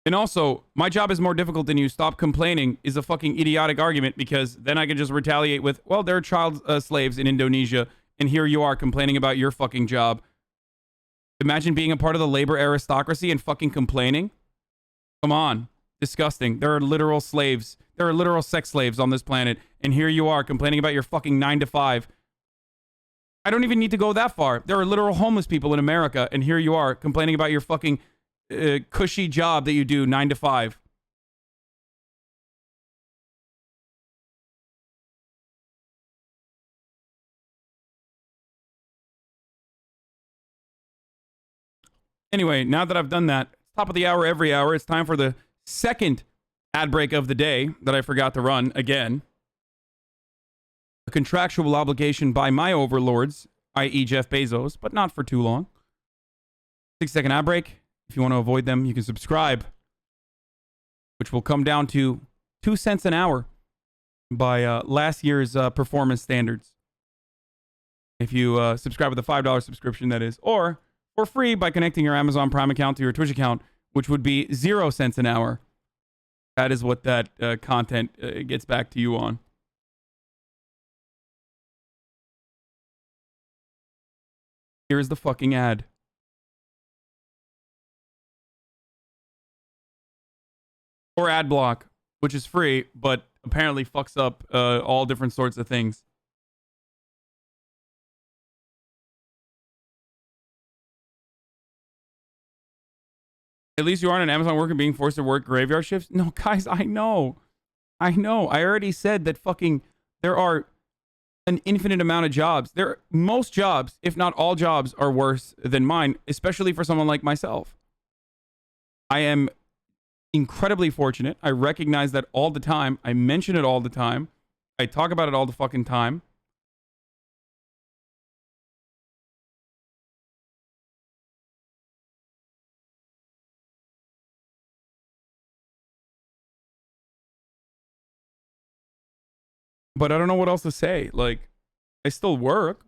And also, my job is more difficult than you. Stop complaining is a fucking idiotic argument, because then I can just retaliate with, well, there are child slaves in Indonesia, and here you are complaining about your fucking job. Imagine being a part of the labor aristocracy and fucking complaining. Come on. Disgusting. There are literal slaves. There are literal sex slaves on this planet, and here you are complaining about your fucking 9 to 5. I don't even need to go that far. There are literal homeless people in America, and here you are complaining about your fucking cushy job that you do 9 to 5. Anyway, now that I've done that, top of the hour every hour, it's time for the second ad break of the day that I forgot to run again. A contractual obligation by my overlords, i.e. Jeff Bezos, but not for too long. 6-second ad break. If you want to avoid them, you can subscribe, which will come down to 2 cents an hour by last year's performance standards. If you subscribe with a $5 subscription, that is, or for free by connecting your Amazon Prime account to your Twitch account, which would be 0 cents an hour. That is what that content gets back to you on. Here's the fucking ad. Or ad block, which is free, but apparently fucks up all different sorts of things. At least you aren't an Amazon worker being forced to work graveyard shifts. No, guys, I know. I already said that fucking there are an infinite amount of jobs. Most jobs, if not all jobs, are worse than mine, especially for someone like myself. I am incredibly fortunate. I recognize that all the time. I mention it all the time. I talk about it all the fucking time. But I don't know what else to say. Like, I still work.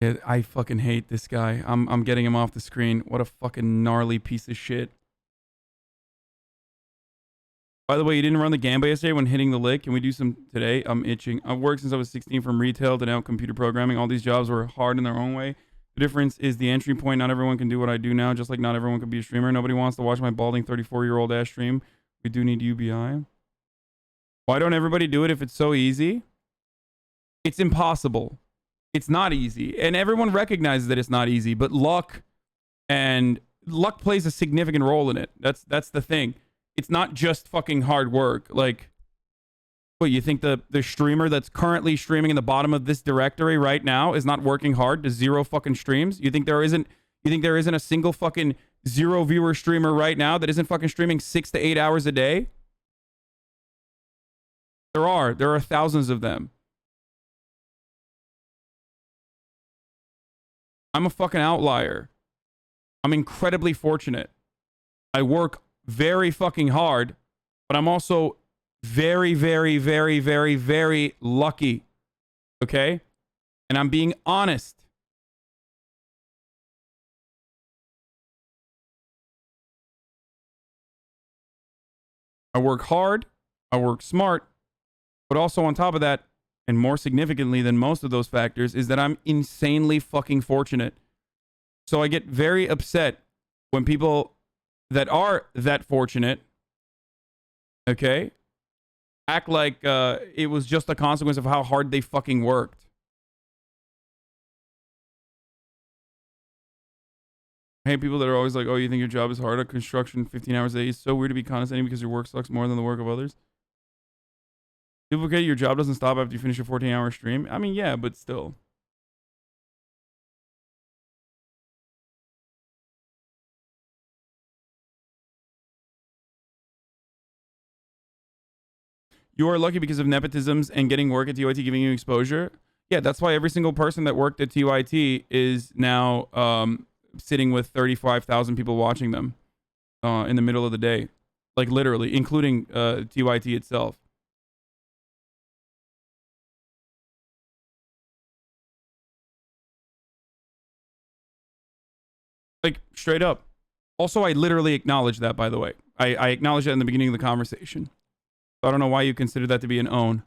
Yeah, I fucking hate this guy. I'm getting him off the screen. What a fucking gnarly piece of shit. By the way, you didn't run the gamba yesterday when hitting the lick. Can we do some today? I'm itching. I've worked since I was 16, from retail to now computer programming. All these jobs were hard in their own way. The difference is the entry point. Not everyone can do what I do now, just like not everyone can be a streamer. Nobody wants to watch my balding 34-year-old ass stream. We do need UBI. Why don't everybody do it if it's so easy? It's impossible. It's not easy. And everyone recognizes that it's not easy, but luck plays a significant role in it. That's the thing. It's not just fucking hard work. Like, what, you think the streamer that's currently streaming in the bottom of this directory right now is not working hard to 0 fucking streams? You think there isn't a single fucking 0 viewer streamer right now that isn't fucking streaming 6 to 8 hours a day? There are thousands of them. I'm a fucking outlier. I'm incredibly fortunate. I work very fucking hard, but I'm also very, very, very, very, very lucky. Okay? And I'm being honest. I work hard, I work smart, but also on top of that, and more significantly than most of those factors, is that I'm insanely fucking fortunate. So I get very upset when people that are that fortunate, okay, act like it was just a consequence of how hard they fucking worked. I hate people that are always like, oh, you think your job is hard at construction, 15 hours a day. It's so weird to be condescending because your work sucks more than the work of others. People forget your job doesn't stop after you finish a 14-hour stream. I mean, yeah, but still. You are lucky because of nepotisms and getting work at TYT giving you exposure. Yeah, that's why every single person that worked at TYT is now sitting with 35,000 people watching them in the middle of the day. Like literally, including TYT itself. Like, straight up. Also, I literally acknowledge that, by the way. I acknowledged that in the beginning of the conversation. So I don't know why you consider that to be an own.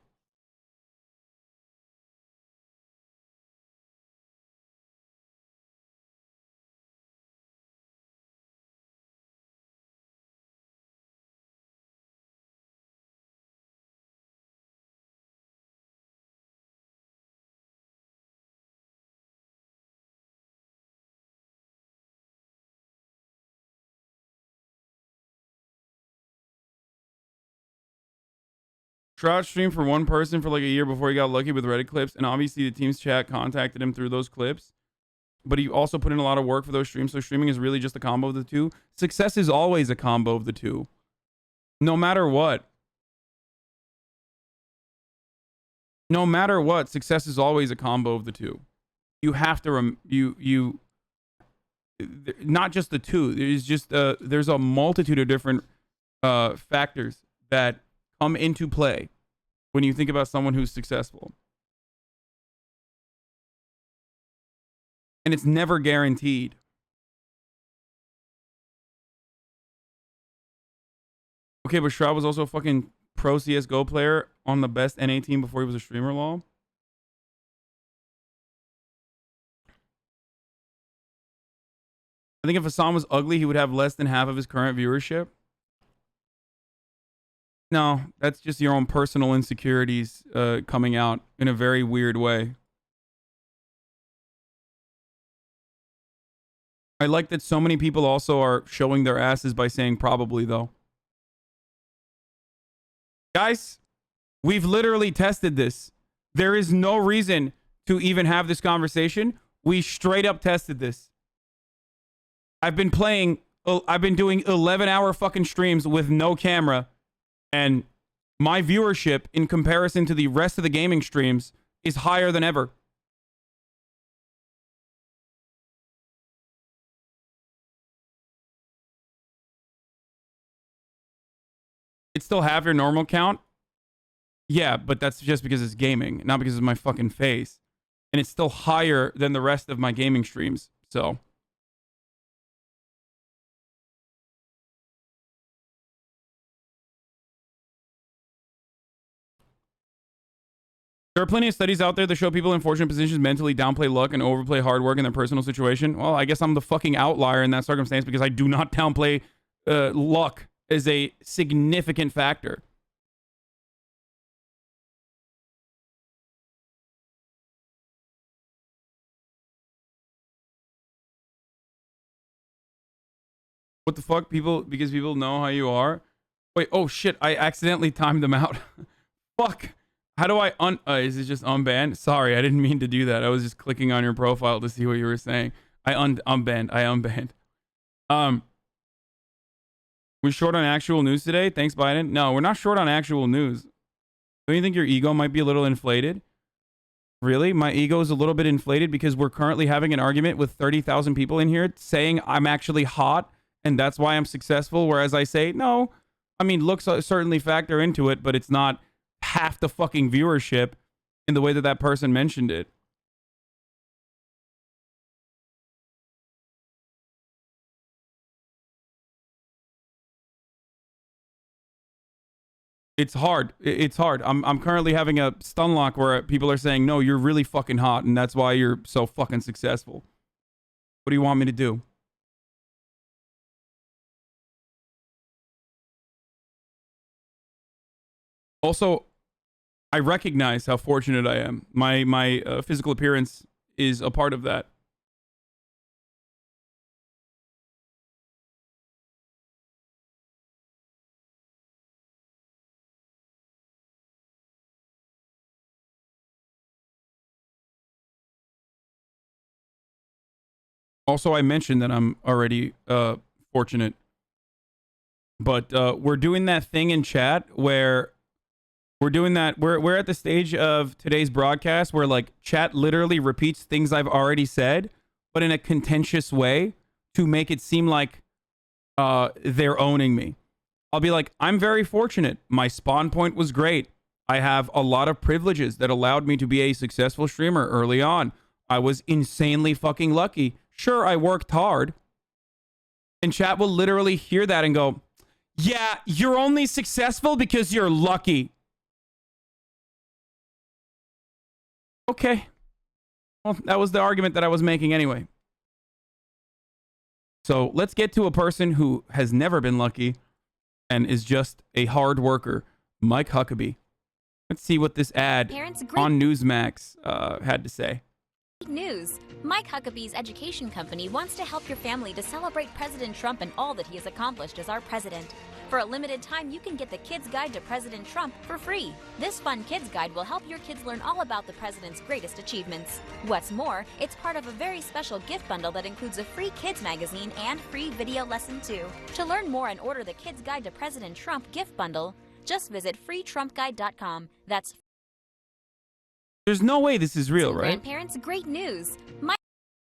Shroud streamed for one person for like a year before he got lucky with Reddit clips, and obviously the team's chat contacted him through those clips. But he also put in a lot of work for those streams, so streaming is really just a combo of the two. Success is always a combo of the two. No matter what. No matter what, success is always a combo of the two. You have to not just the two. There's just there's a multitude of different factors that come into play when you think about someone who's successful. And it's never guaranteed. Okay, but Shroud was also a fucking pro CSGO player on the best NA team before he was a streamer, lol. I think if Hasan was ugly, he would have less than half of his current viewership. No, that's just your own personal insecurities coming out in a very weird way. I like that so many people also are showing their asses by saying probably, though. Guys, we've literally tested this. There is no reason to even have this conversation. We straight up tested this. I've been doing 11-hour fucking streams with no camera, and my viewership in comparison to the rest of the gaming streams is higher than ever. It's still half your normal count. Yeah, but that's just because it's gaming, not because of my fucking face. And it's still higher than the rest of my gaming streams. So there are plenty of studies out there that show people in fortunate positions mentally downplay luck and overplay hard work in their personal situation. Well, I guess I'm the fucking outlier in that circumstance because I do not downplay luck as a significant factor. What the fuck? Because people know how you are. Wait, oh shit, I accidentally timed them out. Fuck. How do I is it just unbanned? Sorry, I didn't mean to do that. I was just clicking on your profile to see what you were saying. I unbanned. We're short on actual news today. Thanks, Biden. No, we're not short on actual news. Don't you think your ego might be a little inflated? Really? My ego is a little bit inflated because we're currently having an argument with 30,000 people in here saying I'm actually hot and that's why I'm successful. Whereas I say, no, I mean, looks certainly factor into it, but it's not half the fucking viewership in the way that that person mentioned it. It's hard. It's hard. I'm currently having a stun lock where people are saying, no, you're really fucking hot, and that's why you're so fucking successful. What do you want me to do? Also, I recognize how fortunate I am. My physical appearance is a part of that. Also, I mentioned that I'm already fortunate. But we're doing that thing in chat where We're doing that. We're at the stage of today's broadcast where like chat literally repeats things I've already said, but in a contentious way to make it seem like they're owning me. I'll be like, I'm very fortunate. My spawn point was great. I have a lot of privileges that allowed me to be a successful streamer early on. I was insanely fucking lucky. Sure, I worked hard. And chat will literally hear that and go, yeah, you're only successful because you're lucky. Okay. Well, that was the argument that I was making anyway. So let's get to a person who has never been lucky and is just a hard worker, Mike Huckabee. Let's see what this ad on Newsmax had to say. News. Mike Huckabee's education company wants to help your family to celebrate President Trump and all that he has accomplished as our president. For a limited time, you can get the Kids Guide to President Trump for free. This fun kids guide will help your kids learn all about the president's greatest achievements. What's more, it's part of a very special gift bundle that includes a free kids magazine and free video lesson too. To learn more and order the Kids Guide to President Trump gift bundle, just visit freetrumpguide.com. That's There's no way this is real, right? Grandparents, great news.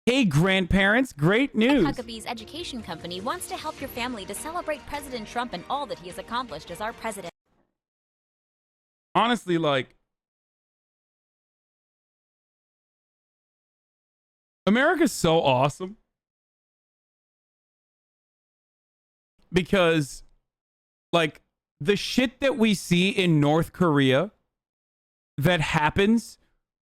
Hey, grandparents, great news. Mike Huckabee's education company wants to help your family to celebrate President Trump and all that he has accomplished as our president. Honestly, like, America's so awesome. Because, like, the shit that we see in North Korea that happens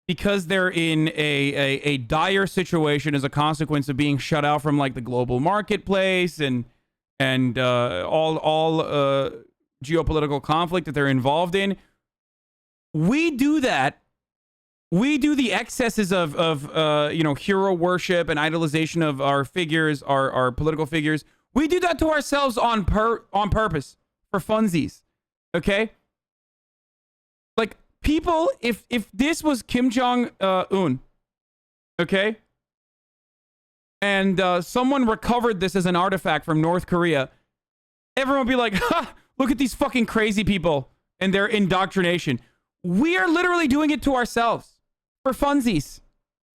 because they're in a dire situation as a consequence of being shut out from like the global marketplace and all geopolitical conflict that they're involved in. We do that. We do the excesses of hero worship and idolization of our figures, our political figures. We do that to ourselves on purpose for funsies. Okay? Like, people, if this was Kim Jong-un, okay, and someone recovered this as an artifact from North Korea, everyone would be like, ha, look at these fucking crazy people and their indoctrination. We are literally doing it to ourselves for funsies.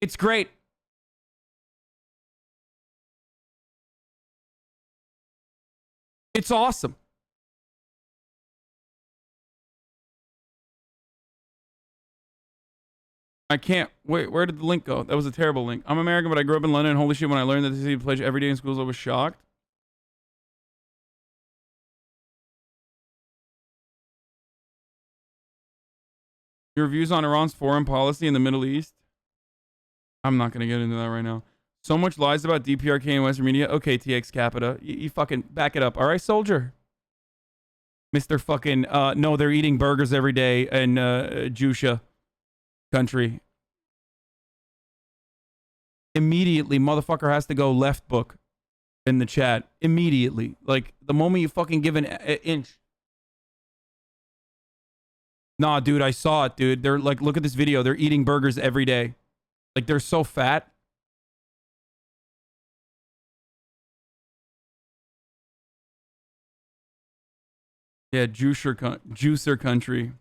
It's great. It's awesome. I can't. Wait, where did the link go? That was a terrible link. I'm American, but I grew up in London. Holy shit, when I learned that this is pledge every day in schools, I was shocked. Your views on Iran's foreign policy in the Middle East? I'm not going to get into that right now. So much lies about DPRK and Western media. Okay, TX Capita. You fucking back it up. All right, soldier? Mr. fucking, no, they're eating burgers every day in Jusha country. Immediately, motherfucker has to go left book in the chat. Immediately. Like, the moment you fucking give an inch. Nah, dude, I saw it, dude. They're like, look at this video. They're eating burgers every day. Like, they're so fat. Yeah, juicer country.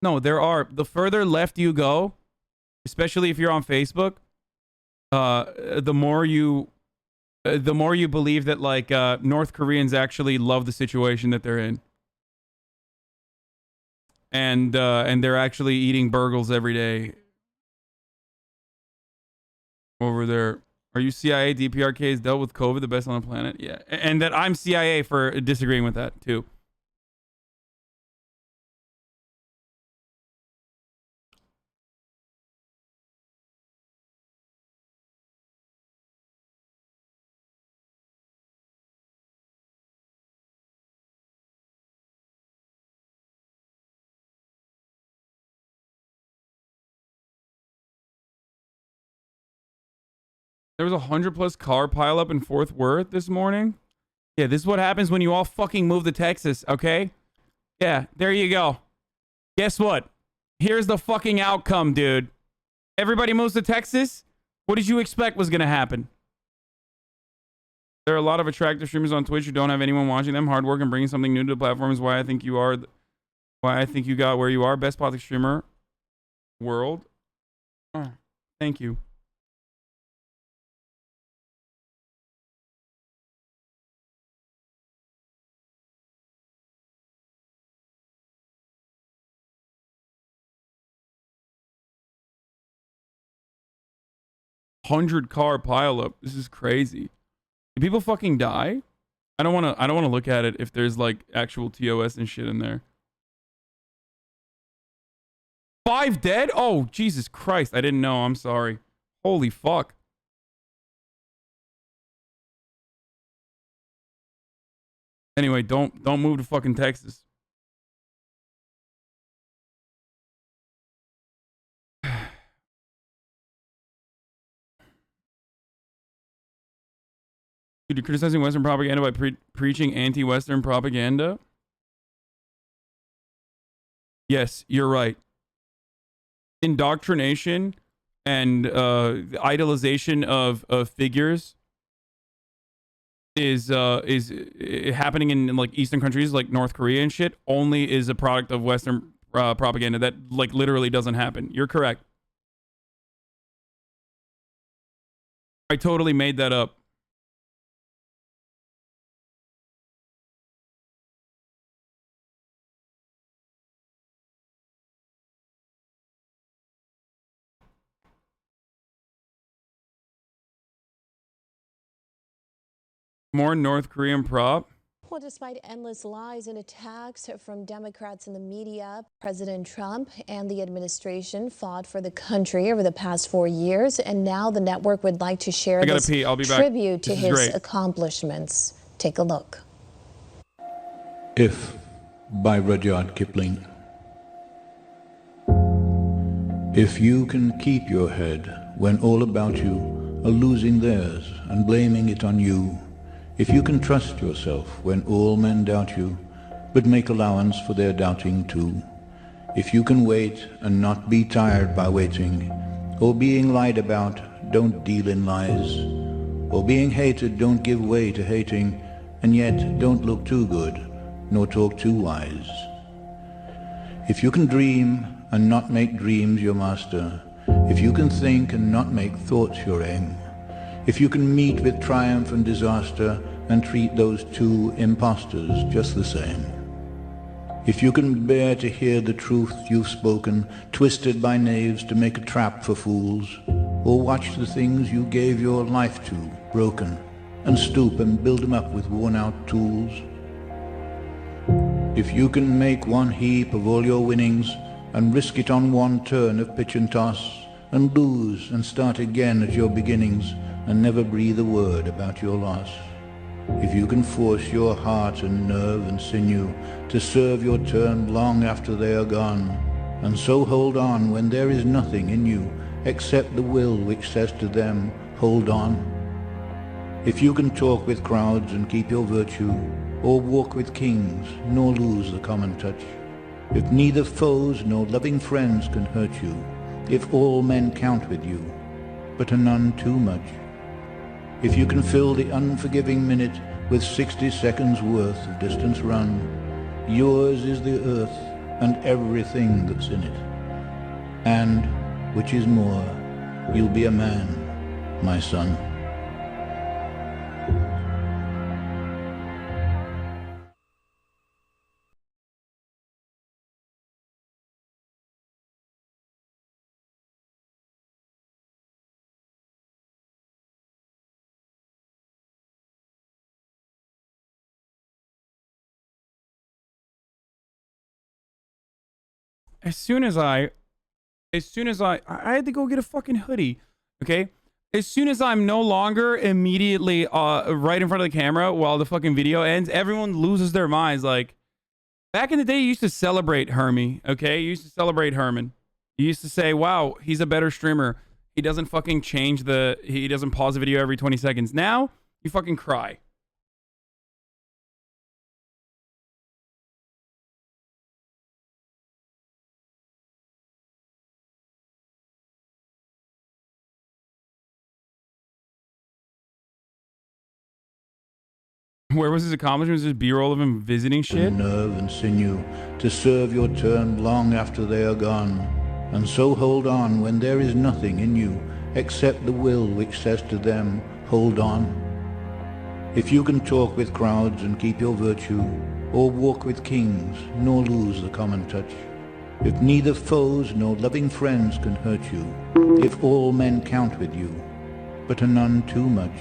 No, there are. The further left you go, especially if you're on Facebook, the more you believe that like North Koreans actually love the situation that they're in, and they're actually eating burgers every day over there. Are you CIA? DPRK has dealt with COVID the best on the planet. Yeah, and that I'm CIA for disagreeing with that too. There was 100+ car pileup in Fort Worth this morning. Yeah, this is what happens when you all fucking move to Texas, okay? Yeah, there you go. Guess what? Here's the fucking outcome, dude. Everybody moves to Texas? What did you expect was going to happen? There are a lot of attractive streamers on Twitch who don't have anyone watching them. Hard work and bringing something new to the platform is why I think you are, why I think you got where you are. Best politics streamer world. Oh, thank you. $100 pileup. This is crazy. Do people fucking die? I don't want to look at it if there's like actual TOS and shit in there. 5 dead? Oh, Jesus Christ. I didn't know. I'm sorry. Holy fuck. Anyway, don't move to fucking Texas. Dude, you're criticizing Western propaganda by preaching anti-Western propaganda? Yes, you're right. Indoctrination and idolization of figures is happening in like Eastern countries like North Korea and shit. Only is a product of Western propaganda that like literally doesn't happen. You're correct. I totally made that up. More North Korean prop. Well, despite endless lies and attacks from Democrats in the media, President Trump and the administration fought for the country over the past 4 years, and now the network would like to share this tribute to his accomplishments. Take a look. If, by Rudyard Kipling. If you can keep your head when all about you are losing theirs and blaming it on you, if you can trust yourself when all men doubt you, but make allowance for their doubting too, if you can wait and not be tired by waiting, or being lied about, don't deal in lies, or being hated, don't give way to hating, and yet don't look too good, nor talk too wise. If you can dream and not make dreams your master, if you can think and not make thoughts your aim, if you can meet with triumph and disaster and treat those two impostors just the same, if you can bear to hear the truth you've spoken, twisted by knaves to make a trap for fools, or watch the things you gave your life to broken, and stoop and build them up with worn-out tools, if you can make one heap of all your winnings and risk it on one turn of pitch and toss, and lose and start again at your beginnings, and never breathe a word about your loss. If you can force your heart and nerve and sinew to serve your turn long after they are gone, and so hold on when there is nothing in you except the will which says to them, hold on. If you can talk with crowds and keep your virtue, or walk with kings nor lose the common touch, if neither foes nor loving friends can hurt you, if all men count with you, but are none too much, if you can fill the unforgiving minute with 60 seconds worth of distance run, yours is the earth and everything that's in it. And, which is more, you'll be a man, my son. As soon as I had to go get a fucking hoodie, okay? As soon as I'm no longer immediately right in front of the camera while the fucking video ends, everyone loses their minds. Like, back in the day, you used to celebrate Hermie, okay? You used to celebrate Herman. You used to say, wow, he's a better streamer. He doesn't fucking he doesn't pause the video every 20 seconds. Now, you fucking cry. Where was his accomplishments? Just B-roll of him visiting shit? Nerve and sinew to serve your turn long after they are gone. And so hold on when there is nothing in you except the will which says to them, hold on. If you can talk with crowds and keep your virtue, or walk with kings, nor lose the common touch, if neither foes nor loving friends can hurt you, if all men count with you, but are none too much,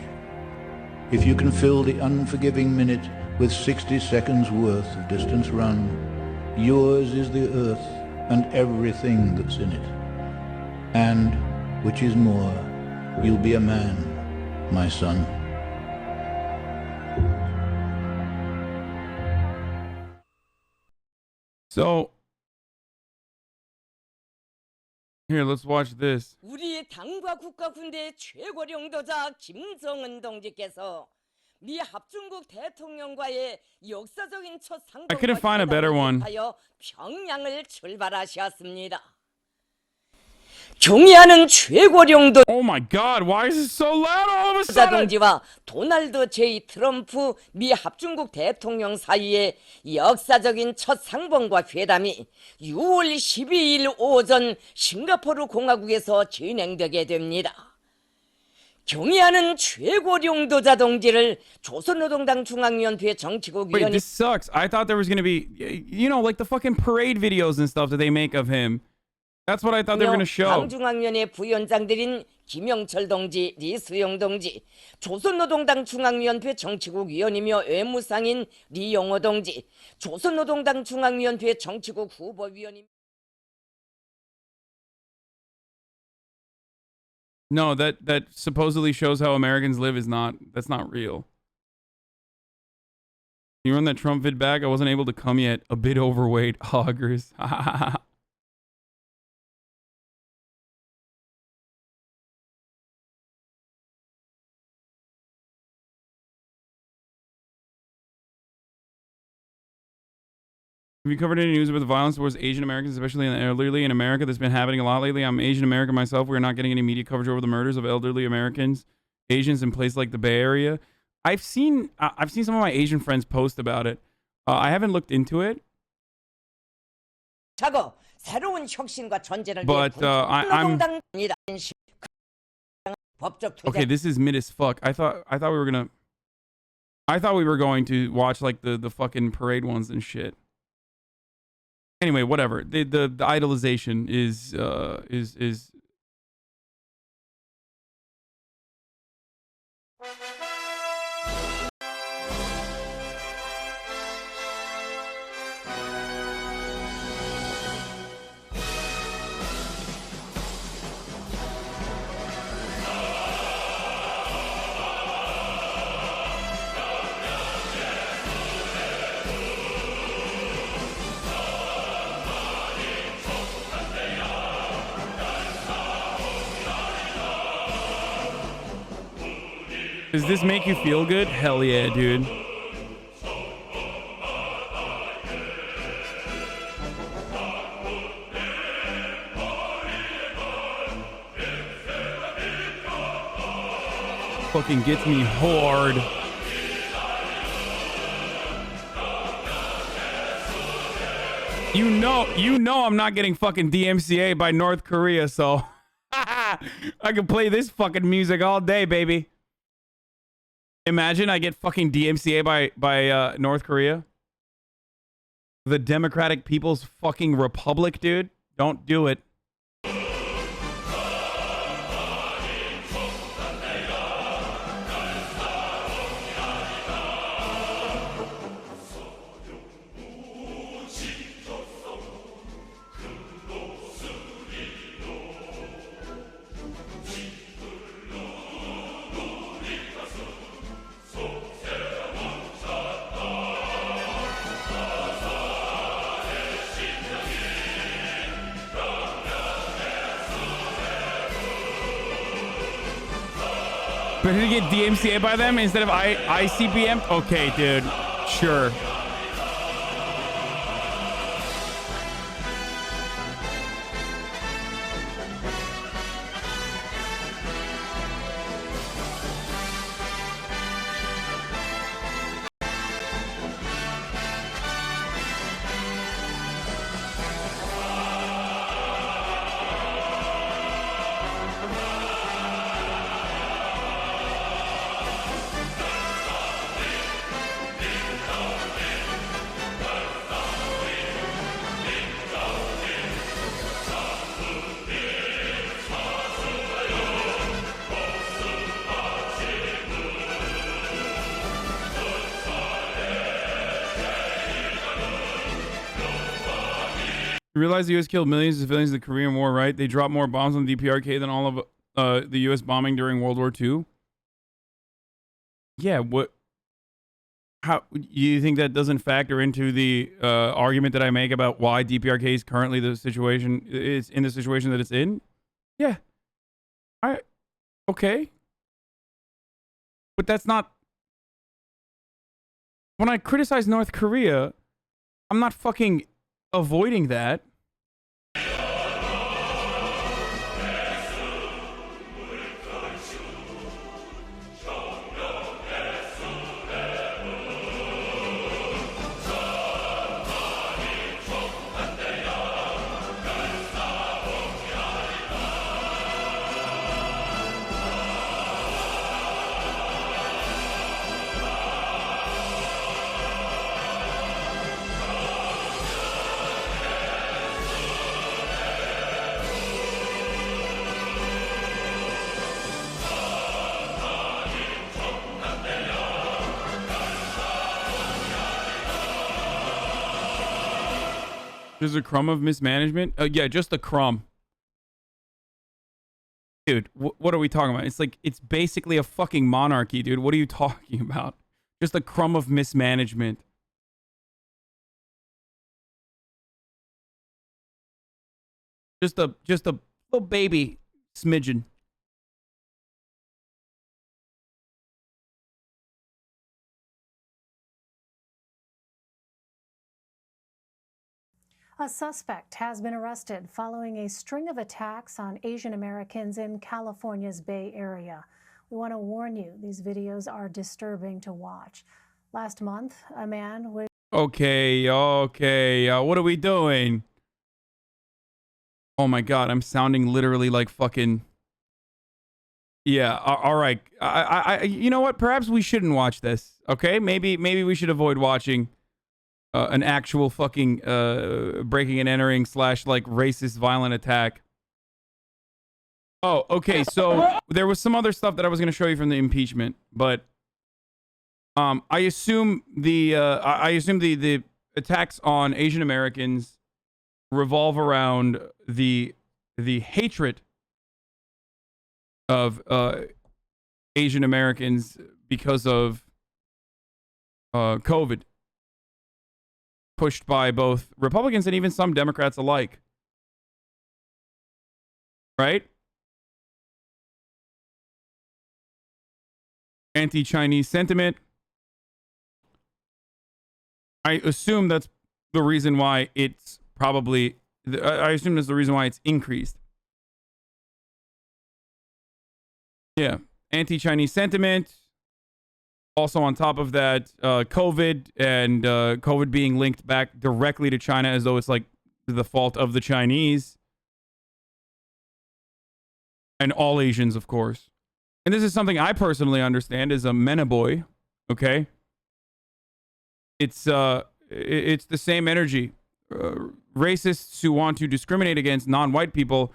if you can fill the unforgiving minute with 60 seconds worth of distance run, yours is the earth and everything that's in it. And, which is more, you'll be a man, my son. So, here, let's watch this. 우리 당과 국가 군대의 최고領導자 김정은 동지께서 미 합중국 대통령과의 역사적인 첫 I couldn't find a better one. 상봉하여 평양을 출발하셨습니다. 경의하는 최고領導 Oh my god, why is it so loud all of a sudden? 동지와 도널드 J. 트럼프 미 합중국 대통령 사이의 역사적인 첫 상봉과 회담이 6월 12일 오전 싱가포르 공화국에서 진행되게 됩니다. 경의하는 최고領導자 동지를 조선노동당 중앙위원회 정치국 Wait, 위원회 this sucks. I thought there was gonna be, you know, like the fucking parade videos and stuff that they make of him. That's what I thought they were gonna show. 당중앙위원회 부위원장들인 김영철 동지, 리수용 동지, 조선노동당 중앙위원회 정치국 위원이며 외무상인 리용호 동지, 조선노동당 중앙위원회 정치국 후보위원임. No, that supposedly shows how Americans live that's not real. You run that Trump vid back? I wasn't able to come yet. A bit overweight. Hoggers. Have you covered any news about the violence towards Asian Americans, especially in the elderly in America? That's been happening a lot lately. I'm Asian American myself. We're not getting any media coverage over the murders of elderly Americans, Asians in places like the Bay Area. I've seen some of my Asian friends post about it. I haven't looked into it. 자고 새로운 혁신과 전쟁을 But I'm 법적 okay. This is mid as fuck. I thought we were going to watch like the fucking parade ones and shit. Anyway, whatever. The idolization is Does this make you feel good? Hell yeah, dude. Fucking gets me hard. You know I'm not getting fucking DMCA by North Korea, so I can play this fucking music all day, baby. Imagine I get fucking DMCA by North Korea. The Democratic People's fucking Republic, dude. Don't do it. But did he get DMCA by them instead of ICBM? Okay, dude. Sure. You realize the U.S. killed millions of civilians in the Korean War, right? They dropped more bombs on the DPRK than all of the U.S. bombing during World War II. Yeah, what? How you think that doesn't factor into the argument that I make about why DPRK is currently the situation is in the situation that it's in? Yeah, okay, but that's not. When I criticize North Korea, I'm not fucking avoiding that. There's a crumb of mismanagement. Yeah, just a crumb. Dude, what are we talking about? It's like, it's basically a fucking monarchy, dude. What are you talking about? Just a crumb of mismanagement. Just a little baby smidgen. A suspect has been arrested following a string of attacks on Asian Americans in California's Bay Area. We want to warn you, these videos are disturbing to watch. Last month, a man was... Okay, what are we doing? Oh my god, I'm sounding literally like fucking... Yeah, all right. You know what? Perhaps we shouldn't watch this, okay? Maybe we should avoid watching... an actual fucking breaking and entering / like racist violent attack. Oh, okay. So there was some other stuff that I was going to show you from the impeachment, but I assume the attacks on Asian Americans revolve around the hatred of Asian Americans because of COVID. Pushed by both Republicans and even some Democrats alike. Right? Anti-Chinese sentiment. I assume that's the reason why it's probably... I assume that's the reason why it's increased. Yeah. Anti-Chinese sentiment. Also, on top of that, COVID and COVID being linked back directly to China as though it's like the fault of the Chinese. And all Asians, of course. And this is something I personally understand as a Menaboy, okay? It's the same energy. Racists who want to discriminate against non-white people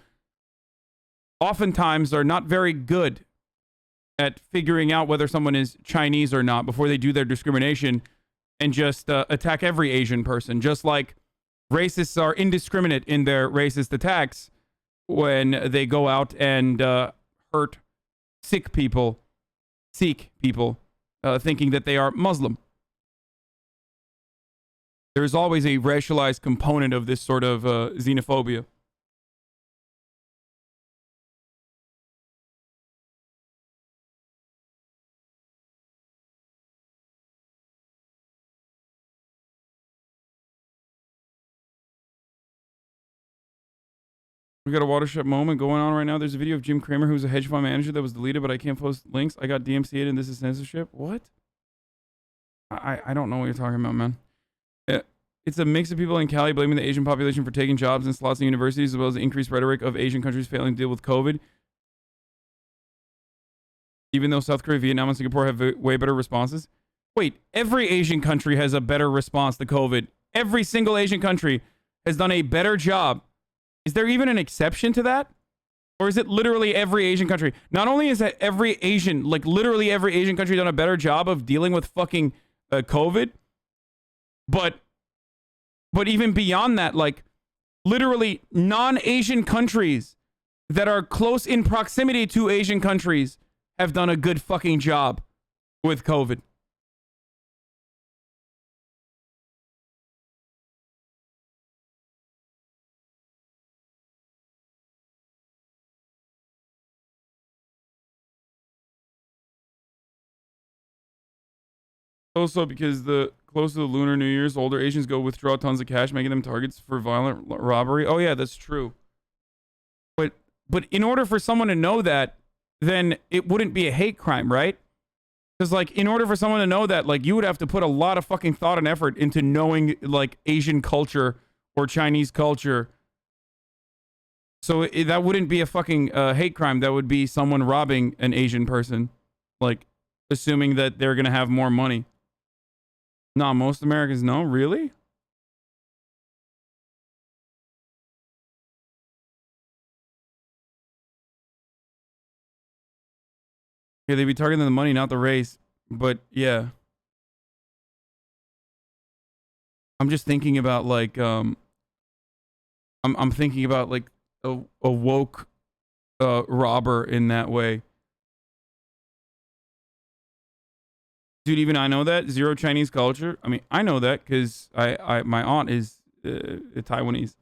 oftentimes are not very good at figuring out whether someone is Chinese or not before they do their discrimination and just attack every Asian person. Just like racists are indiscriminate in their racist attacks when they go out and hurt Sikh people, thinking that they are Muslim. There's always a racialized component of this sort of xenophobia. We got a watershed moment going on right now. There's a video of Jim Cramer, who's a hedge fund manager, that was deleted, but I can't post links. I got DMCA'd and this is censorship. What? I don't know what you're talking about, man. It's a mix of people in Cali blaming the Asian population for taking jobs and slots in universities, as well as the increased rhetoric of Asian countries failing to deal with COVID. Even though South Korea, Vietnam, and Singapore have way better responses. Wait, every Asian country has a better response to COVID. Every single Asian country has done a better job. Is there even an exception to that? Or is it literally every Asian country? Not only is that every Asian, like literally every Asian country done a better job of dealing with fucking COVID, but even beyond that, like literally non-Asian countries that are close in proximity to Asian countries have done a good fucking job with COVID. Also, because the close to the Lunar New Year's, older Asians go withdraw tons of cash, making them targets for violent robbery. Oh yeah, that's true. But in order for someone to know that, then it wouldn't be a hate crime, right? Because like, in order for someone to know that, like, you would have to put a lot of fucking thought and effort into knowing like Asian culture or Chinese culture. So that wouldn't be a fucking hate crime. That would be someone robbing an Asian person, like assuming that they're gonna have more money. Nah, most Americans know. Really? Yeah, they'd be targeting the money, not the race. But yeah. I'm just thinking about like I'm thinking about like a woke robber in that way. Dude, even I know that. Zero Chinese culture. I mean, I know that because my aunt is Taiwanese.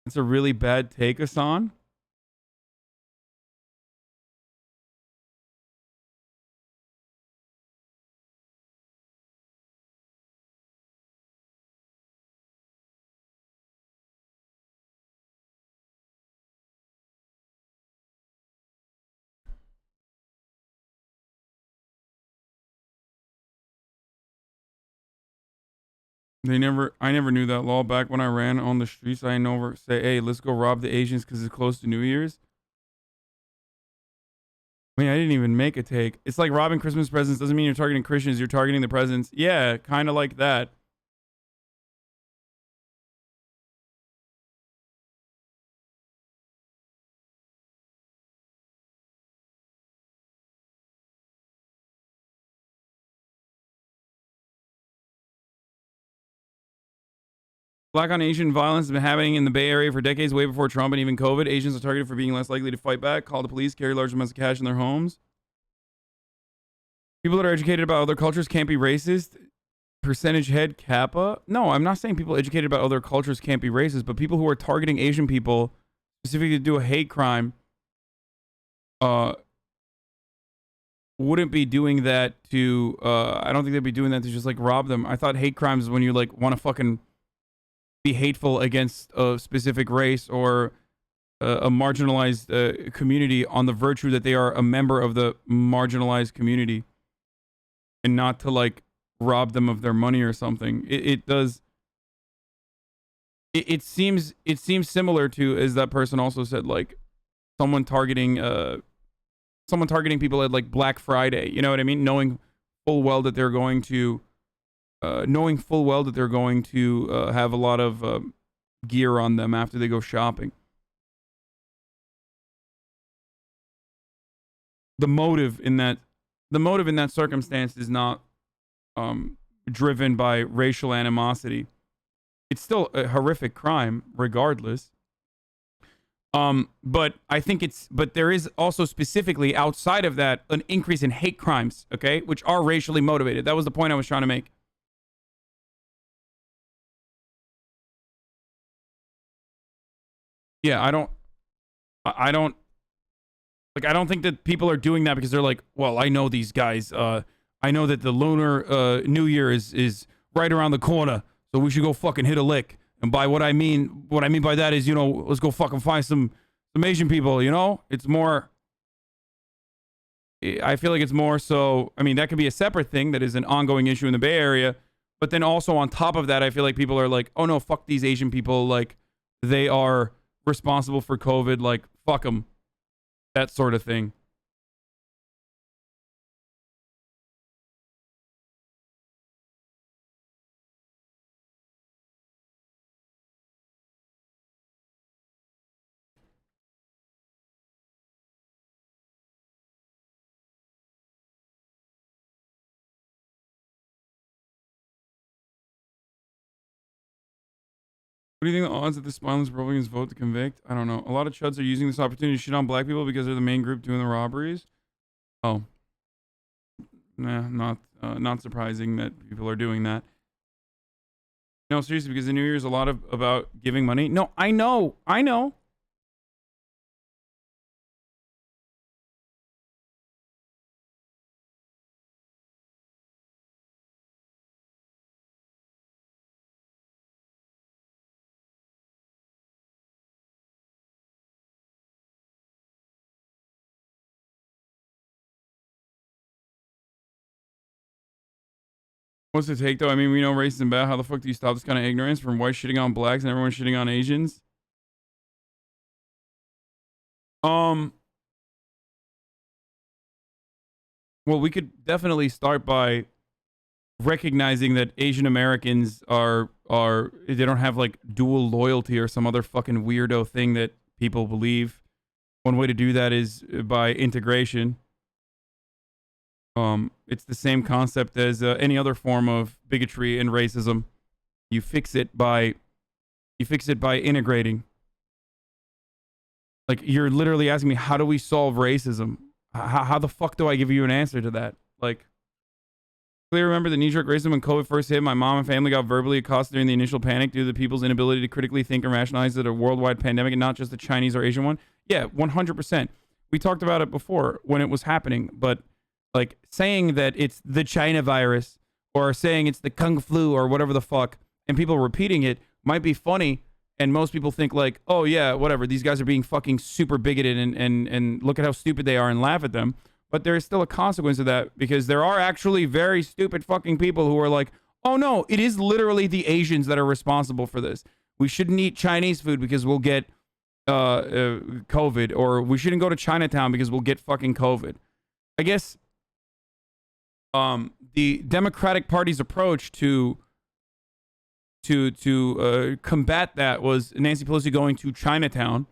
It's a really bad take, Hasan. I never knew that law. Back when I ran on the streets, I never say, hey, let's go rob the Asians because it's close to New Year's. I mean, I didn't even make a take. It's like robbing Christmas presents doesn't mean you're targeting Christians. You're targeting the presents. Yeah, kind of like that. Black on Asian violence has been happening in the Bay Area for decades, way before Trump and even COVID. Asians are targeted for being less likely to fight back, call the police, carry large amounts of cash in their homes. People that are educated about other cultures can't be racist. Percentage head Kappa. No, I'm not saying people educated about other cultures can't be racist, but people who are targeting Asian people specifically to do a hate crime wouldn't be doing that to I don't think they'd be doing that to just like rob them. I thought hate crimes is when you like want to fucking be hateful against a specific race or a marginalized community on the virtue that they are a member of the marginalized community, and not to like rob them of their money or something. It seems similar to, as that person also said, like someone targeting people at like Black Friday. You know what I mean? Knowing full well that they're going to have a lot of gear on them after they go shopping. The motive in that circumstance is not driven by racial animosity. It's still a horrific crime, regardless. But I think but there is also specifically outside of that an increase in hate crimes, okay, which are racially motivated. That was the point I was trying to make. Yeah, I don't think that people are doing that because they're like, well, I know these guys. I know that the Lunar New Year is right around the corner, so we should go fucking hit a lick. And by what I mean by that is, you know, let's go fucking find some Asian people, you know? It's more, I feel like it's more so, I mean, that could be a separate thing that is an ongoing issue in the Bay Area. But then also on top of that, I feel like people are like, oh no, fuck these Asian people. Like, they are responsible for COVID. Like, fuck them. That sort of thing. What do you think the odds that the spineless Republicans vote to convict? I don't know. A lot of chuds are using this opportunity to shit on black people because they're the main group doing the robberies. Oh. Nah, not surprising that people are doing that. No, seriously, because the New Year's a lot about giving money. No, I know. What's the take, though? I mean, we know racism bad. How the fuck do you stop this kind of ignorance from white shitting on blacks and everyone shitting on Asians? Well, we could definitely start by recognizing that Asian Americans they don't have like dual loyalty or some other fucking weirdo thing that people believe. One way to do that is by integration. It's the same concept as any other form of bigotry and racism. You fix it by integrating. Like, you're literally asking me, how do we solve racism? How the fuck do I give you an answer to that? Like, clearly remember the knee-jerk racism when COVID first hit. My mom and family got verbally accosted during the initial panic due to the people's inability to critically think and rationalize that a worldwide pandemic and not just a Chinese or Asian one. Yeah, 100%. We talked about it before when it was happening, but like saying that it's the China virus or saying it's the Kung flu or whatever the fuck, and people repeating it might be funny, and most people think like, oh yeah, whatever, these guys are being fucking super bigoted and look at how stupid they are and laugh at them. But there is still a consequence of that, because there are actually very stupid fucking people who are like, oh no, it is literally the Asians that are responsible for this. We shouldn't eat Chinese food because we'll get COVID, or we shouldn't go to Chinatown because we'll get fucking COVID. I guess the Democratic Party's approach to combat that was Nancy Pelosi going to Chinatown,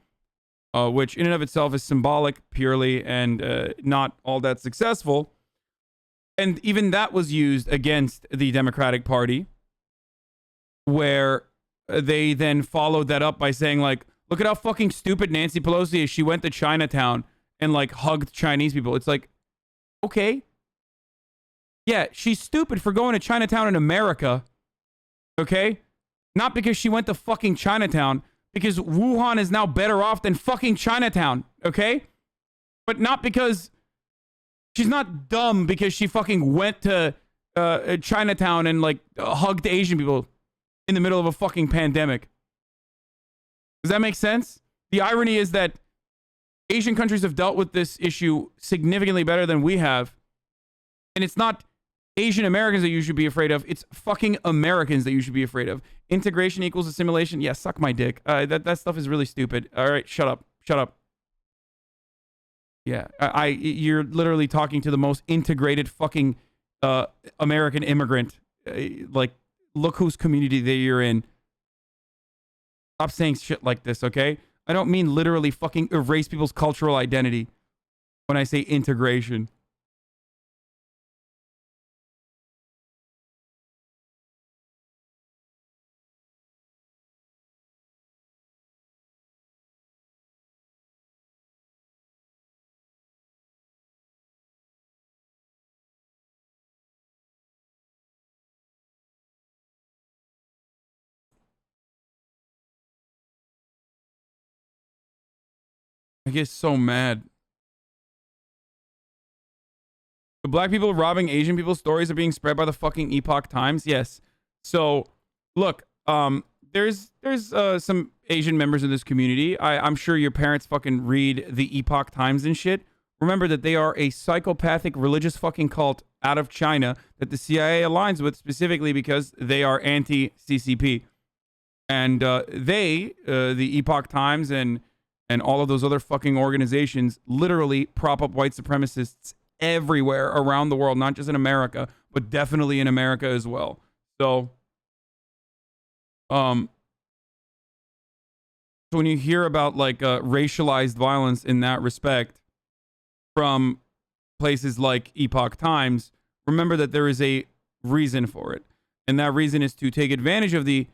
which in and of itself is symbolic purely and not all that successful. And even that was used against the Democratic Party, where they then followed that up by saying like, look at how fucking stupid Nancy Pelosi is. She went to Chinatown and like hugged Chinese people. It's like, okay. Yeah, she's stupid for going to Chinatown in America, okay? Not because she went to fucking Chinatown, because Wuhan is now better off than fucking Chinatown, okay? But not because she's not dumb because she fucking went to Chinatown and like hugged Asian people in the middle of a fucking pandemic. Does that make sense? The irony is that Asian countries have dealt with this issue significantly better than we have. And it's not Asian Americans that you should be afraid of. It's fucking Americans that you should be afraid of. Integration equals assimilation. Yeah, suck my dick. That stuff is really stupid. All right, shut up. Shut up. Yeah, you're literally talking to the most integrated fucking American immigrant. Like, look whose community that you're in. Stop saying shit like this, okay? I don't mean literally fucking erase people's cultural identity when I say integration. I get so mad. The black people robbing Asian people stories are being spread by the fucking Epoch Times. Yes. So, look, there's some Asian members of this community. I'm sure your parents fucking read the Epoch Times and shit. Remember that they are a psychopathic religious fucking cult out of China that the CIA aligns with specifically because they are anti-CCP. And the Epoch Times and all of those other fucking organizations literally prop up white supremacists everywhere around the world, not just in America, but definitely in America as well. So, so when you hear about like racialized violence in that respect from places like Epoch Times, remember that there is a reason for it. And that reason is to take advantage of the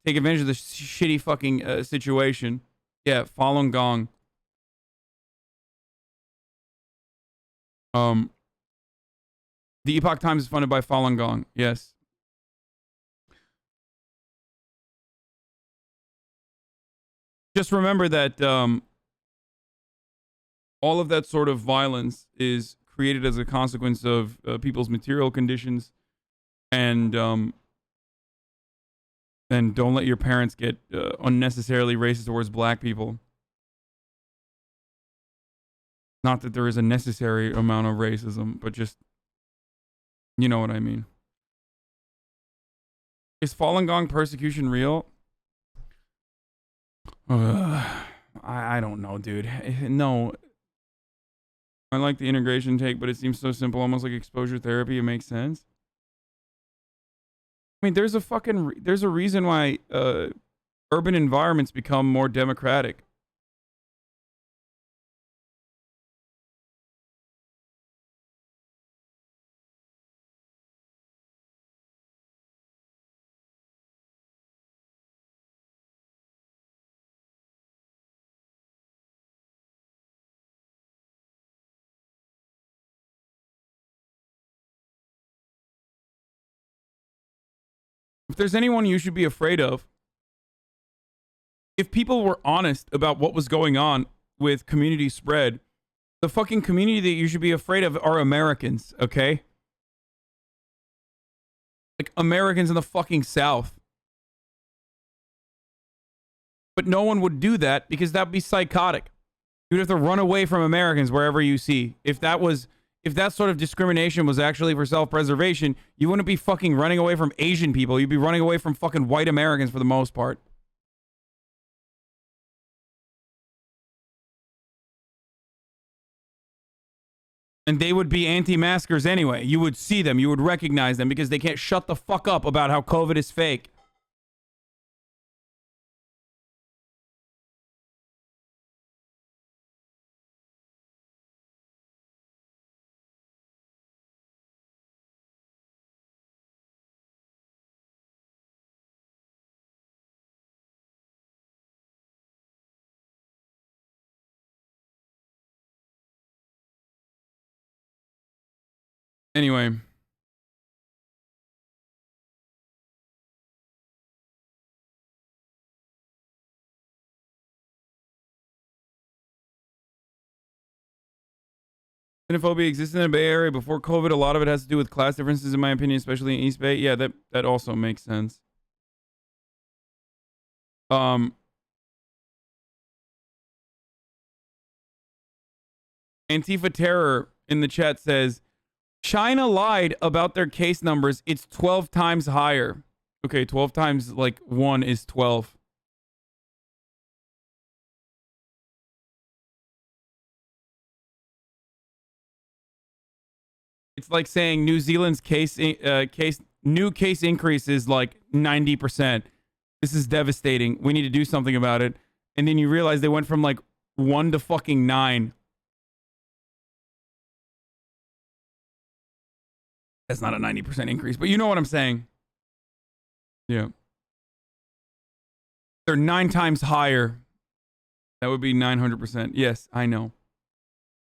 take advantage of the shitty fucking situation. Yeah, Falun Gong. The Epoch Times is funded by Falun Gong. Yes. Just remember that all of that sort of violence is created as a consequence of people's material conditions, and don't let your parents get unnecessarily racist towards black people. Not that there is a necessary amount of racism, but just, you know what I mean. Is Falun Gong persecution real? I don't know, dude. No. I like the integration take, but it seems so simple, almost like exposure therapy. It makes sense. I mean, there's a reason why urban environments become more democratic. If there's anyone you should be afraid of, if people were honest about what was going on with community spread, the fucking community that you should be afraid of are Americans, okay? Like Americans in the fucking South. But no one would do that because that'd be psychotic. You'd have to run away from Americans wherever you see. If that sort of discrimination was actually for self-preservation, you wouldn't be fucking running away from Asian people. You'd be running away from fucking white Americans for the most part. And they would be anti-maskers anyway. You would see them. You would recognize them because they can't shut the fuck up about how COVID is fake. Anyway. Xenophobia existed in the Bay Area before COVID. A lot of it has to do with class differences, in my opinion, especially in East Bay. Yeah, that also makes sense. Antifa Terror in the chat says, China lied about their case numbers. It's 12 times higher. Okay, 12 times like 1 is 12. It's like saying New Zealand's new case increase is like 90%. This is devastating. We need to do something about it. And then you realize they went from like 1 to fucking 9. That's not a 90% increase, but you know what I'm saying. Yeah. They're 9 times higher. That would be 900%. Yes, I know.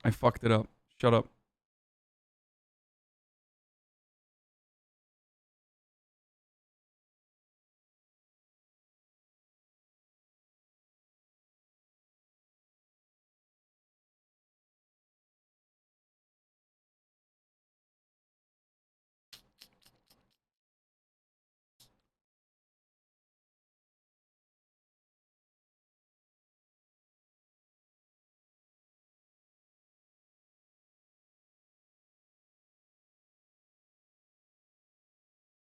I fucked it up. Shut up.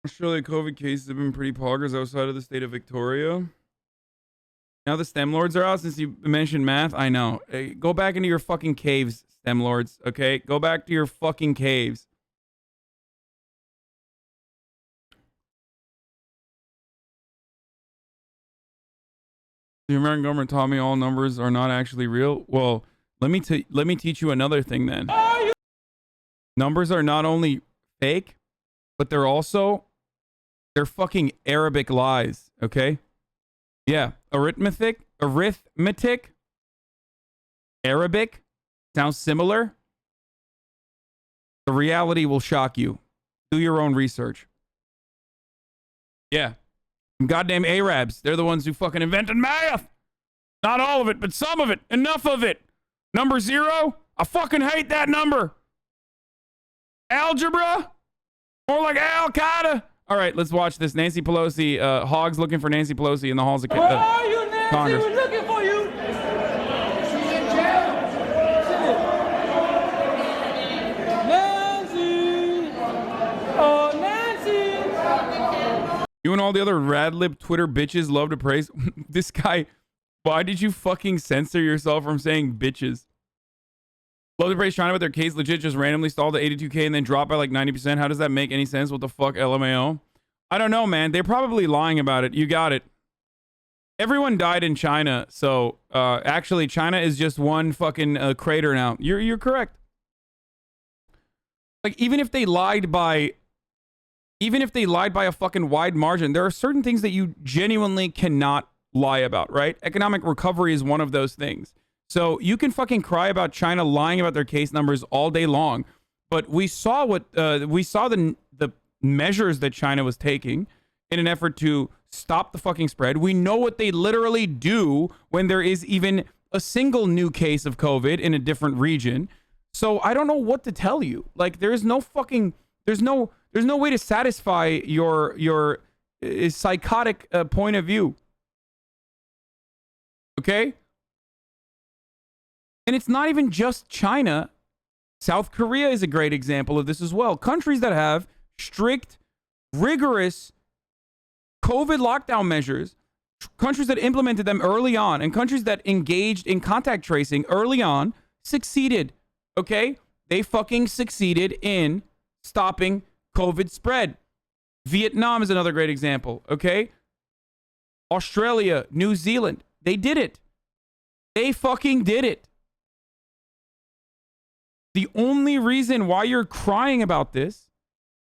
Australia COVID cases have been pretty poggers outside of the state of Victoria. Now the STEM Lords are out since you mentioned math. I know. Hey, go back into your fucking caves, STEM Lords, okay? Go back to your fucking caves. The American government taught me all numbers are not actually real. Well, let me teach you another thing then. Numbers are not only fake, but they're fucking Arabic lies, okay? Yeah, arithmetic, Arabic, sounds similar. The reality will shock you. Do your own research. Yeah. Goddamn Arabs. They're the ones who fucking invented math. Not all of it, but some of it. Enough of it. Number 0? I fucking hate that number. Algebra? More like Al-Qaeda. All right, let's watch this. Nancy Pelosi, hogs looking for Nancy Pelosi in the halls of Where are you, Nancy? Congress. We're looking for you. She's in jail. Nancy. Oh, Nancy. You and all the other rad-lib Twitter bitches love to praise this guy. Why did you fucking censor yourself from saying bitches? Love to praise China, but their case legit just randomly stalled at 82K and then dropped by like 90%. How does that make any sense? What the fuck, LMAO? I don't know, man. They're probably lying about it. You got it. Everyone died in China, so actually China is just one fucking crater now. You're correct. Like even if they lied by a fucking wide margin, there are certain things that you genuinely cannot lie about, right? Economic recovery is one of those things. So you can fucking cry about China lying about their case numbers all day long, but we saw the measures that China was taking in an effort to stop the fucking spread. We know what they literally do when there is even a single new case of COVID in a different region. So I don't know what to tell you. Like there's no way to satisfy your psychotic point of view. Okay? And it's not even just China. South Korea is a great example of this as well. Countries that have strict, rigorous COVID lockdown measures, countries that implemented them early on, and countries that engaged in contact tracing early on, succeeded. Okay? They fucking succeeded in stopping COVID spread. Vietnam is another great example. Okay? Australia, New Zealand, they did it. They fucking did it. The only reason why you're crying about this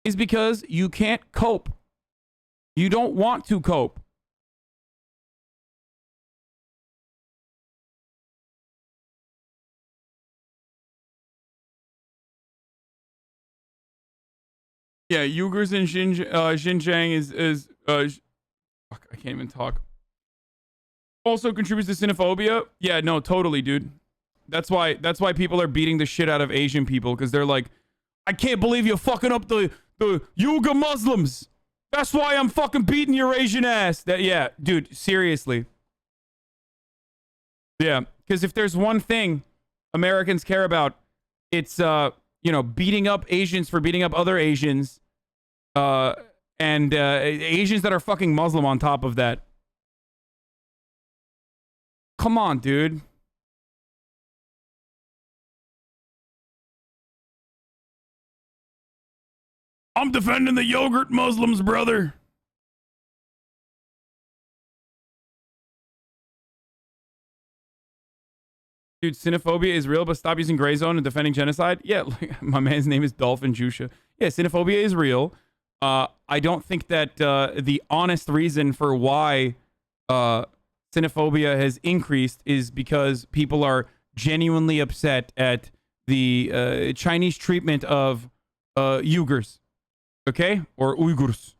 is because you can't cope. You don't want to cope. Yeah, Uyghurs in Xinjiang is fuck, I can't even talk. Also contributes to xenophobia. Yeah, no, totally, dude. That's why people are beating the shit out of Asian people, because they're like, I can't believe you're fucking up the Uyghur Muslims. That's why I'm fucking beating your Asian ass. Yeah, dude, seriously. Yeah, because if there's one thing Americans care about, it's beating up Asians for beating up other Asians, and Asians that are fucking Muslim on top of that. Come on, dude. I'm defending the yogurt Muslims, brother. Dude, xenophobia is real, but stop using gray zone and defending genocide. Yeah, like, my man's name is Dolphin Jusha. Yeah, xenophobia is real. I don't think that the honest reason for why xenophobia has increased is because people are genuinely upset at the Chinese treatment of Uyghurs. Okay? Or Uyghurs.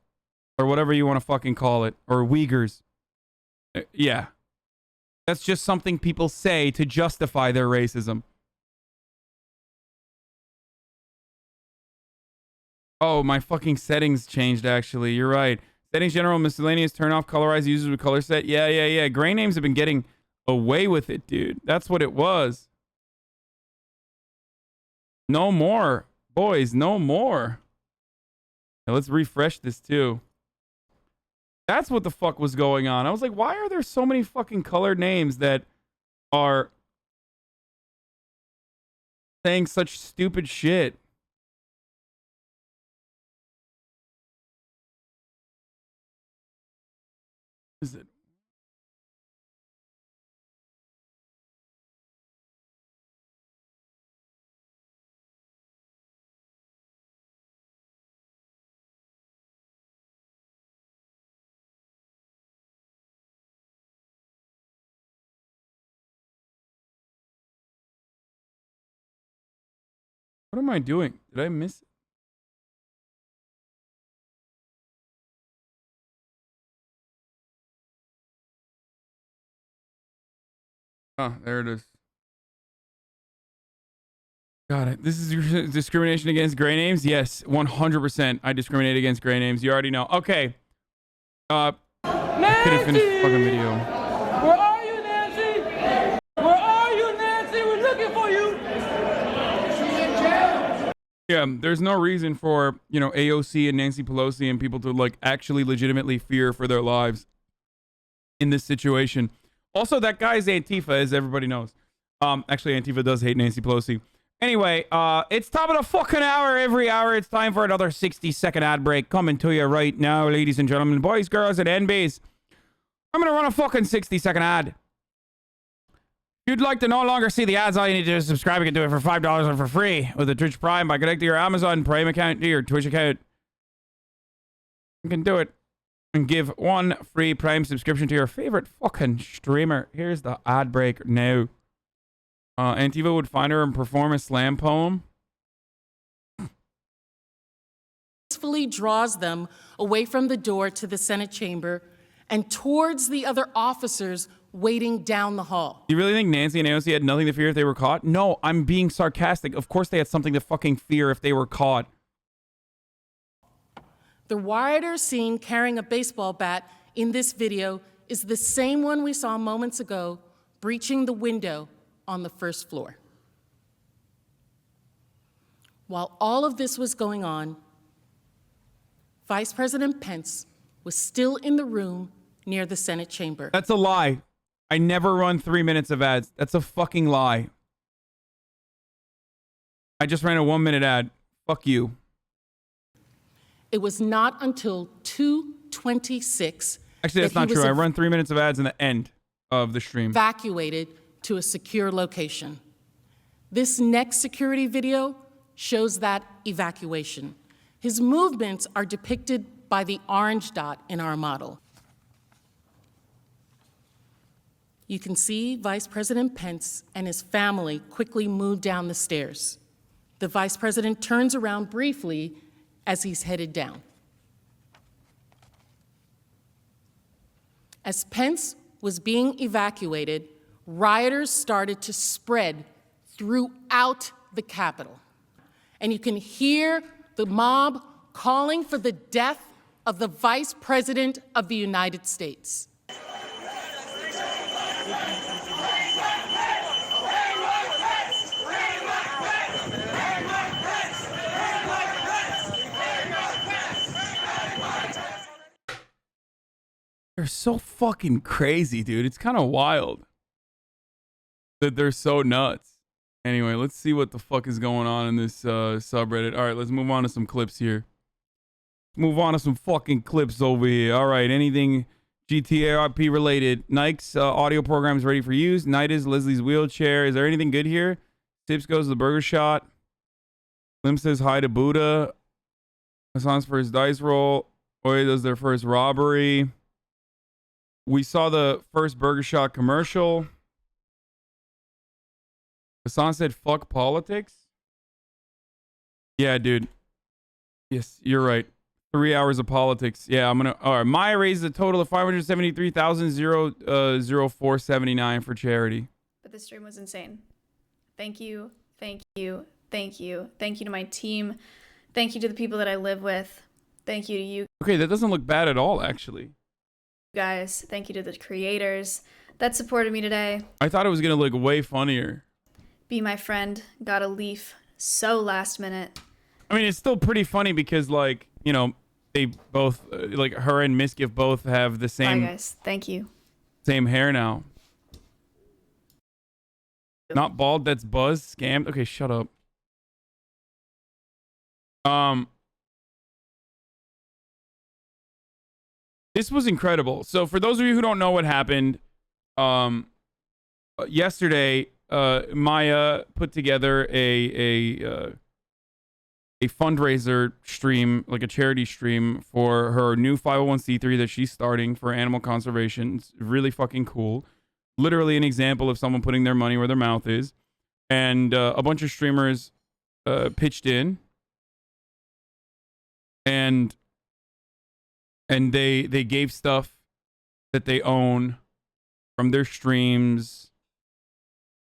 Or whatever you want to fucking call it. Or Uyghurs. Yeah. That's just something people say to justify their racism. Oh, my fucking settings changed, actually. You're right. Settings general miscellaneous turn off colorize users with color set. Yeah. Gray names have been getting away with it, dude. That's what it was. No more. Boys, no more. Now let's refresh this too. That's what the fuck was going on. I was like, why are there so many fucking colored names that are saying such stupid shit? Is it? What am I doing? Did I miss it? Oh, there it is. Got it. This is your discrimination against gray names? Yes, 100%. I discriminate against gray names. You already know. Okay. Could have finished the fucking video. Where are you, Nancy? Where are you, Nancy? We're looking for you. Yeah, there's no reason for, you know, AOC and Nancy Pelosi and people to like actually legitimately fear for their lives in this situation. Also, that guy's Antifa, as everybody knows. Actually, Antifa does hate Nancy Pelosi. Anyway, it's top of the fucking hour. Every hour, it's time for another 60-second ad break coming to you right now, ladies and gentlemen, boys, girls, and NBs. I'm gonna run a fucking 60-second ad. If you'd like to no longer see the ads, all you need to do is subscribe. You can do it for $5 or for free with a Twitch Prime by connecting your Amazon Prime account to your Twitch account. You can do it and give one free Prime subscription to your favorite fucking streamer. Here's the ad break now. Antifa would find her and perform a slam poem. Peacefully draws them away from the door to the Senate chamber and towards the other officers waiting down the hall. Do you really think Nancy and AOC had nothing to fear if they were caught? No, I'm being sarcastic. Of course they had something to fucking fear if they were caught. The rioter seen carrying a baseball bat in this video is the same one we saw moments ago breaching the window on the first floor. While all of this was going on, Vice President Pence was still in the room near the Senate chamber. That's a lie. I never run 3 minutes of ads. That's a fucking lie. I just ran a 1-minute ad. Fuck you. It was not until 2:26. Actually, that's not true. I run 3 minutes of ads in the end of the stream. Evacuated to a secure location. This next security video shows that evacuation. His movements are depicted by the orange dot in our model. You can see Vice President Pence and his family quickly move down the stairs. The Vice President turns around briefly as he's headed down. As Pence was being evacuated, rioters started to spread throughout the Capitol. And you can hear the mob calling for the death of the Vice President of the United States. They're so fucking crazy, dude. It's kind of wild that they're so nuts. Anyway, let's see what the fuck is going on in this subreddit. All right, let's move on to some clips here. Move on to some fucking clips over here. All right, anything GTA-RP related. Nike's audio program is ready for use. Night is Leslie's wheelchair. Is there anything good here? Tips goes to the burger shot. Slim says hi to Buddha. Hasan's first dice roll. Oye does their first robbery. We saw the first burger shot commercial. Hasan said, fuck politics. Yeah, dude. Yes, you're right. 3 hours of politics. Yeah, I'm going to. All right. Maya raised a total of $573,004.79 for charity. But the stream was insane. Thank you. Thank you. Thank you. Thank you to my team. Thank you to the people that I live with. Thank you to you Okay, that doesn't look bad at all, actually. guys. Thank you to the creators that supported me today. I thought it was going to look way funnier. Be my friend. Got a leaf so last minute. I mean, it's still pretty funny because, like, you know, they both, like, her and Misgift both have the same. Bye, guys. Thank you. Same hair now. Not bald, that's Buzz. Scammed. Okay, shut up. This was incredible. So for those of you who don't know what happened, yesterday, Maya put together a fundraiser stream, like a charity stream for her new 501c3 that she's starting for animal conservation. It's really fucking cool. Literally an example of someone putting their money where their mouth is. And a bunch of streamers pitched in, and they gave stuff that they own from their streams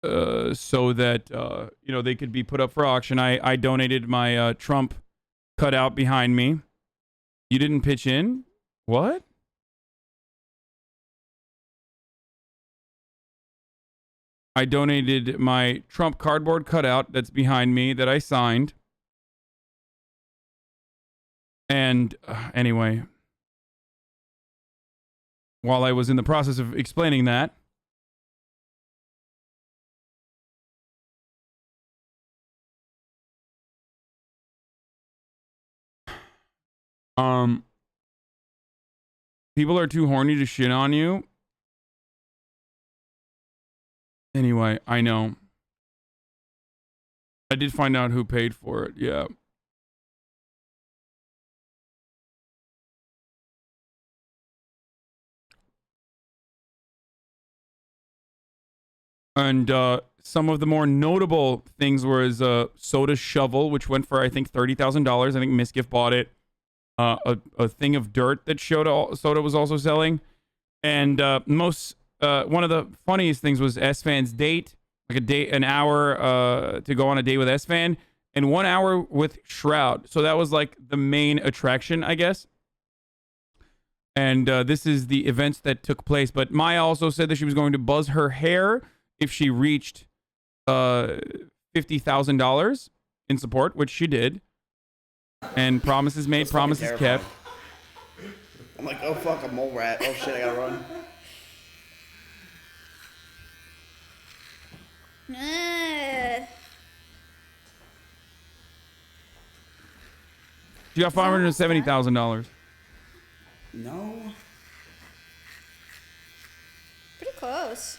so that you know, they could be put up for auction. I donated my Trump cutout behind me. You didn't pitch in? What? I donated my Trump cardboard cutout that's behind me that I signed. And anyway, while I was in the process of explaining that, people are too horny to shit on you. Anyway, I know. I did find out who paid for it, yeah. And some of the more notable things was Soda Shovel, which went for, I think, $30,000. I think Misgift bought it. A thing of dirt that Soda was also selling. And one of the funniest things was S-Fan's date. Like an hour to go on a date with S-Fan. And 1 hour with Shroud. So that was like the main attraction, I guess. And this is the events that took place. But Maya also said that she was going to buzz her hair if she reached $50,000 in support, which she did. And promises made, promises kept. I'm like, oh fuck, a mole rat. Oh shit, I gotta run. You got $570,000. No. Pretty close.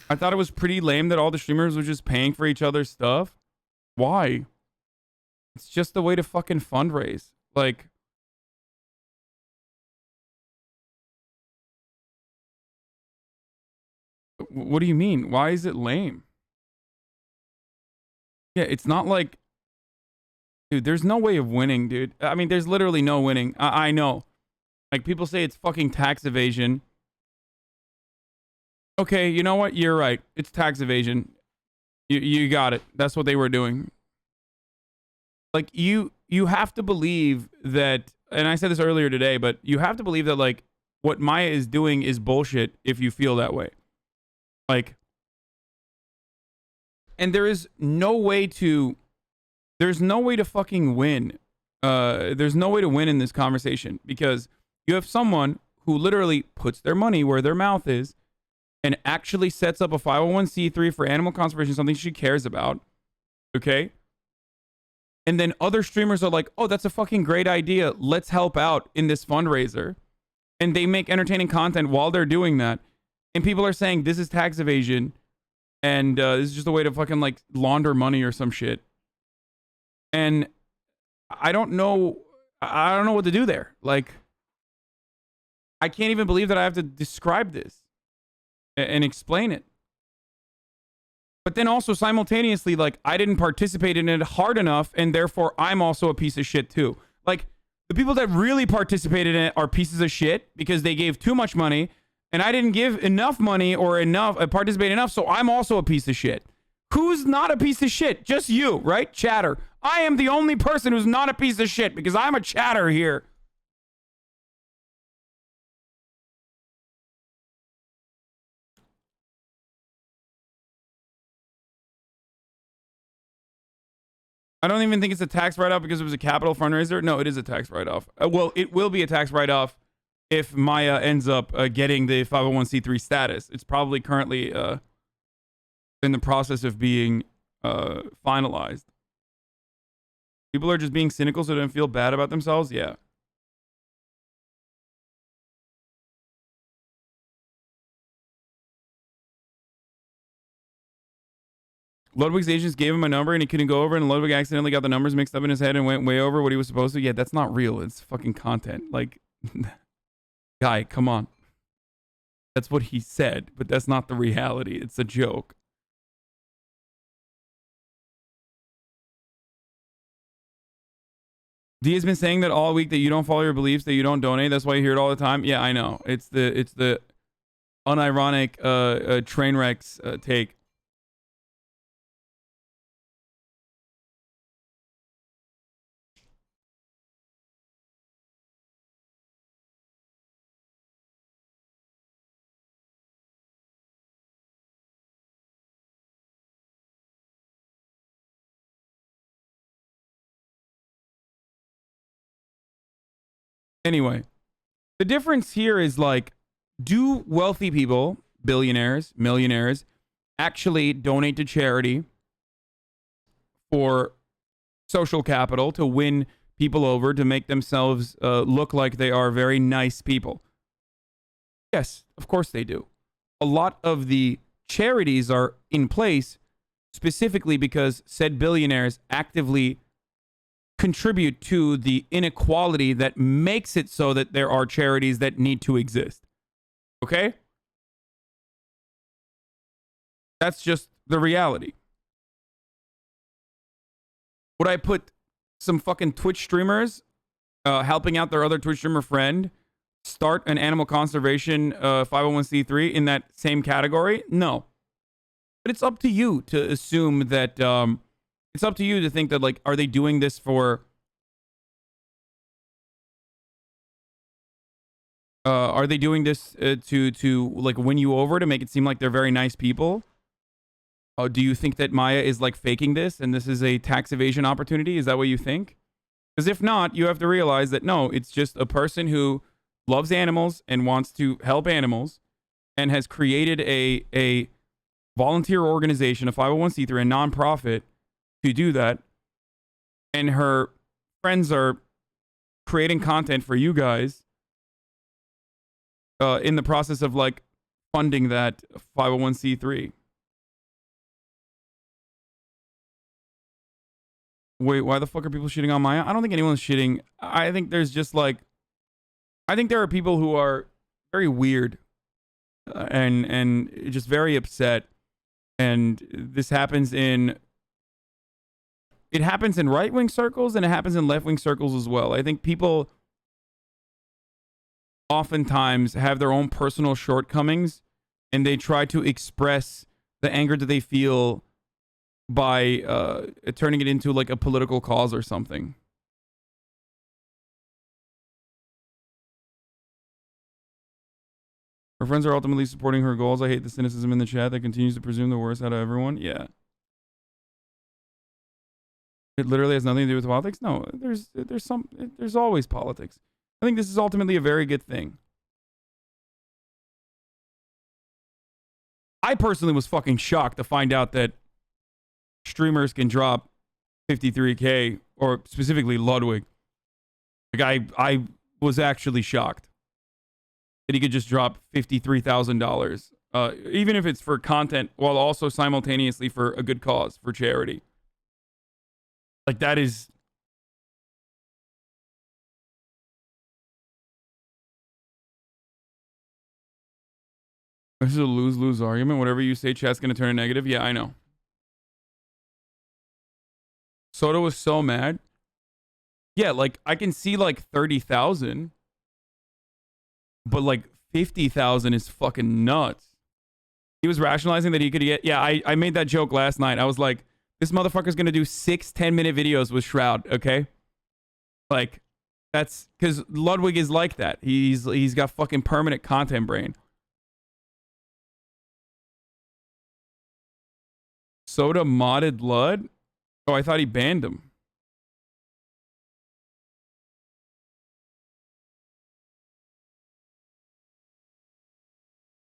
I thought it was pretty lame that all the streamers were just paying for each other's stuff. Why? It's just the way to fucking fundraise. Like, what do you mean? Why is it lame? Yeah, it's not like, dude, there's no way of winning, dude. I mean, there's literally no winning. I know. Like, people say it's fucking tax evasion. Okay, you know what? You're right. It's tax evasion. You got it. That's what they were doing. Like, you have to believe that, and I said this earlier today, but you have to believe that, like, what Maya is doing is bullshit if you feel that way. Like, and there's no way to fucking win. There's no way to win in this conversation because you have someone who literally puts their money where their mouth is and actually sets up a 501c3 for animal conservation, something she cares about. Okay? And then other streamers are like, oh, that's a fucking great idea. Let's help out in this fundraiser. And they make entertaining content while they're doing that. And people are saying this is tax evasion. And this is just a way to fucking like launder money or some shit. And I don't know what to do there. Like, I can't even believe that I have to describe this and explain it. But then also simultaneously, like, I didn't participate in it hard enough, and therefore I'm also a piece of shit too. Like, the people that really participated in it are pieces of shit because they gave too much money, and I didn't give enough money or participate enough, so I'm also a piece of shit. Who's not a piece of shit? Just you, right? Chatter. I am the only person who's not a piece of shit because I'm a chatter here. I don't even think it's a tax write-off because it was a capital fundraiser. No, it is a tax write-off. Well, it will be a tax write-off if Maya ends up getting the 501c3 status. It's probably currently in the process of being finalized. People are just being cynical so they don't feel bad about themselves? Yeah. Ludwig's agents gave him a number and he couldn't go over, and Ludwig accidentally got the numbers mixed up in his head and went way over what he was supposed to. Yeah, that's not real. It's fucking content. Like, guy, come on. That's what he said, but that's not the reality. It's a joke. D has been saying that all week, that you don't follow your beliefs, that you don't donate. That's why you hear it all the time. Yeah, I know. It's the unironic train wrecks take. Anyway, the difference here is like, do wealthy people, billionaires, millionaires, actually donate to charity for social capital to win people over, to make themselves look like they are very nice people? Yes, of course they do. A lot of the charities are in place specifically because said billionaires actively contribute to the inequality that makes it so that there are charities that need to exist. Okay? That's just the reality. Would I put some fucking Twitch streamers helping out their other Twitch streamer friend start an animal conservation 501c3 in that same category? No. But it's up to you to assume that it's up to you to think that, like, are they doing this for are they doing this to like win you over, to make it seem like they're very nice people? Do you think that Maya is like faking this and this is a tax evasion opportunity? Is that what you think? Because if not, you have to realize that no, it's just a person who loves animals and wants to help animals and has created a volunteer organization, a 501c3, a nonprofit, to do that. And her friends are creating content for you guys in the process of like funding that 501c3. Wait, why the fuck are people shitting on Maya? I don't think anyone's shitting. I think there's just like, I think there are people who are very weird and just very upset. And this happens in, it happens in right-wing circles and it happens in left-wing circles as well. I think people oftentimes have their own personal shortcomings and they try to express the anger that they feel by turning it into like a political cause or something. Her friends are ultimately supporting her goals. I hate the cynicism in the chat that continues to presume the worst out of everyone. Yeah. It literally has nothing to do with politics. No, there's always politics. I think this is ultimately a very good thing. I personally was fucking shocked to find out that streamers can drop 53K, or specifically Ludwig. Like I was actually shocked that he could just drop $53,000, even if it's for content, while also simultaneously for a good cause, for charity. Like that is. This is a lose-lose argument. Whatever you say, chat's gonna turn it negative. Yeah, I know. Soda was so mad. Yeah, like I can see like 30,000, but like 50,000 is fucking nuts. He was rationalizing that he could get. Yeah, I made that joke last night. I was like, this motherfucker's gonna do 6 10-minute videos with Shroud. Okay, like that's because Ludwig is like that. He's got fucking permanent content brain. Soda modded Lud? Oh, I thought he banned him.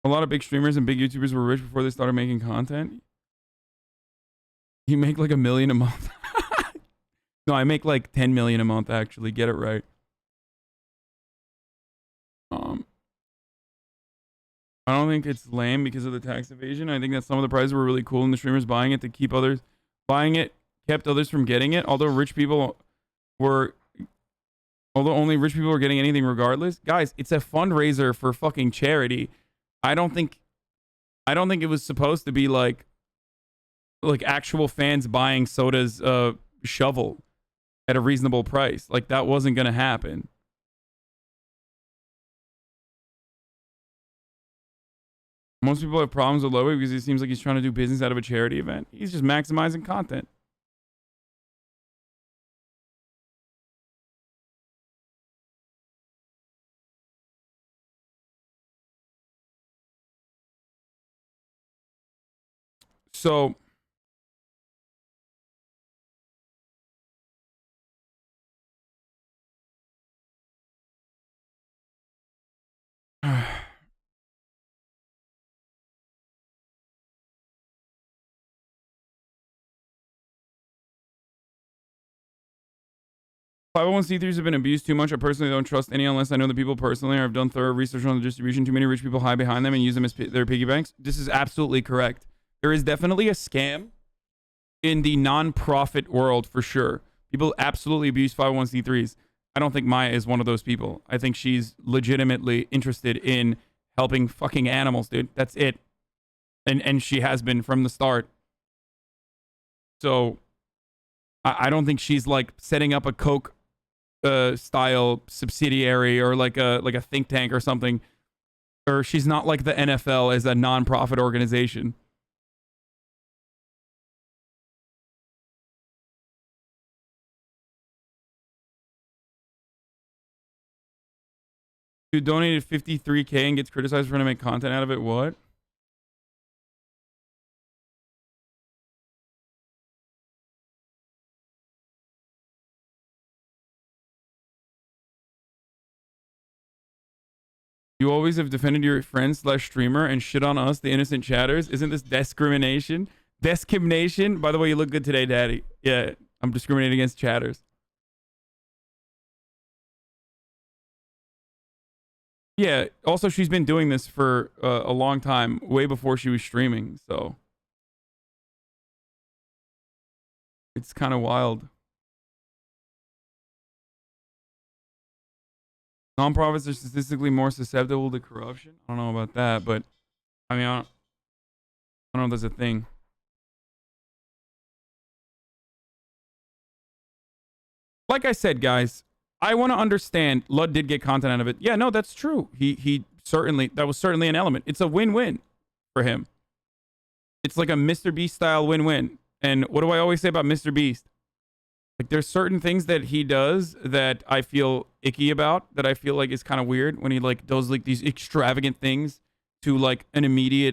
A lot of big streamers and big YouTubers were rich before they started making content. You make like $1 million a month. No, I make like 10 million a month, actually. Get it right. I don't think it's lame because of the tax evasion. I think that some of the prizes were really cool and the streamers buying it to keep others buying it kept others from getting it. Although only rich people were getting anything regardless. Guys, it's a fundraiser for fucking charity. I don't think it was supposed to be like actual fans buying Soda's shovel. at a reasonable price. Like, that wasn't going to happen. Most people have problems with Ludwig because he seems like he's trying to do business out of a charity event. He's just maximizing content. So, 501c3s have been abused too much. I personally don't trust any unless I know the people personally or I've done thorough research on the distribution. Too many rich people hide behind them and use them as their piggy banks. This is absolutely correct. There is definitely a scam in the non-profit world for sure. People absolutely abuse 501c3s. I don't think Maya is one of those people. I think she's legitimately interested in helping fucking animals, dude. That's it. And she has been from the start. So I don't think she's like setting up a Coke style subsidiary or like a think tank or something. Or she's not like the NFL as a non-profit organization. Who donated $53K and gets criticized for trying to make content out of it? What? You always have defended your friend / streamer and shit on us, the innocent chatters. Isn't this discrimination? Discrimination? By the way, you look good today, Daddy. Yeah, I'm discriminating against chatters. Yeah, also she's been doing this for a long time, way before she was streaming, so it's kind of wild. Nonprofits are statistically more susceptible to corruption. I don't know about that, but I mean, I don't know if that's a thing. Like I said, guys, I want to understand. Lud did get content out of it. Yeah, no, that's true. He certainly, that was certainly an element. It's a win-win for him. It's like a Mr. Beast style win-win. And what do I always say about Mr. Beast? Like, there's certain things that he does that I feel icky about, that I feel like is kind of weird when he like does like these extravagant things to like a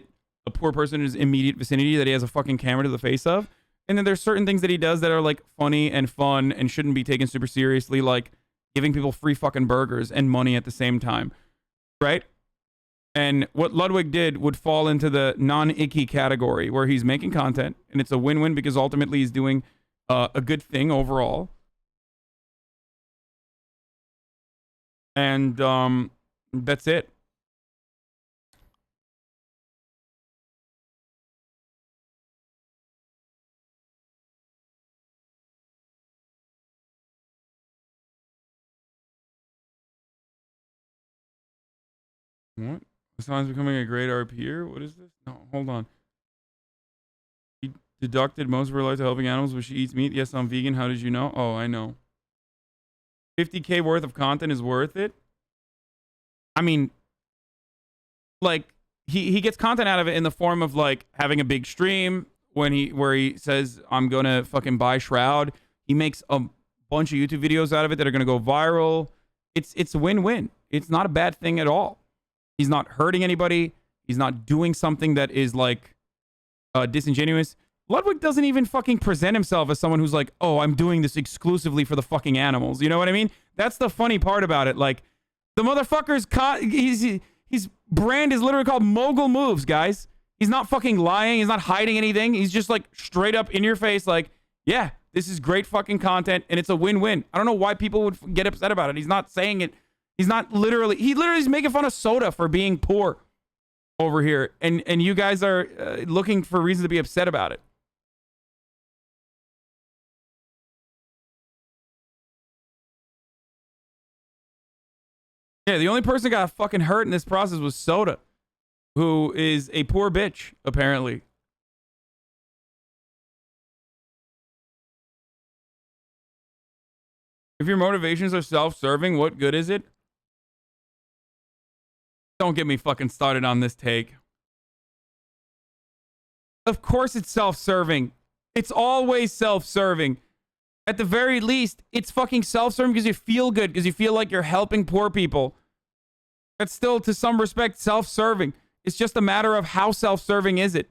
poor person in his immediate vicinity that he has a fucking camera to the face of. And then there's certain things that he does that are like funny and fun and shouldn't be taken super seriously, like giving people free fucking burgers and money at the same time, right? And what Ludwig did would fall into the non-icky category where he's making content and it's a win-win because ultimately he's doing a good thing overall. And that's it. What? Hasan's becoming a great RPer? What is this? No, hold on. He deducted most of her life to helping animals, but she eats meat. Yes, I'm vegan. How did you know? Oh, I know. 50K worth of content is worth it. I mean, like, he gets content out of it in the form of like having a big stream where he says, I'm gonna fucking buy Shroud. He makes a bunch of YouTube videos out of it that are gonna go viral. It's a win-win. It's not a bad thing at all. He's not hurting anybody. He's not doing something that is like disingenuous. Ludwig doesn't even fucking present himself as someone who's like, oh, I'm doing this exclusively for the fucking animals. You know what I mean? That's the funny part about it. Like, the motherfucker's his brand is literally called Mogul Moves, guys. He's not fucking lying. He's not hiding anything. He's just like straight up in your face like, yeah, this is great fucking content and it's a win-win. I don't know why people would get upset about it. He's not saying it. He's not literally, he literally is making fun of soda for being poor over here. And you guys are looking for reason to be upset about it. Yeah, the only person that got fucking hurt in this process was Soda, who is a poor bitch, apparently. If your motivations are self-serving, what good is it? Don't get me fucking started on this take. Of course it's self-serving. It's always self-serving. At the very least, it's fucking self-serving because you feel good, because you feel like you're helping poor people. That's still, to some respect, self-serving. It's just a matter of how self-serving is it.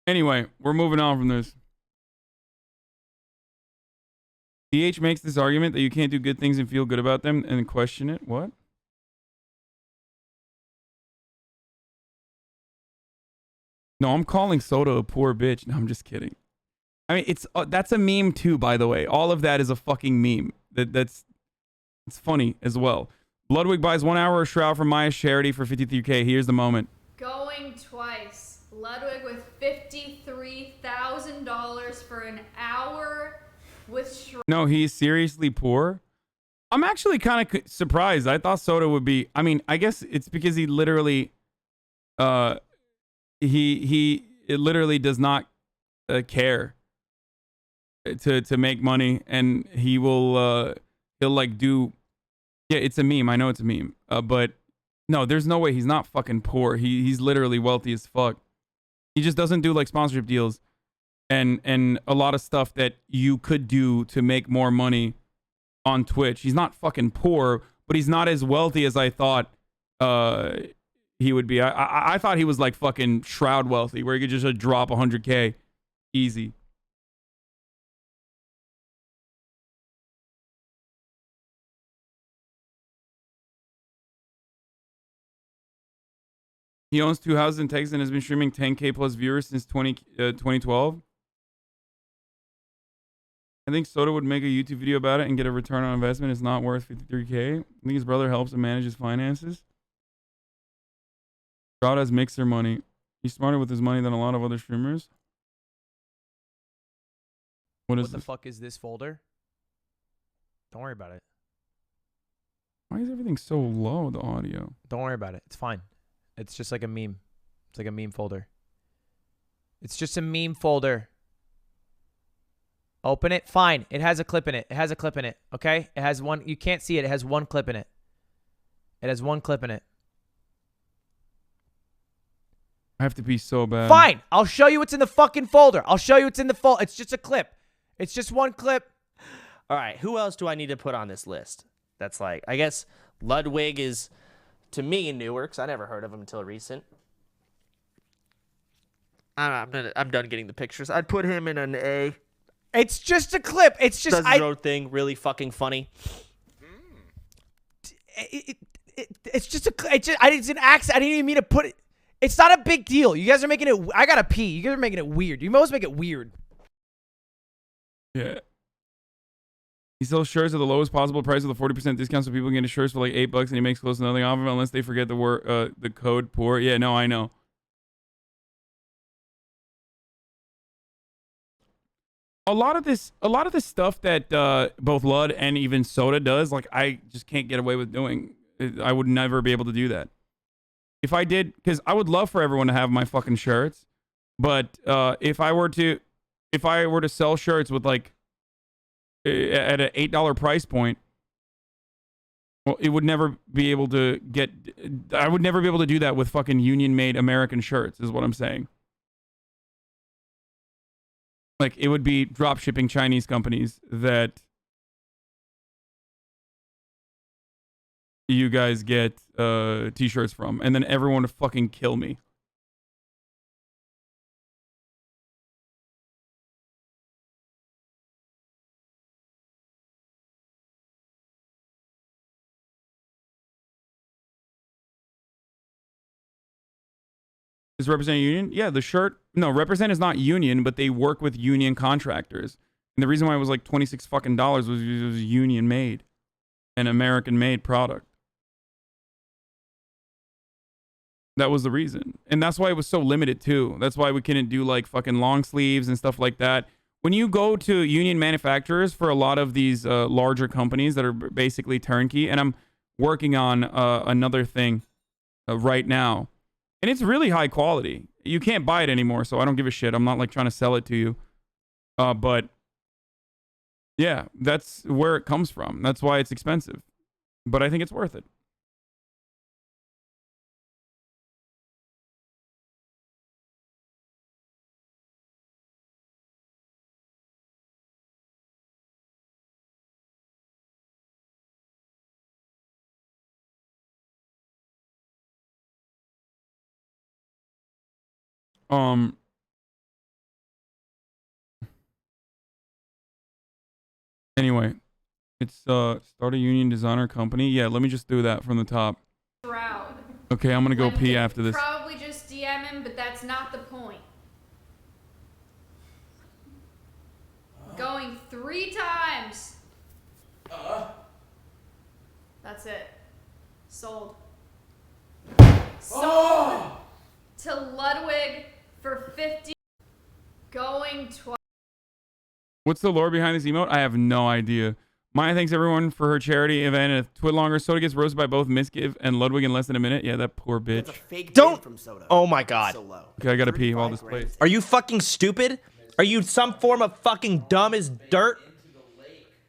Anyway, we're moving on from this. DH makes this argument that you can't do good things and feel good about them and question it. What? No, I'm calling Soda a poor bitch. No, I'm just kidding. I mean, it's that's a meme too, by the way. All of that is a fucking meme. It's funny as well. Ludwig buys 1 hour of Shroud from Maya's charity for 53K. Here's the moment. Going twice. Ludwig with $53,000 for an hour with Shroud. No, he's seriously poor. I'm actually kind of surprised. I thought Soda would be. I mean, I guess it's because he literally, he literally does not care to make money, and he will he'll like do. Yeah, it's a meme. I know it's a meme. But no, there's no way he's not fucking poor. He's literally wealthy as fuck. He just doesn't do like sponsorship deals and a lot of stuff that you could do to make more money on Twitch. He's not fucking poor, but he's not as wealthy as I thought he would be. I thought he was like fucking Shroud wealthy, where he could just drop 100K easy. He owns 2 houses in Texas and has been streaming 10K plus viewers since 2012. I think Soda would make a YouTube video about it and get a return on investment. It's not worth 53K. I think his brother helps him manage his finances. Shroud has mixer money. He's smarter with his money than a lot of other streamers. What the fuck is this folder? Don't worry about it. Why is everything so low, the audio? Don't worry about it. It's fine. It's just like a meme. It's like a meme folder. It's just a meme folder. Open it. Fine. It has a clip in it. It has a clip in it. Okay? It has one. You can't see it. It has one clip in it. It has one clip in it. I have to pee so bad. Fine. I'll show you what's in the fucking folder. I'll show you what's in the folder. It's just a clip. It's just one clip. All right. Who else do I need to put on this list? That's like, I guess Ludwig is, to me, newer, because I never heard of him until recent. I'm done getting the pictures. I'd put him in an A. It's just a clip. It's just does his own thing, really fucking funny. It's just a. It's an accent. I didn't even mean to put it. It's not a big deal. You guys are making it. I gotta pee. You guys are making it weird. You always make it weird. Yeah. He sells shirts at the lowest possible price with a 40% discount, so people can get his shirts for like $8, and he makes close to nothing off of them unless they forget the code poor. Yeah, no, I know. A lot of this stuff that both Lud and even Soda does, like, I just can't get away with doing. I would never be able to do that. If I did, because I would love for everyone to have my fucking shirts, but if I were to sell shirts with like at an $8 price point, well, it would never be able to get. I would never be able to do that with fucking union-made American shirts, is what I'm saying. Like, it would be drop shipping Chinese companies that you guys get t-shirts from, and then everyone would fucking kill me. Is represent a union? Yeah, the shirt. No, represent is not union, but they work with union contractors. And the reason why it was like $26 fucking was because it was union made, an American made product. That was the reason. And that's why it was so limited too. That's why we couldn't do like fucking long sleeves and stuff like that. When you go to union manufacturers for a lot of these larger companies that are basically turnkey, and I'm working on another thing right now, and it's really high quality. You can't buy it anymore, so I don't give a shit. I'm not like trying to sell it to you. But yeah, that's where it comes from. That's why it's expensive. But I think it's worth it. Anyway, it's start a union designer company. Yeah, let me just do that from the top. Shroud. Okay, I'm gonna go pee after this. Probably just DM him, but that's not the point. Going 3 times. That's it. Sold. Sold to Ludwig for 50. Going twice. What's the lore behind this emote? I have no idea. Maya thanks everyone for her charity event. And if Twitlonger Soda gets roasted by both Misgive and Ludwig in less than a minute. Yeah, that poor bitch. Don't. Oh my god. Okay, I gotta pee while this plays. Are you fucking stupid? Are you some form of fucking dumb as dirt?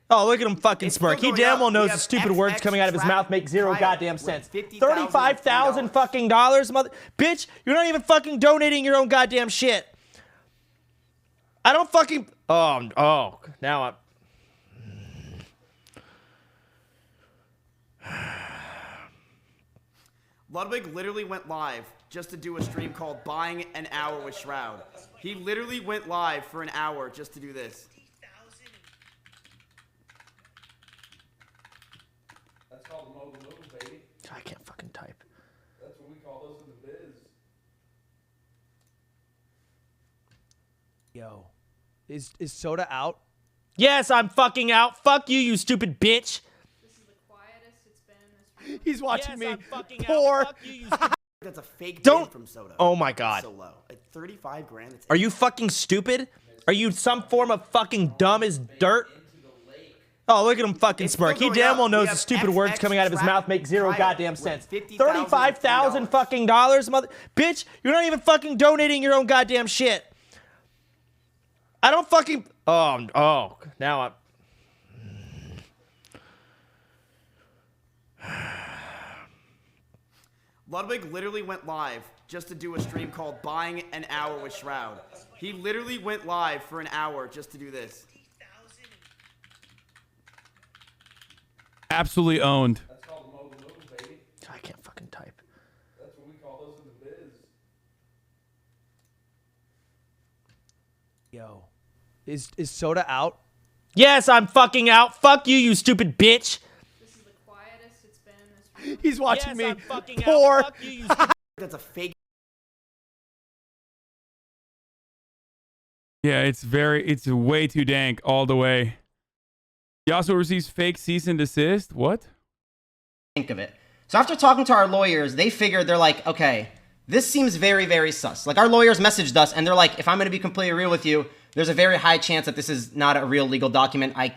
Oh, look at him fucking smirk. He damn well knows the stupid words coming out of his mouth make zero goddamn sense. $35,000 fucking dollars, mother bitch. You're not even fucking donating your own goddamn shit. I don't fucking. Oh, now I'm. Ludwig literally went live just to do a stream called Buying an Hour with Shroud. He literally went live for an hour just to do this. That's called the mobile move, baby. I can't fucking type. That's what we call those in the biz. Yo, is Soda out? Yes, I'm fucking out. Fuck you, you stupid bitch. This is the quietest it's been in this room. He's watching Yes, me. I'm fucking Poor. out. Fuck you, you That's a fake Don't. bid from Soda. Oh my god. So low. At 35 grand. It's Are you fucking stupid? Are you some form of fucking dumb as dirt? Oh, look at him fucking smirk. He damn well knows the stupid words coming out of his mouth make zero goddamn sense. $35,000 fucking dollars, mother bitch. You're not even fucking donating your own goddamn shit. I don't fucking. Oh, now I'm. Ludwig literally went live just to do a stream called Buying an Hour with Shroud. He literally went live for an hour just to do this. Absolutely owned. That's called the mobile move, baby. I can't fucking type. That's what we call those in the biz. Yo, is Soda out? Yes, I'm fucking out. Fuck you, you stupid bitch. This is the quietest it's been in this room. He's watching me. I'm fucking Poor. out. Fuck you, you stupid. That's a fake. Yeah, it's way too dank all the way. He also receives fake cease and desist. What? Think of it. So after talking to our lawyers, they figured, they're like, okay, this seems very, very sus. Like, our lawyers messaged us and they're like, if I'm going to be completely real with you, there's a very high chance that this is not a real legal document. I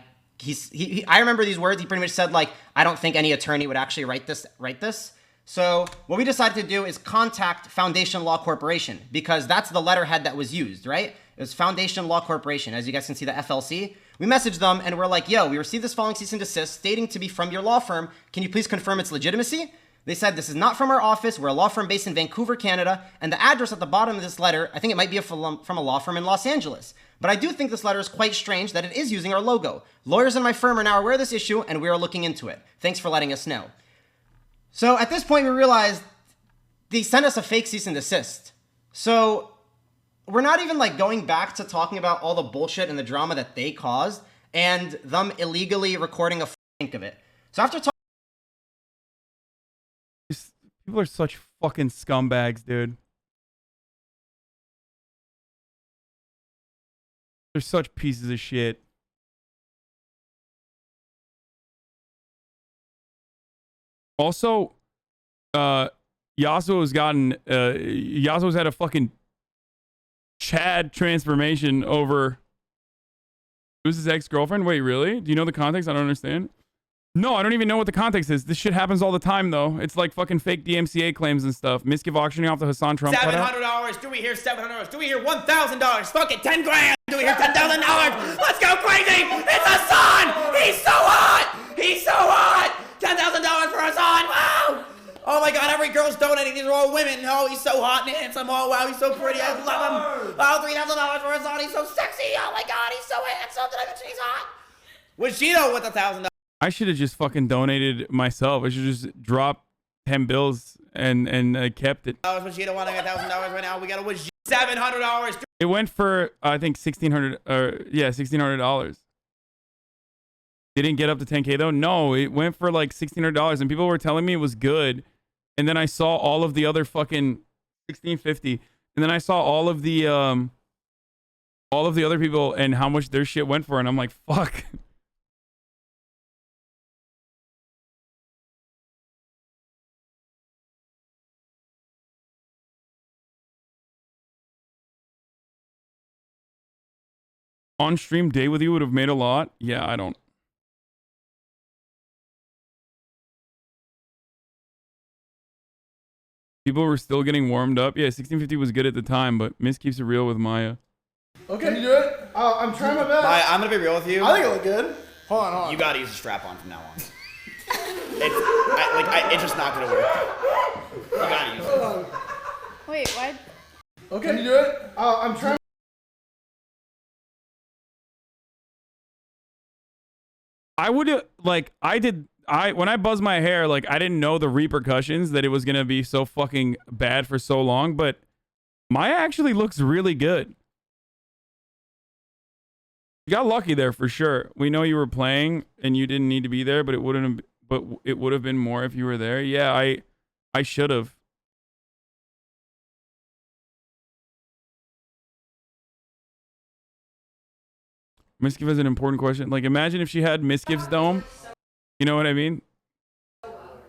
remember these words. He pretty much said, like, I don't think any attorney would actually write this. So what we decided to do is contact Foundation Law Corporation, because that's the letterhead that was used, right? It was Foundation Law Corporation. As you guys can see, the FLC. We messaged them and we're like, yo, we received this following cease and desist stating to be from your law firm. Can you please confirm its legitimacy? They said, this is not from our office. We're a law firm based in Vancouver, Canada. And the address at the bottom of this letter, I think it might be from a law firm in Los Angeles. But I do think this letter is quite strange that it is using our logo. Lawyers in my firm are now aware of this issue and we are looking into it. Thanks for letting us know. So at this point, we realized they sent us a fake cease and desist. So we're not even like going back to talking about all the bullshit and the drama that they caused and them illegally recording a think of it. So after talking, People are such fucking scumbags, dude. They're such pieces of shit. Also, Yasuo's Yasuo's had a fucking Chad transformation over. Who's his ex-girlfriend? Wait, really? Do you know the context? I don't understand. No, I don't even know what the context is. This shit happens all the time, though. It's like fucking fake DMCA claims and stuff. Miskiv auctioning off the Hasan Trump cutout. $700. Do we hear $700? Do we hear $1,000? Fuck it, 10 grand. Do we hear $10,000? Let's go crazy. It's Hasan. He's so hot. He's so hot. $10,000 for Hasan. Wow. Oh my God, every girl's donating. These are all women. Oh, he's so hot and handsome. Oh, wow, he's so pretty. I love him. Oh, $3,000 for Hasan. He's so sexy. Oh my God, he's so handsome. Did I mention he's hot? Vegito with $1,000. I should have just fucking donated myself. I should just drop 10 bills and kept it. Vegito wanting $1,000 right now. We got a Vegito $700. It went for I think $1,600. Didn't get up to 10K though. No, it went for like $1,600, and people were telling me it was good. And then I saw all of the other fucking $1,650, and then I saw all of the other people and how much their shit went for, and I'm like, fuck. On stream day with you would have made a lot. Yeah, I don't. People were still getting warmed up. Yeah, 1650 was good at the time, but Miss keeps it real with Maya. Okay. Can you do it? I'm trying my best. Maya, I'm gonna be real with you. I think it looked good. Hold on. You gotta use a strap on from now on. It's just not gonna work. You gotta use it. Wait, why? Okay. Can you do it? I'm trying. I would like when I buzzed my hair, like I didn't know the repercussions that it was gonna be so fucking bad for so long, but Maya actually looks really good. You got lucky there for sure. We know you were playing and you didn't need to be there, but it wouldn't have, but it would have been more if you were there. Yeah, I should have. Miskiv has an important question. Like, imagine if she had Miskiv's dome. You know what I mean?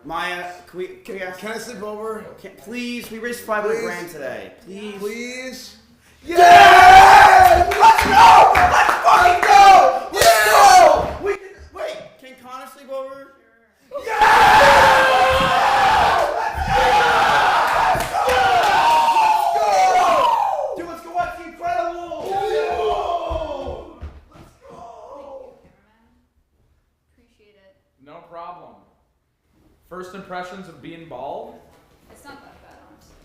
Maya, can I sleep over? Please, we raised 500 grand today. Please. Please. Yeah! Let's go! Let's fucking go! Let's go! Wait, can Connor sleep over? Dude, let's go watch The Incredibles! No problem. First impressions of being bald? It's not that bad, honestly.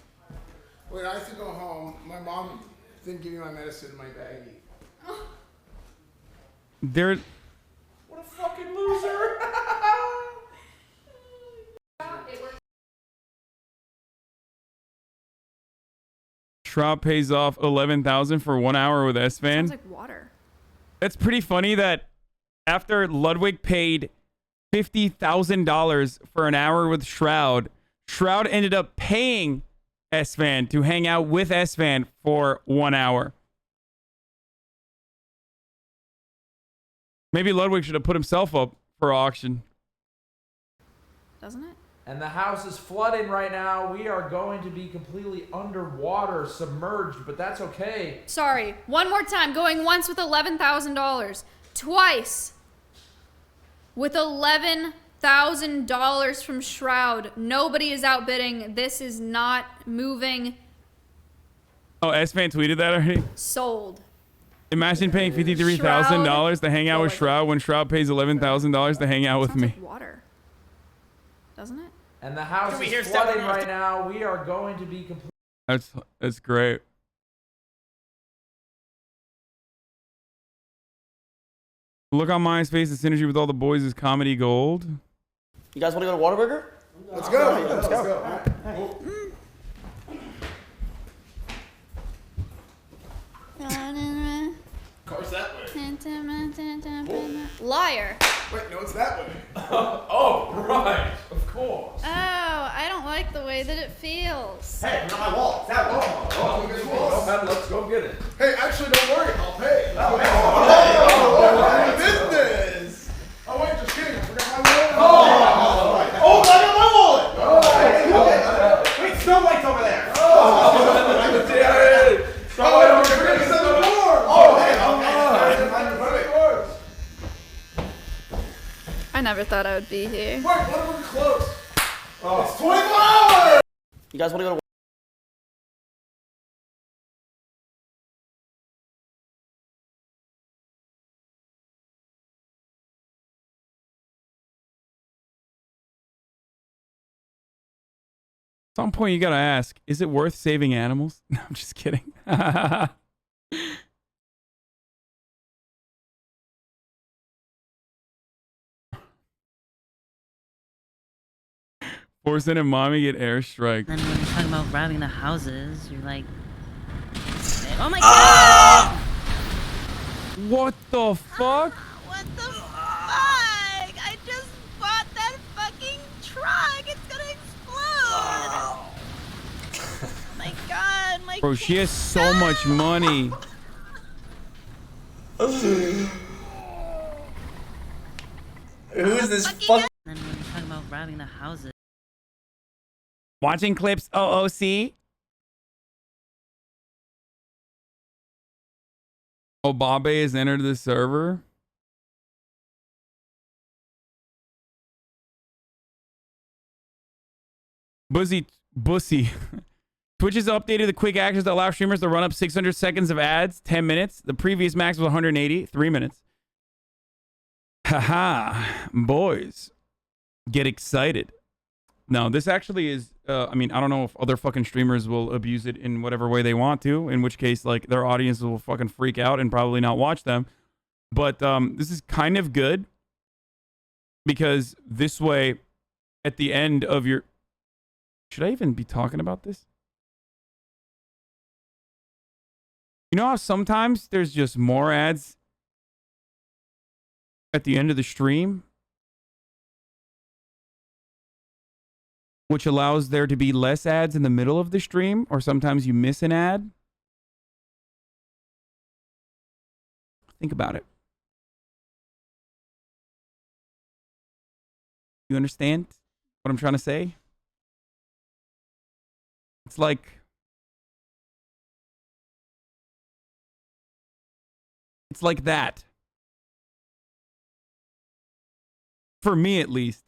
Wait, I have to go home. My mom didn't give me my medicine in my baggie. There. What a fucking loser! Shroud pays off $11,000 for 1 hour with S-Fan. Sounds like water. That's pretty funny that after Ludwig paid $50,000 for an hour with Shroud, Shroud ended up paying S-Fan to hang out with S-Fan for 1 hour. Maybe Ludwig should have put himself up for auction. Doesn't it? And the house is flooding right now. We are going to be completely underwater, submerged, but that's okay. Sorry. One more time. Going once with $11,000. Twice with $11,000 from Shroud. Nobody is outbidding. This is not moving. Oh, S-Fan tweeted that already? Sold. Imagine paying $53,000 to hang out with Shroud when Shroud pays $11,000 to hang out with me. Like water. Doesn't it? And the house is flooding right now. We are going to be completely... That's great. Look on Maya's face. The synergy with all the boys is comedy gold. You guys want to go to Whataburger? Let's go. Let's go. All right. Of course that way. Liar. Wait, no, it's that way. Oh, right. Of course. Oh, I don't like the way that it feels. Hey, not my wall. It's that wall. Let's go get it. Hey, actually, don't worry. I'll pay. Business. Oh, wait, just kidding. I forgot my wallet. Oh, I got my wallet. Wait, thought I would be here. What are we close? Oh. It's 24 hours! You guys want to go to At some point, you gotta ask: is it worth saving animals? No, I'm just kidding. Forcing a mommy get airstrike. And when you're talking about robbing the houses, you're like, oh my god! What the fuck? What the fuck? I just bought that fucking truck. It's gonna explode. My god, my Bro, she has so much money. Who is this fuck? And when you're talking about robbing the houses. Watching clips OOC. Obabe has entered the server. Bussy. Twitch has updated the quick actions that allow streamers to run up 600 seconds of ads, 10 minutes. The previous max was 180, 3 minutes. Haha, boys, get excited. No, this actually is, I mean, I don't know if other fucking streamers will abuse it in whatever way they want to, in which case, like, their audience will fucking freak out and probably not watch them. But this is kind of good because this way, at the end of your... Should I even be talking about this? You know how sometimes there's just more ads at the end of the stream? Which allows there to be less ads in the middle of the stream, or sometimes you miss an ad. Think about it. You understand what I'm trying to say? It's like... It's like that. For me, at least.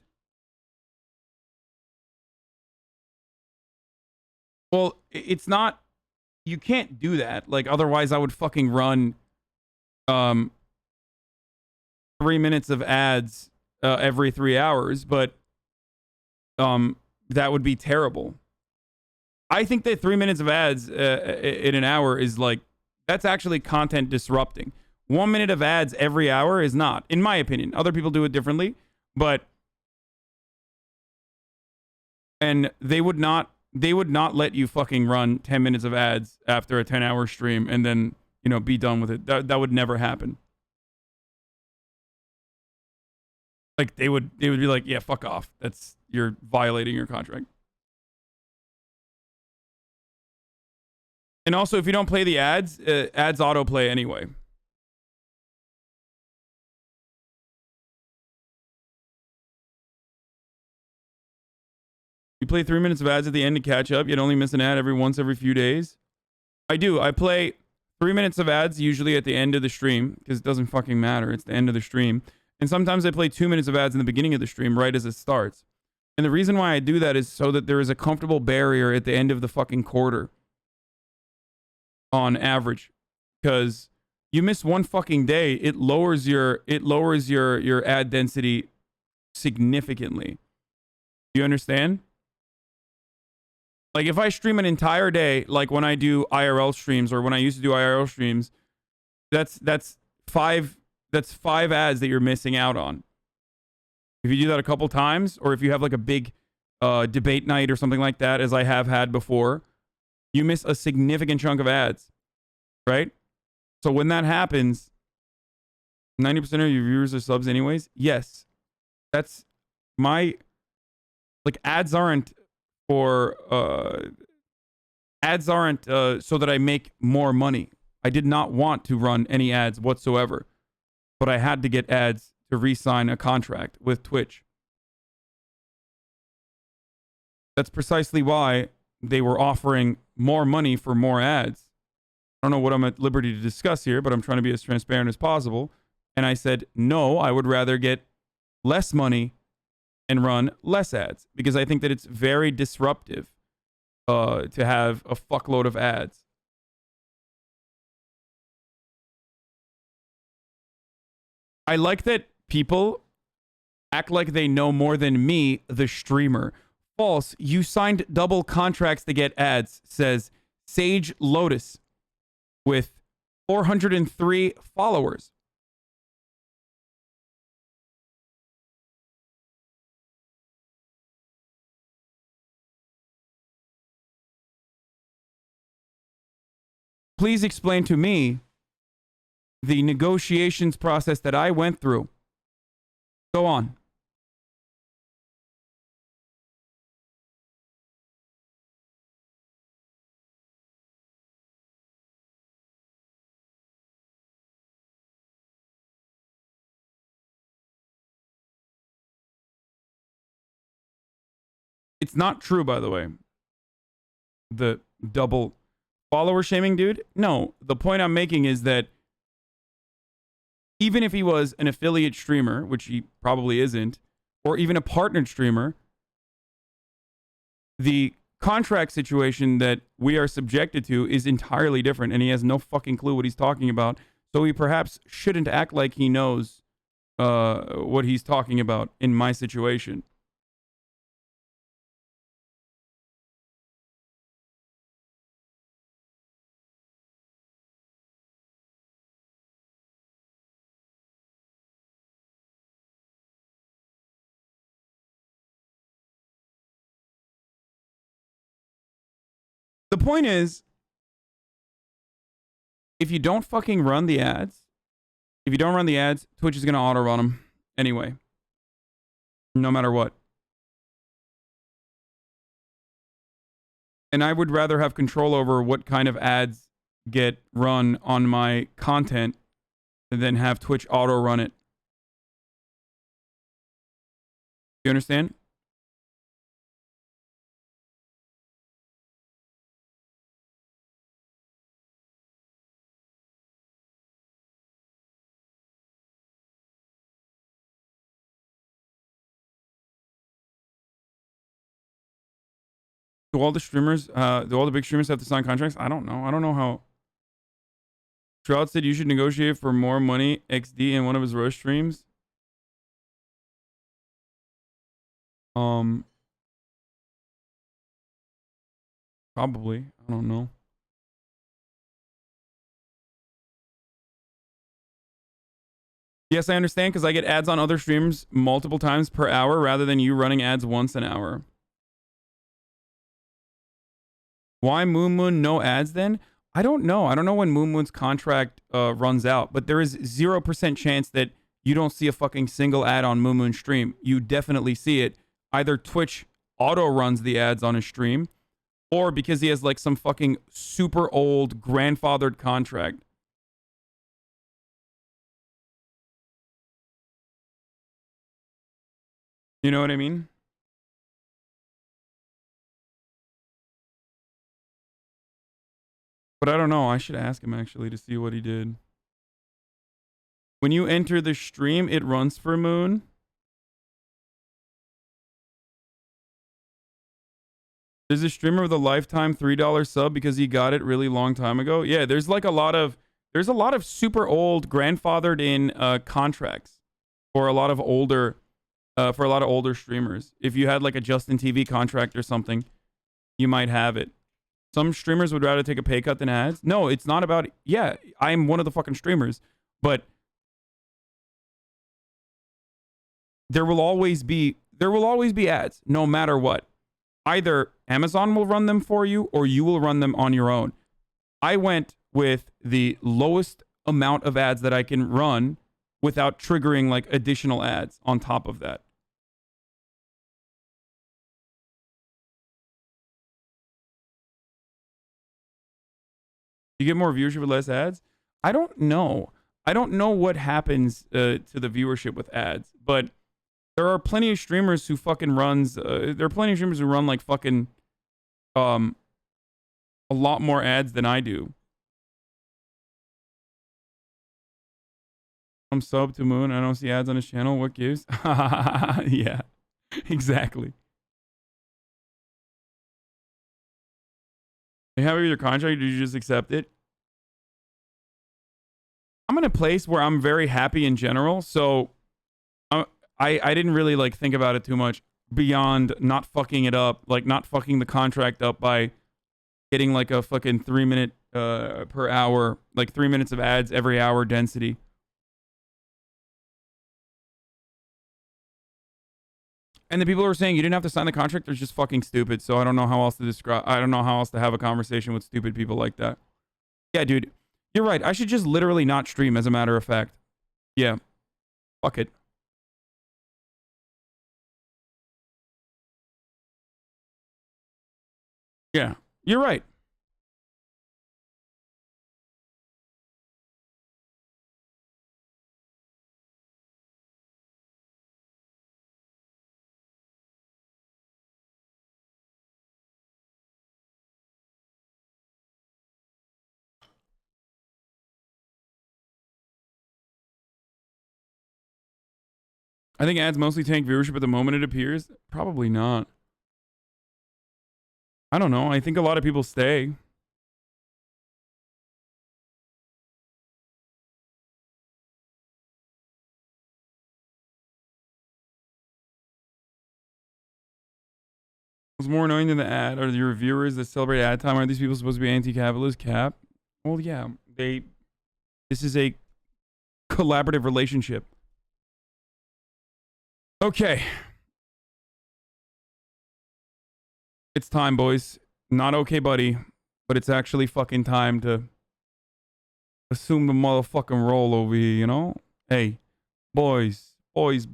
Well, it's not... You can't do that. Like, otherwise I would fucking run 3 minutes of ads every 3 hours, but that would be terrible. I think that 3 minutes of ads in an hour is like... That's actually content disrupting. 1 minute of ads every hour is not, in my opinion. Other people do it differently, but... And they would not let you fucking run 10 minutes of ads after a 10-hour stream and then, you know, be done with it. That would never happen. Like, they would be like, yeah, fuck off. You're violating your contract. And also, if you don't play the ads, ads autoplay anyway. You play 3 minutes of ads at the end to catch up. You'd only miss an ad every few days. I do. I play 3 minutes of ads usually at the end of the stream because it doesn't fucking matter. It's the end of the stream. And sometimes I play 2 minutes of ads in the beginning of the stream right as it starts. And the reason why I do that is so that there is a comfortable barrier at the end of the fucking quarter. On average. Because you miss one fucking day, it lowers your ad density significantly. You understand? Like, if I stream an entire day, like when I do IRL streams or when I used to do IRL streams, that's five ads that you're missing out on. If you do that a couple times, or if you have like a big debate night or something like that, as I have had before, you miss a significant chunk of ads, right? So when that happens, 90% of your viewers are subs anyways. Yes, that's my, like, ads aren't so that I make more money. I did not want to run any ads whatsoever, but I had to get ads to re-sign a contract with Twitch. That's precisely why they were offering more money for more ads. I don't know what I'm at liberty to discuss here, but I'm trying to be as transparent as possible. And I said, no, I would rather get less money and run less ads, because I think that it's very disruptive to have a fuckload of ads. I like that people act like they know more than me, the streamer. False. You signed double contracts to get ads, says Sage Lotus with 403 followers. Please explain to me the negotiations process that I went through. Go on. It's not true, by the way. The double follower shaming, dude. No, the point I'm making is that even if he was an affiliate streamer, which he probably isn't, or even a partnered streamer, the contract situation that we are subjected to is entirely different, and he has no fucking clue what he's talking about. So he perhaps shouldn't act like he knows what he's talking about in my situation. The point is, if you don't fucking run the ads, Twitch is going to auto run them anyway. No matter what. And I would rather have control over what kind of ads get run on my content than have Twitch auto run it. You understand? Do all the streamers, do all the big streamers have to sign contracts? I don't know. I don't know how. Shroud said you should negotiate for more money XD in one of his roast streams. Probably. I don't know. Yes, I understand, because I get ads on other streams multiple times per hour rather than you running ads once an hour. Why Moon Moon no ads then? I don't know. I don't know when Moon Moon's contract runs out, but there is 0% chance that you don't see a fucking single ad on Moon Moon's stream. You definitely see it. Either Twitch auto runs the ads on his stream, or because he has like some fucking super old grandfathered contract. You know what I mean? But I don't know. I should ask him actually to see what he did. When you enter the stream, it runs for Moon. There's a streamer with a lifetime $3 sub because he got it really long time ago. Yeah, there's like a lot of super old grandfathered in contracts for a lot of older streamers. If you had like a Justin TV contract or something, you might have it. Some streamers would rather take a pay cut than ads. No, it's not about... Yeah, I'm one of the fucking streamers. But there will always be ads, no matter what. Either Amazon will run them for you, or you will run them on your own. I went with the lowest amount of ads that I can run without triggering like additional ads on top of that. You get more viewership with less ads? I don't know. I don't know what happens to the viewership with ads, but there are plenty of streamers who fucking runs. There are plenty of streamers who run like fucking a lot more ads than I do. I'm sub to Moon. I don't see ads on his channel. What gives? Yeah, exactly. Are you happy with your contract? Or did you just accept it? I'm in a place where I'm very happy in general, so I didn't really like think about it too much beyond not fucking it up, like not fucking the contract up by getting like a fucking 3-minute per hour, like 3 minutes of ads every hour density. And the people who are saying you didn't have to sign the contract, they're just fucking stupid. So I don't know how else to describe. I don't know how else to have a conversation with stupid people like that. Yeah, dude, you're right. I should just literally not stream, as a matter of fact. Yeah, fuck it. Yeah, you're right. I think ads mostly tank viewership at the moment it appears. Probably not. I don't know. I think a lot of people stay. What's more annoying than the ad are the reviewers that celebrate ad time. Are these people supposed to be anti-capitalist? Cap? Well, yeah. This is a collaborative relationship. Okay. It's time, boys. Not okay, buddy. But it's actually fucking time to assume the motherfucking role over here, you know? Hey, boys. It's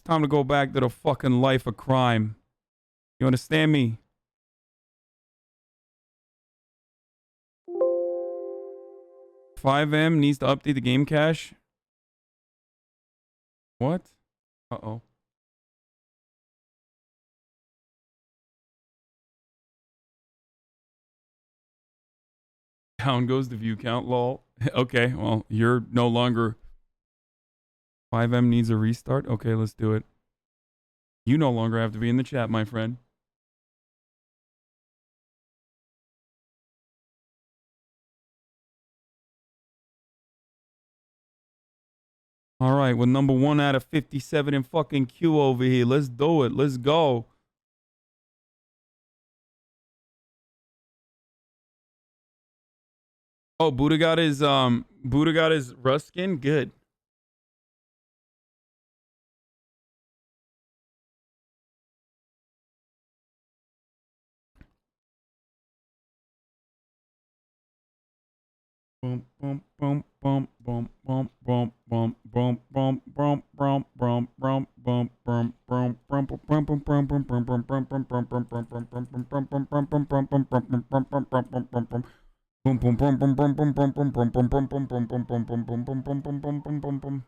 time to go back to the fucking life of crime. You understand me? $5M needs to update the game cache. What? Uh-oh. Down goes the view count, lol. Okay, well, you're no longer... 5M needs a restart? Okay, let's do it. You no longer have to be in the chat, my friend. All right, we're number 1 out of 57 in fucking queue over here. Let's do it. Let's go. Oh, Buddha got his rust skin? Good. Bum bum bum bum bum bum bum bum bum bum bum bum bum bum bum bum bum bum bum bum